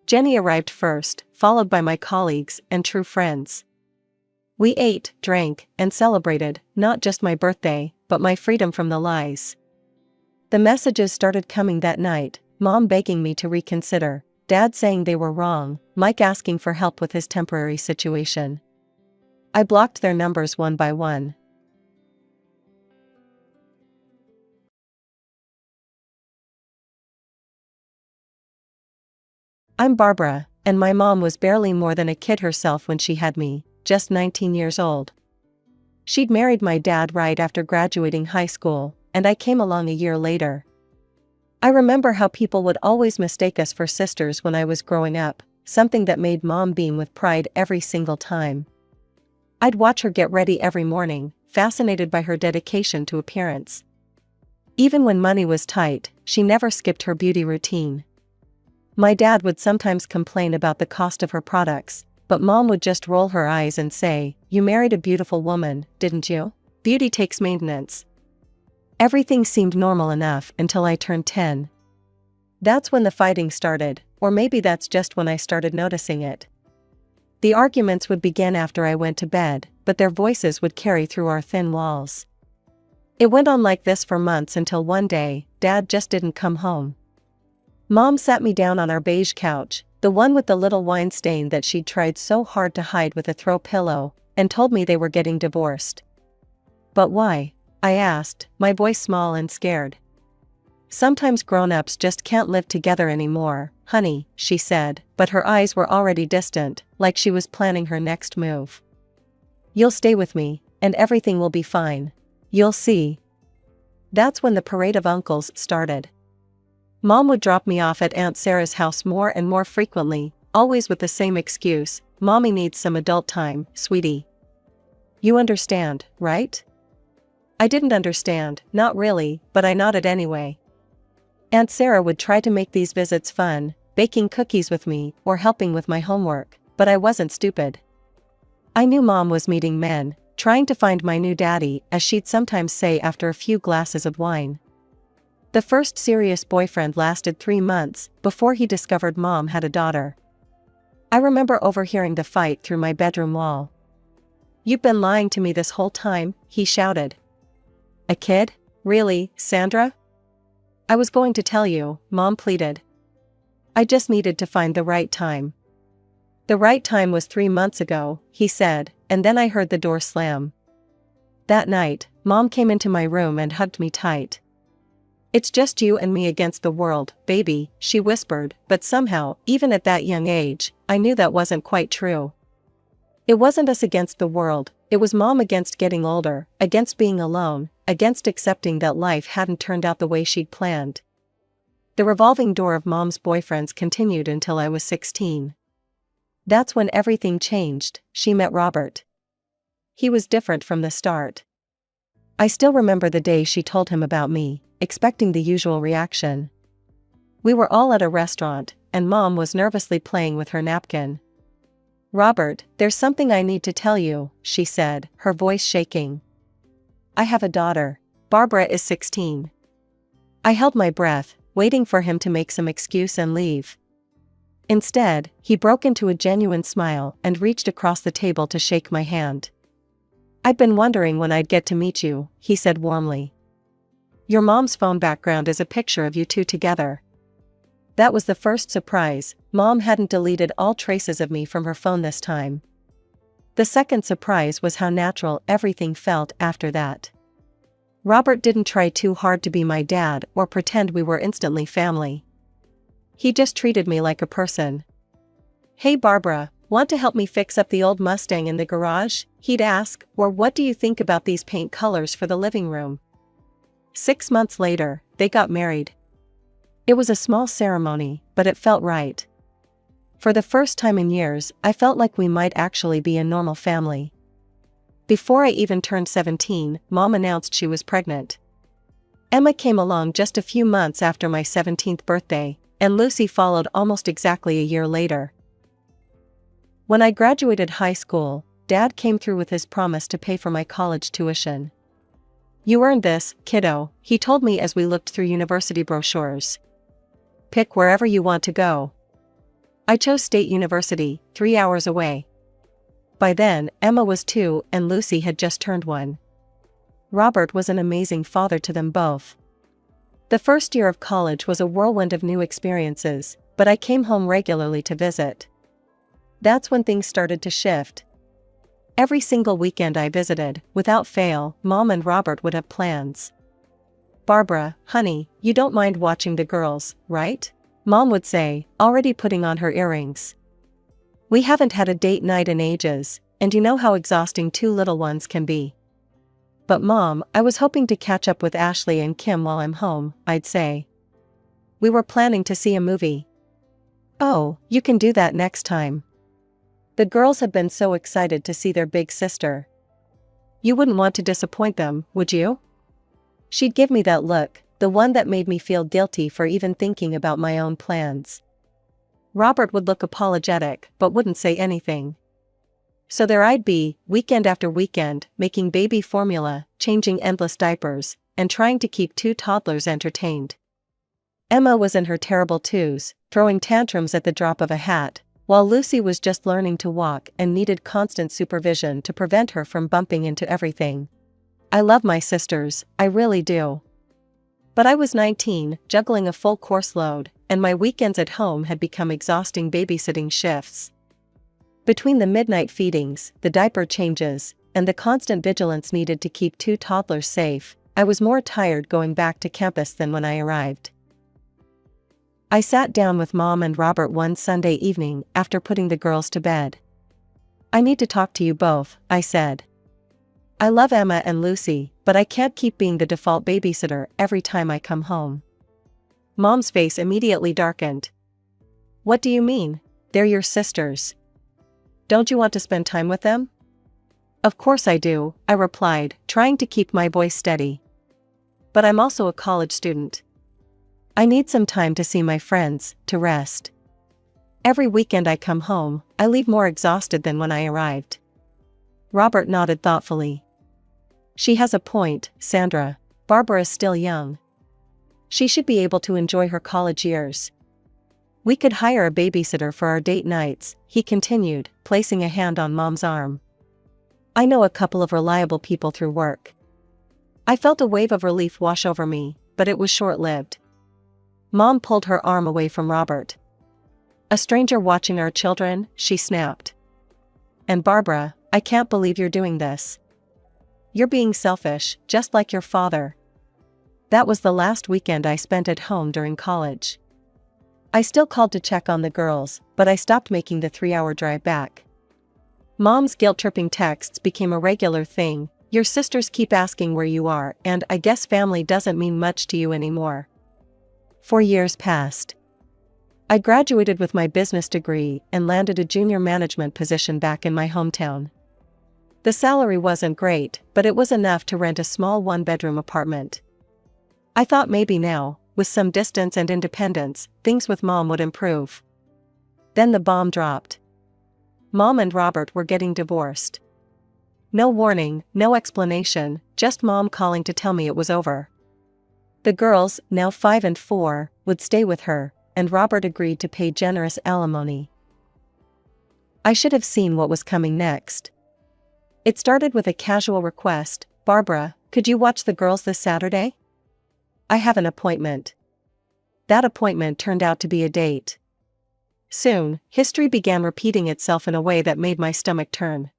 Jenny arrived first, followed by my colleagues and true friends. We ate, drank, and celebrated, not just my birthday, but my freedom from the lies. The messages started coming that night, Mom begging me to reconsider, Dad saying they were wrong, Mike asking for help with his temporary situation. I blocked their numbers one by one. I'm Barbara, and my mom was barely more than a kid herself when she had me, just 19 years old. She'd married my dad right after graduating high school, and I came along a year later. I remember how people would always mistake us for sisters when I was growing up, something that made Mom beam with pride every single time. I'd watch her get ready every morning, fascinated by her dedication to appearance. Even when money was tight, she never skipped her beauty routine. My dad would sometimes complain about the cost of her products, but Mom would just roll her eyes and say, "You married a beautiful woman, didn't you? Beauty takes maintenance." Everything seemed normal enough until I turned 10. That's when the fighting started, or maybe that's just when I started noticing it. The arguments would begin after I went to bed, but their voices would carry through our thin walls. It went on like this for months until one day, Dad just didn't come home. Mom sat me down on our beige couch, the one with the little wine stain that she'd tried so hard to hide with a throw pillow, and told me they were getting divorced. But why? I asked, my voice small and scared. Sometimes grown-ups just can't live together anymore, honey, she said, but her eyes were already distant, like she was planning her next move. You'll stay with me, and everything will be fine. You'll see. That's when the parade of uncles started. Mom would drop me off at Aunt Sarah's house more and more frequently, always with the same excuse, Mommy needs some adult time, sweetie. You understand, right? I didn't understand, not really, but I nodded anyway. Aunt Sarah would try to make these visits fun, baking cookies with me or helping with my homework, but I wasn't stupid. I knew Mom was meeting men, trying to find my new daddy, as she'd sometimes say after a few glasses of wine. The first serious boyfriend lasted 3 months before he discovered Mom had a daughter. I remember overhearing the fight through my bedroom wall. "You've been lying to me this whole time," he shouted. "A kid? Really, Sandra?" "I was going to tell you," Mom pleaded. "I just needed to find the right time." "The right time was 3 months ago," he said, and then I heard the door slam. That night, Mom came into my room and hugged me tight. "It's just you and me against the world, baby," she whispered, but somehow, even at that young age, I knew that wasn't quite true. It wasn't us against the world, it was Mom against getting older, against being alone, against accepting that life hadn't turned out the way she'd planned. The revolving door of Mom's boyfriends continued until I was 16. That's when everything changed. She met Robert. He was different from the start. I still remember the day she told him about me, expecting the usual reaction. We were all at a restaurant, and Mom was nervously playing with her napkin. "Robert, there's something I need to tell you," she said, her voice shaking. "I have a daughter. Barbara is 16. I held my breath, waiting for him to make some excuse and leave. Instead, he broke into a genuine smile and reached across the table to shake my hand. "I've been wondering when I'd get to meet you," he said warmly. "Your mom's phone background is a picture of you two together." That was the first surprise. Mom hadn't deleted all traces of me from her phone this time. The second surprise was how natural everything felt after that. Robert didn't try too hard to be my dad or pretend we were instantly family. He just treated me like a person. "Hey Barbara, want to help me fix up the old Mustang in the garage?" he'd ask, or "What do you think about these paint colors for the living room?" 6 months later, they got married. It was a small ceremony, but it felt right. For the first time in years, I felt like we might actually be a normal family. Before I even turned 17, Mom announced she was pregnant. Emma came along just a few months after my 17th birthday, and Lucy followed almost exactly a year later. When I graduated high school, Dad came through with his promise to pay for my college tuition. "You earned this, kiddo," he told me as we looked through university brochures. "Pick wherever you want to go." I chose State University, 3 hours away. By then, Emma was 2 and Lucy had just turned 1. Robert was an amazing father to them both. The first year of college was a whirlwind of new experiences, but I came home regularly to visit. That's when things started to shift. Every single weekend I visited, without fail, Mom and Robert would have plans. "Barbara, honey, you don't mind watching the girls, right?" Mom would say, already putting on her earrings. "We haven't had a date night in ages, and you know how exhausting 2 little ones can be." "But Mom, I was hoping to catch up with Ashley and Kim while I'm home," I'd say. "We were planning to see a movie." "Oh, you can do that next time." The girls had been so excited to see their big sister. "You wouldn't want to disappoint them, would you?" She'd give me that look, the one that made me feel guilty for even thinking about my own plans. Robert would look apologetic, but wouldn't say anything. So there I'd be, weekend after weekend, making baby formula, changing endless diapers, and trying to keep 2 toddlers entertained. Emma was in her terrible 2s, throwing tantrums at the drop of a hat, while Lucy was just learning to walk and needed constant supervision to prevent her from bumping into everything. I love my sisters, I really do. But I was 19, juggling a full course load, and my weekends at home had become exhausting babysitting shifts. Between the midnight feedings, the diaper changes, and the constant vigilance needed to keep 2 toddlers safe, I was more tired going back to campus than when I arrived. I sat down with Mom and Robert one Sunday evening after putting the girls to bed. "I need to talk to you both," I said. "I love Emma and Lucy, but I can't keep being the default babysitter every time I come home." Mom's face immediately darkened. "What do you mean? They're your sisters. Don't you want to spend time with them?" "Of course I do," I replied, trying to keep my voice steady. "But I'm also a college student. I need some time to see my friends, to rest. Every weekend I come home, I leave more exhausted than when I arrived." Robert nodded thoughtfully. "She has a point, Sandra. Barbara is still young. She should be able to enjoy her college years. We could hire a babysitter for our date nights," he continued, placing a hand on Mom's arm. "I know a couple of reliable people through work." I felt a wave of relief wash over me, but it was short-lived. Mom pulled her arm away from Robert. "A stranger watching our children?" she snapped. "And Barbara, I can't believe you're doing this." You're being selfish, just like your father." That was the last weekend I spent at home during college. I still called to check on the girls, but I stopped making the 3-hour drive back. Mom's guilt-tripping texts became a regular thing. "Your sisters keep asking where you are, and I guess family doesn't mean much to you anymore." 4 years passed. I graduated with my business degree and landed a junior management position back in my hometown. The salary wasn't great, but it was enough to rent a small one-bedroom apartment. I thought maybe now, with some distance and independence, things with Mom would improve. Then the bomb dropped. Mom and Robert were getting divorced. No warning, no explanation, just Mom calling to tell me it was over. The girls, now 5 and 4, would stay with her, and Robert agreed to pay generous alimony. I should have seen what was coming next. It started with a casual request: "Barbara, could you watch the girls this Saturday? I have an appointment." That appointment turned out to be a date. Soon, history began repeating itself in a way that made my stomach turn.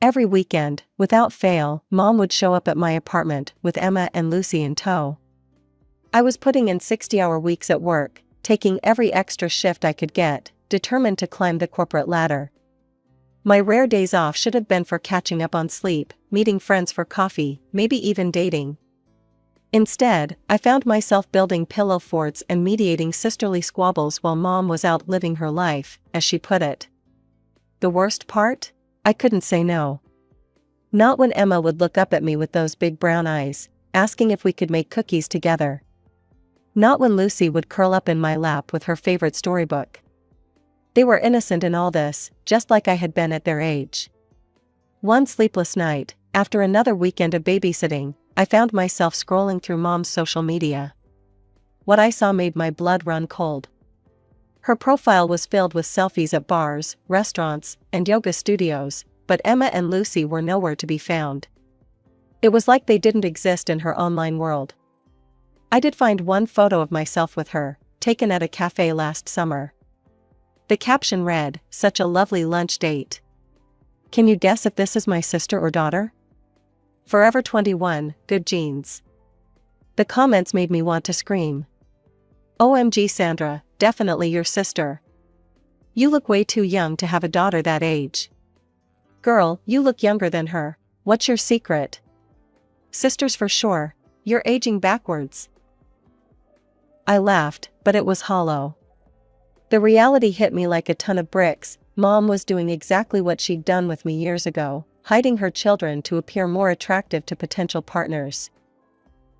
Every weekend, without fail, Mom would show up at my apartment with Emma and Lucy in tow. I was putting in 60-hour weeks at work, taking every extra shift I could get, determined to climb the corporate ladder. My rare days off should have been for catching up on sleep, meeting friends for coffee, maybe even dating. Instead, I found myself building pillow forts and mediating sisterly squabbles while Mom was out living her life, as she put it. The worst part? I couldn't say no. Not when Emma would look up at me with those big brown eyes, asking if we could make cookies together. Not when Lucy would curl up in my lap with her favorite storybook. They were innocent in all this, just like I had been at their age. One sleepless night, after another weekend of babysitting, I found myself scrolling through Mom's social media. What I saw made my blood run cold. Her profile was filled with selfies at bars, restaurants, and yoga studios, but Emma and Lucy were nowhere to be found. It was like they didn't exist in her online world. I did find one photo of myself with her, taken at a cafe last summer. The caption read, "Such a lovely lunch date." Can you guess if this is my sister or daughter? Forever 21, good genes. The comments made me want to scream. "OMG Sandra, definitely your sister. You look way too young to have a daughter that age. Girl, you look younger than her. What's your secret? Sisters for sure. You're aging backwards." I laughed, but it was hollow. The reality hit me like a ton of bricks. Mom was doing exactly what she'd done with me years ago, hiding her children to appear more attractive to potential partners.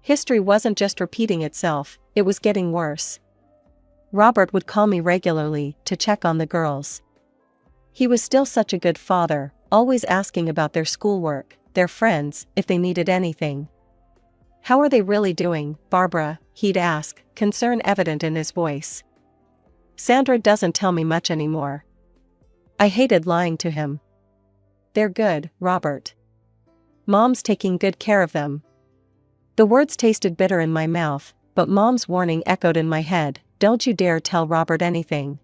History wasn't just repeating itself, it was getting worse. Robert would call me regularly to check on the girls. He was still such a good father, always asking about their schoolwork, their friends, if they needed anything. "How are they really doing, Barbara?" he'd ask, concern evident in his voice. Sandra doesn't tell me much anymore. I hated lying to him. "They're good, Robert. Mom's taking good care of them." The words tasted bitter in my mouth, but Mom's warning echoed in my head: "Don't you dare tell Robert anything.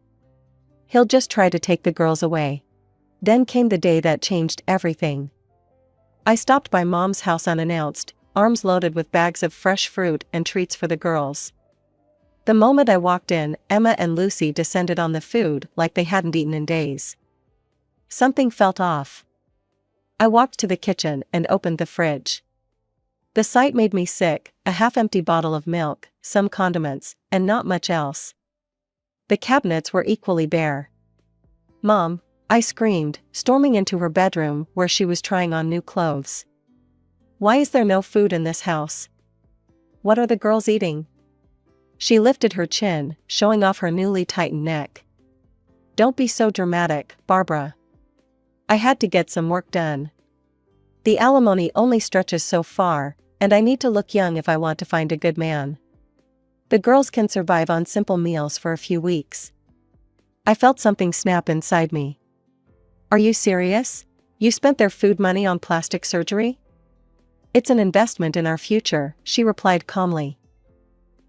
He'll just try to take the girls away." Then came the day that changed everything. I stopped by Mom's house unannounced, arms loaded with bags of fresh fruit and treats for the girls. The moment I walked in, Emma and Lucy descended on the food like they hadn't eaten in days. Something felt off. I walked to the kitchen and opened the fridge. The sight made me sick: a half-empty bottle of milk, some condiments, and not much else. The cabinets were equally bare. "Mom," I screamed, storming into her bedroom where she was trying on new clothes. "Why is there no food in this house? What are the girls eating?" She lifted her chin, showing off her newly tightened neck. "Don't be so dramatic, Barbara. I had to get some work done. The alimony only stretches so far, and I need to look young if I want to find a good man. The girls can survive on simple meals for a few weeks." I felt something snap inside me. "Are you serious? You spent their food money on plastic surgery?" "It's an investment in our future," she replied calmly.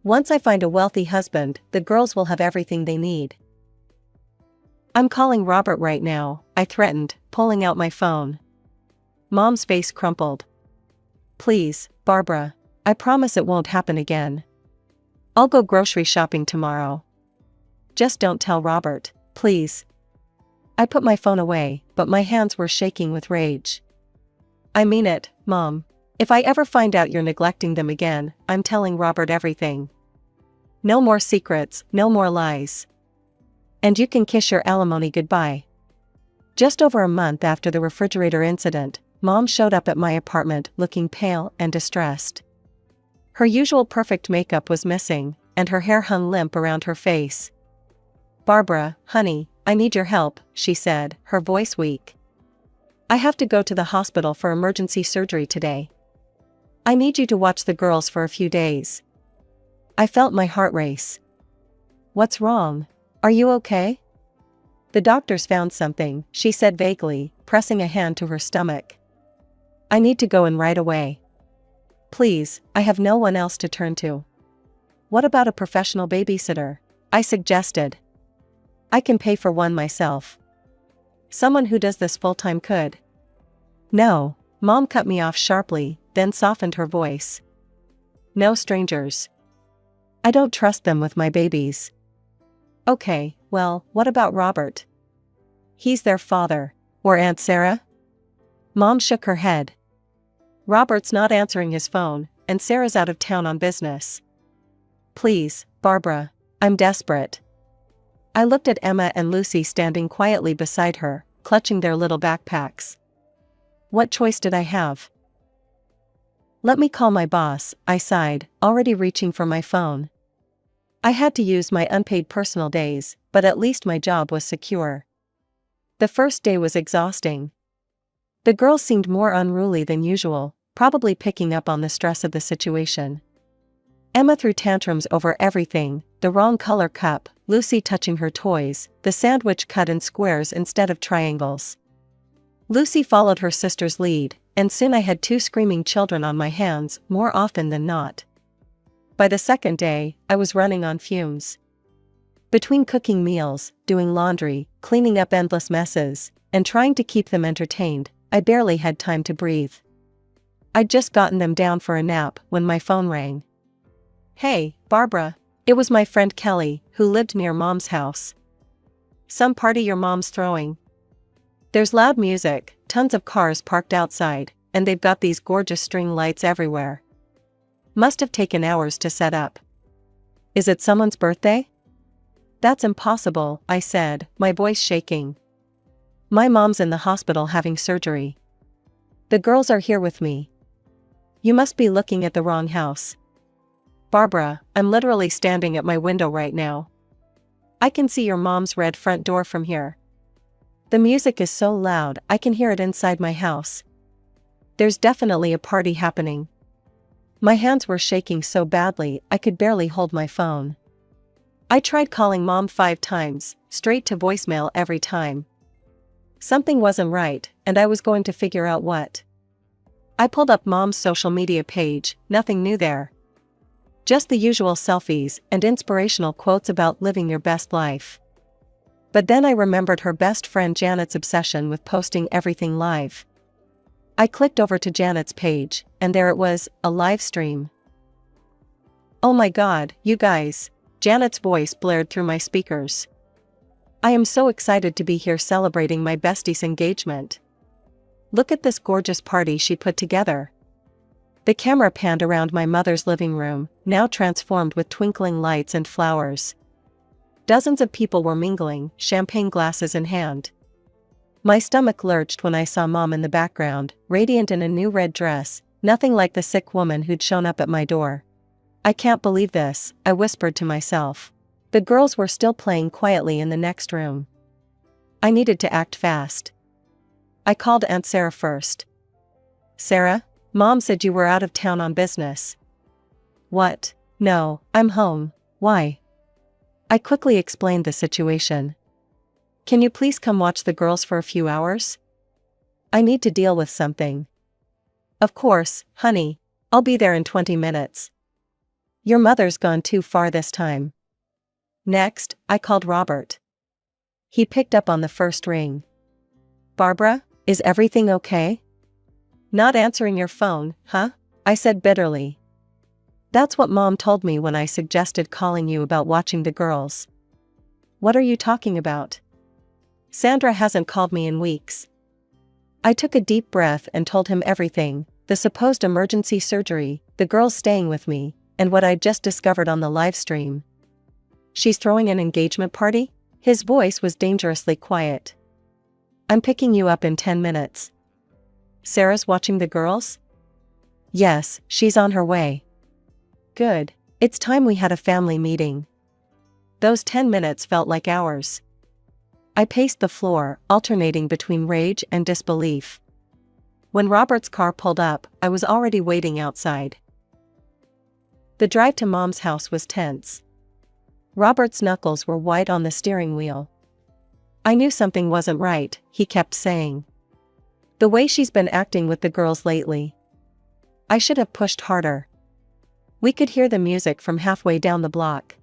"Once I find a wealthy husband, the girls will have everything they need." "I'm calling Robert right now," I threatened, pulling out my phone. Mom's face crumpled. Please, Barbara. I promise it won't happen again. I'll go grocery shopping tomorrow. Just don't tell Robert, please. I put my phone away, but my hands were shaking with rage. I mean it, Mom. If I ever find out you're neglecting them again, I'm telling Robert everything. No more secrets, no more lies. And you can kiss your alimony goodbye. Just over a month after the refrigerator incident, Mom showed up at my apartment looking pale and distressed. Her usual perfect makeup was missing, and her hair hung limp around her face. Barbara, honey, I need your help, she said, her voice weak. I have to go to the hospital for emergency surgery today. I need you to watch the girls for a few days. I felt my heart race. What's wrong? Are you okay? The doctors found something, she said vaguely, pressing a hand to her stomach. I need to go in right away. Please, I have no one else to turn to. What about a professional babysitter? I suggested. I can pay for one myself. Someone who does this full-time could. No, Mom cut me off sharply, then softened her voice. No strangers. I don't trust them with my babies. Okay, well, what about Robert? He's their father. Or Aunt Sarah? Mom shook her head. Robert's not answering his phone, and Sarah's out of town on business. Please, Barbara, I'm desperate. I looked at Emma and Lucy standing quietly beside her, clutching their little backpacks. What choice did I have? Let me call my boss, I sighed, already reaching for my phone. I had to use my unpaid personal days, but at least my job was secure. The first day was exhausting. The girls seemed more unruly than usual, probably picking up on the stress of the situation. Emma threw tantrums over everything, the wrong color cup, Lucy touching her toys, the sandwich cut in squares instead of triangles. Lucy followed her sister's lead, and soon I had 2 screaming children on my hands, more often than not. By the second day, I was running on fumes. Between cooking meals, doing laundry, cleaning up endless messes, and trying to keep them entertained, I barely had time to breathe. I'd just gotten them down for a nap when my phone rang. Hey, Barbara. It was my friend Kelly, who lived near Mom's house. Some party your mom's throwing. There's loud music, tons of cars parked outside, and they've got these gorgeous string lights everywhere. Must have taken hours to set up. Is it someone's birthday? That's impossible, I said, my voice shaking. My mom's in the hospital having surgery. The girls are here with me. You must be looking at the wrong house. Barbara, I'm literally standing at my window right now. I can see your mom's red front door from here. The music is so loud I can hear it inside my house. There's definitely a party happening. My hands were shaking so badly I could barely hold my phone. I tried calling Mom 5 times, straight to voicemail every time. Something wasn't right, and I was going to figure out what. I pulled up Mom's social media page, nothing new there. Just the usual selfies and inspirational quotes about living your best life. But then I remembered her best friend Janet's obsession with posting everything live. I clicked over to Janet's page, and there it was, a live stream. Oh my God, you guys! Janet's voice blared through my speakers. I am so excited to be here celebrating my bestie's engagement. Look at this gorgeous party she put together. The camera panned around my mother's living room, now transformed with twinkling lights and flowers. Dozens of people were mingling, champagne glasses in hand. My stomach lurched when I saw Mom in the background, radiant in a new red dress, nothing like the sick woman who'd shown up at my door. I can't believe this, I whispered to myself. The girls were still playing quietly in the next room. I needed to act fast. I called Aunt Sarah first. Sarah? Mom said you were out of town on business. What? No, I'm home. Why? I quickly explained the situation. Can you please come watch the girls for a few hours? I need to deal with something. Of course, honey. I'll be there in 20 minutes. Your mother's gone too far this time. Next, I called Robert. He picked up on the first ring. Barbara, is everything okay? Not answering your phone, huh? I said bitterly. That's what Mom told me when I suggested calling you about watching the girls. What are you talking about? Sandra hasn't called me in weeks. I took a deep breath and told him everything, the supposed emergency surgery, the girls staying with me, and what I'd just discovered on the live stream. She's throwing an engagement party? His voice was dangerously quiet. I'm picking you up in 10 minutes. Sarah's watching the girls? Yes, she's on her way. Good. It's time we had a family meeting. Those 10 minutes felt like hours. I paced the floor, alternating between rage and disbelief. When Robert's car pulled up, I was already waiting outside. The drive to Mom's house was tense. Robert's knuckles were white on the steering wheel. I knew something wasn't right, he kept saying. The way she's been acting with the girls lately. I should have pushed harder. We could hear the music from halfway down the block.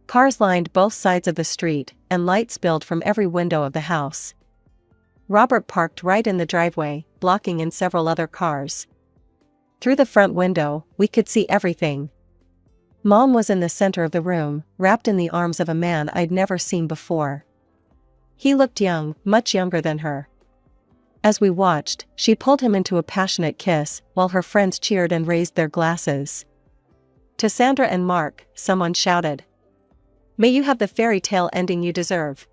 Cars lined both sides of the street, and light spilled from every window of the house. Robert parked right in the driveway, blocking in several other cars. Through the front window, we could see everything. Mom was in the center of the room, wrapped in the arms of a man I'd never seen before. He looked young, much younger than her. As we watched, she pulled him into a passionate kiss, while her friends cheered and raised their glasses. To Sandra and Mark, someone shouted, "May you have the fairy tale ending you deserve."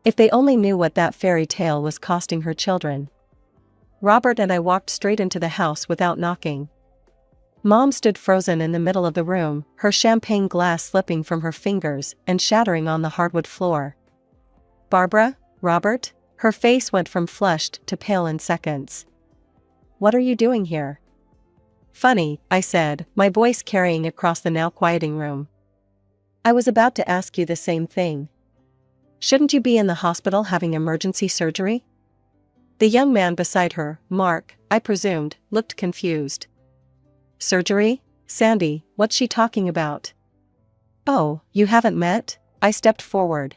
If they only knew what that fairy tale was costing her children. Robert and I walked straight into the house without knocking. Mom stood frozen in the middle of the room, her champagne glass slipping from her fingers and shattering on the hardwood floor. "Barbara? Robert?" Her face went from flushed to pale in seconds. "What are you doing here?" "Funny," I said, my voice carrying across the now quieting room. "I was about to ask you the same thing. Shouldn't you be in the hospital having emergency surgery?" The young man beside her, Mark, I presumed, looked confused. "Surgery? Sandy, what's she talking about?" "Oh, you haven't met?" I stepped forward.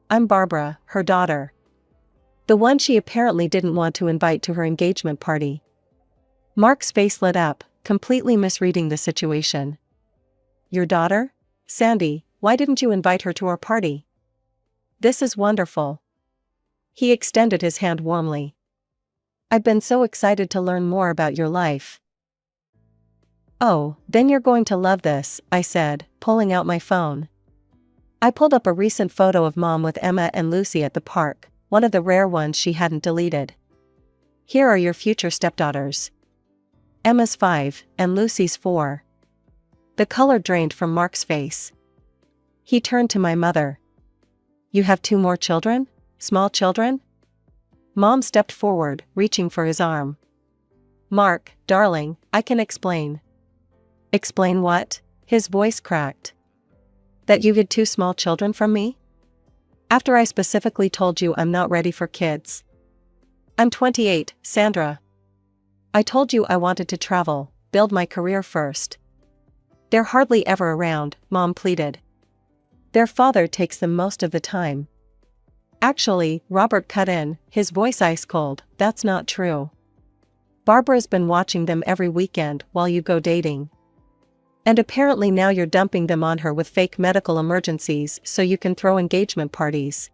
"I'm Barbara, her daughter. The one she apparently didn't want to invite to her engagement party." Mark's face lit up, completely misreading the situation. "Your daughter? Sandy, why didn't you invite her to our party?" "This is wonderful." He extended his hand warmly. "I've been so excited to learn more about your life." "Oh, then you're going to love this," I said, pulling out my phone. I pulled up a recent photo of Mom with Emma and Lucy at the park, one of the rare ones she hadn't deleted. "Here are your future stepdaughters. Emma's 5, and Lucy's 4. The color drained from Mark's face. He turned to my mother. "You have 2 more children? Small children?" Mom stepped forward, reaching for his arm. "Mark, darling, I can explain." "Explain what?" His voice cracked. "That you hid 2 small children from me? After I specifically told you I'm not ready for kids." "I'm 28, Sandra. I told you I wanted to travel, build my career first." "They're hardly ever around," Mom pleaded. "Their father takes them most of the time." "Actually," Robert cut in, his voice ice cold, "that's not true. Barbara's been watching them every weekend while you go dating. And apparently now you're dumping them on her with fake medical emergencies so you can throw engagement parties."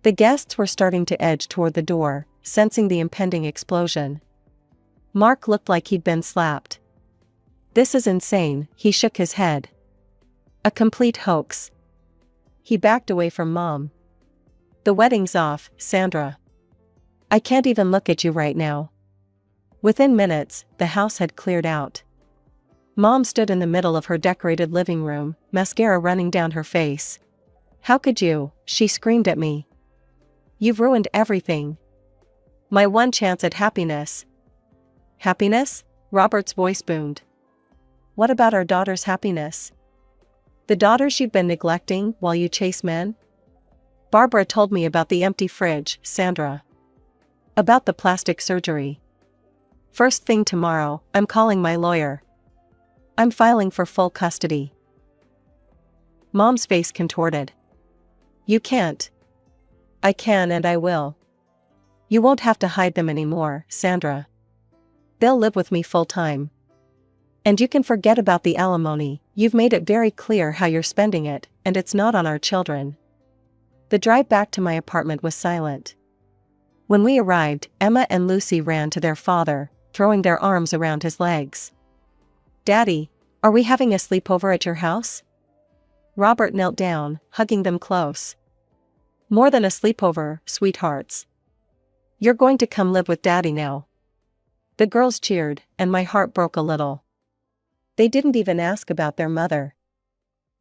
The guests were starting to edge toward the door, sensing the impending explosion. Mark looked like he'd been slapped. "This is insane," he shook his head. "A complete hoax." He backed away from Mom. "The wedding's off, Sandra. I can't even look at you right now." Within minutes, the house had cleared out. Mom stood in the middle of her decorated living room, mascara running down her face. "How could you?" she screamed at me. "You've ruined everything. My one chance at happiness." "Happiness?" Robert's voice boomed. "What about our daughter's happiness? The daughters you've been neglecting while you chase men?" "Barbara told me about the empty fridge, Sandra. About the plastic surgery. First thing tomorrow, I'm calling my lawyer. I'm filing for full custody." Mom's face contorted. "You can't." "I can and I will. You won't have to hide them anymore, Sandra. They'll live with me full time. And you can forget about the alimony, you've made it very clear how you're spending it, and it's not on our children. The drive back to my apartment was silent. When we arrived, Emma and Lucy ran to their father, throwing their arms around his legs. "Daddy, are we having a sleepover at your house?" Robert knelt down, hugging them close. "More than a sleepover, sweethearts. You're going to come live with Daddy now." The girls cheered, and my heart broke a little. They didn't even ask about their mother.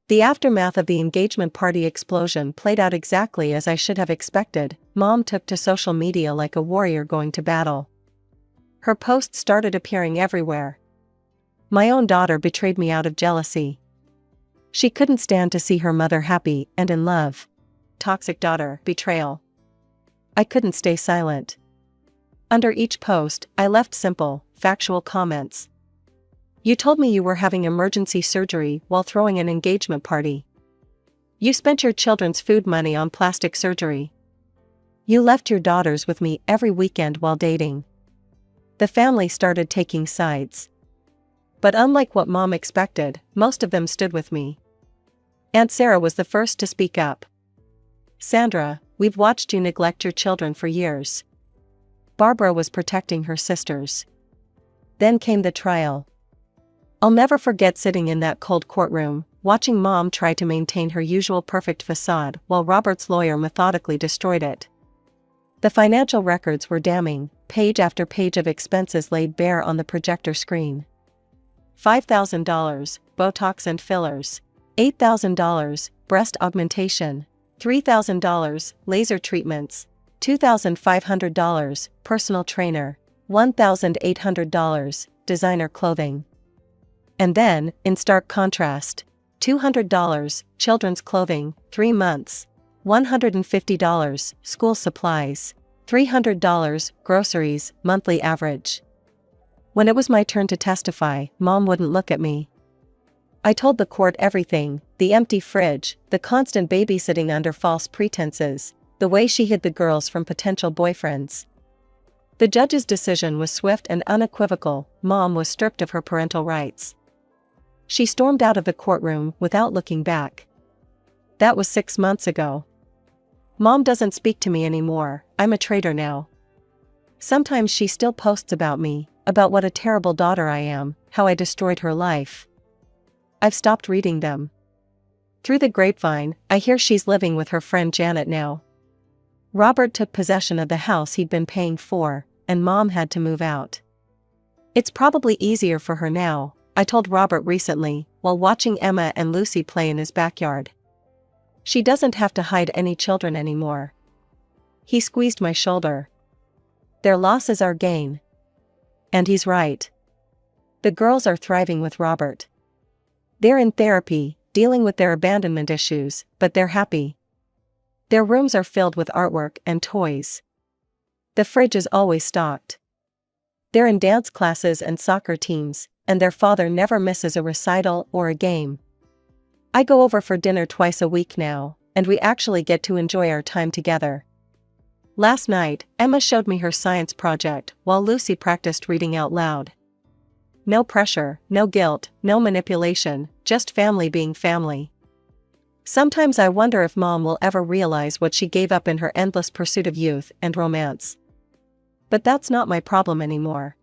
The aftermath of the engagement party explosion played out exactly as I should have expected. Mom took to social media like a warrior going to battle. Her posts started appearing everywhere. My own daughter betrayed me out of jealousy. She couldn't stand to see her mother happy and in love. Toxic daughter betrayal. I couldn't stay silent. Under each post, I left simple, factual comments. "You told me you were having emergency surgery while throwing an engagement party. You spent your children's food money on plastic surgery. You left your daughters with me every weekend while dating." The family started taking sides. But unlike what Mom expected, most of them stood with me. Aunt Sarah was the first to speak up. "Sandra, we've watched you neglect your children for years." Barbara was protecting her sisters. Then came the trial. I'll never forget sitting in that cold courtroom, watching Mom try to maintain her usual perfect facade while Robert's lawyer methodically destroyed it. The financial records were damning, page after page of expenses laid bare on the projector screen. $5,000, Botox and fillers. $8,000, breast augmentation. $3,000, laser treatments. $2,500, personal trainer. $1,800, designer clothing. And then, in stark contrast, $200, children's clothing, 3 months. $150, school supplies. $300, groceries, monthly average. When it was my turn to testify, Mom wouldn't look at me. I told the court everything: the empty fridge, the constant babysitting under false pretenses, the way she hid the girls from potential boyfriends. The judge's decision was swift and unequivocal: Mom was stripped of her parental rights. She stormed out of the courtroom without looking back. That was 6 months ago. Mom doesn't speak to me anymore. I'm a traitor now. Sometimes she still posts about me, about what a terrible daughter I am, how I destroyed her life. I've stopped reading them. Through the grapevine, I hear she's living with her friend Janet now. Robert took possession of the house he'd been paying for, and Mom had to move out. It's probably easier for her now, I told Robert recently, while watching Emma and Lucy play in his backyard. She doesn't have to hide any children anymore. He squeezed my shoulder. Their loss is our gain. And he's right. The girls are thriving with Robert. They're in therapy, dealing with their abandonment issues, but they're happy. Their rooms are filled with artwork and toys. The fridge is always stocked. They're in dance classes and soccer teams, and their father never misses a recital or a game. I go over for dinner twice a week now, and we actually get to enjoy our time together. Last night, Emma showed me her science project while Lucy practiced reading out loud. No pressure, no guilt, no manipulation, just family being family. Sometimes I wonder if Mom will ever realize what she gave up in her endless pursuit of youth and romance. But that's not my problem anymore.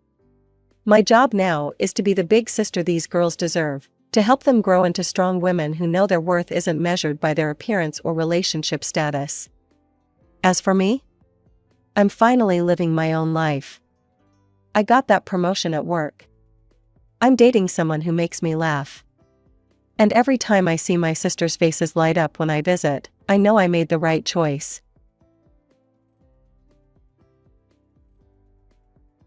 My job now is to be the big sister these girls deserve, to help them grow into strong women who know their worth isn't measured by their appearance or relationship status. As for me, I'm finally living my own life. I got that promotion at work. I'm dating someone who makes me laugh. And every time I see my sisters' faces light up when I visit, I know I made the right choice.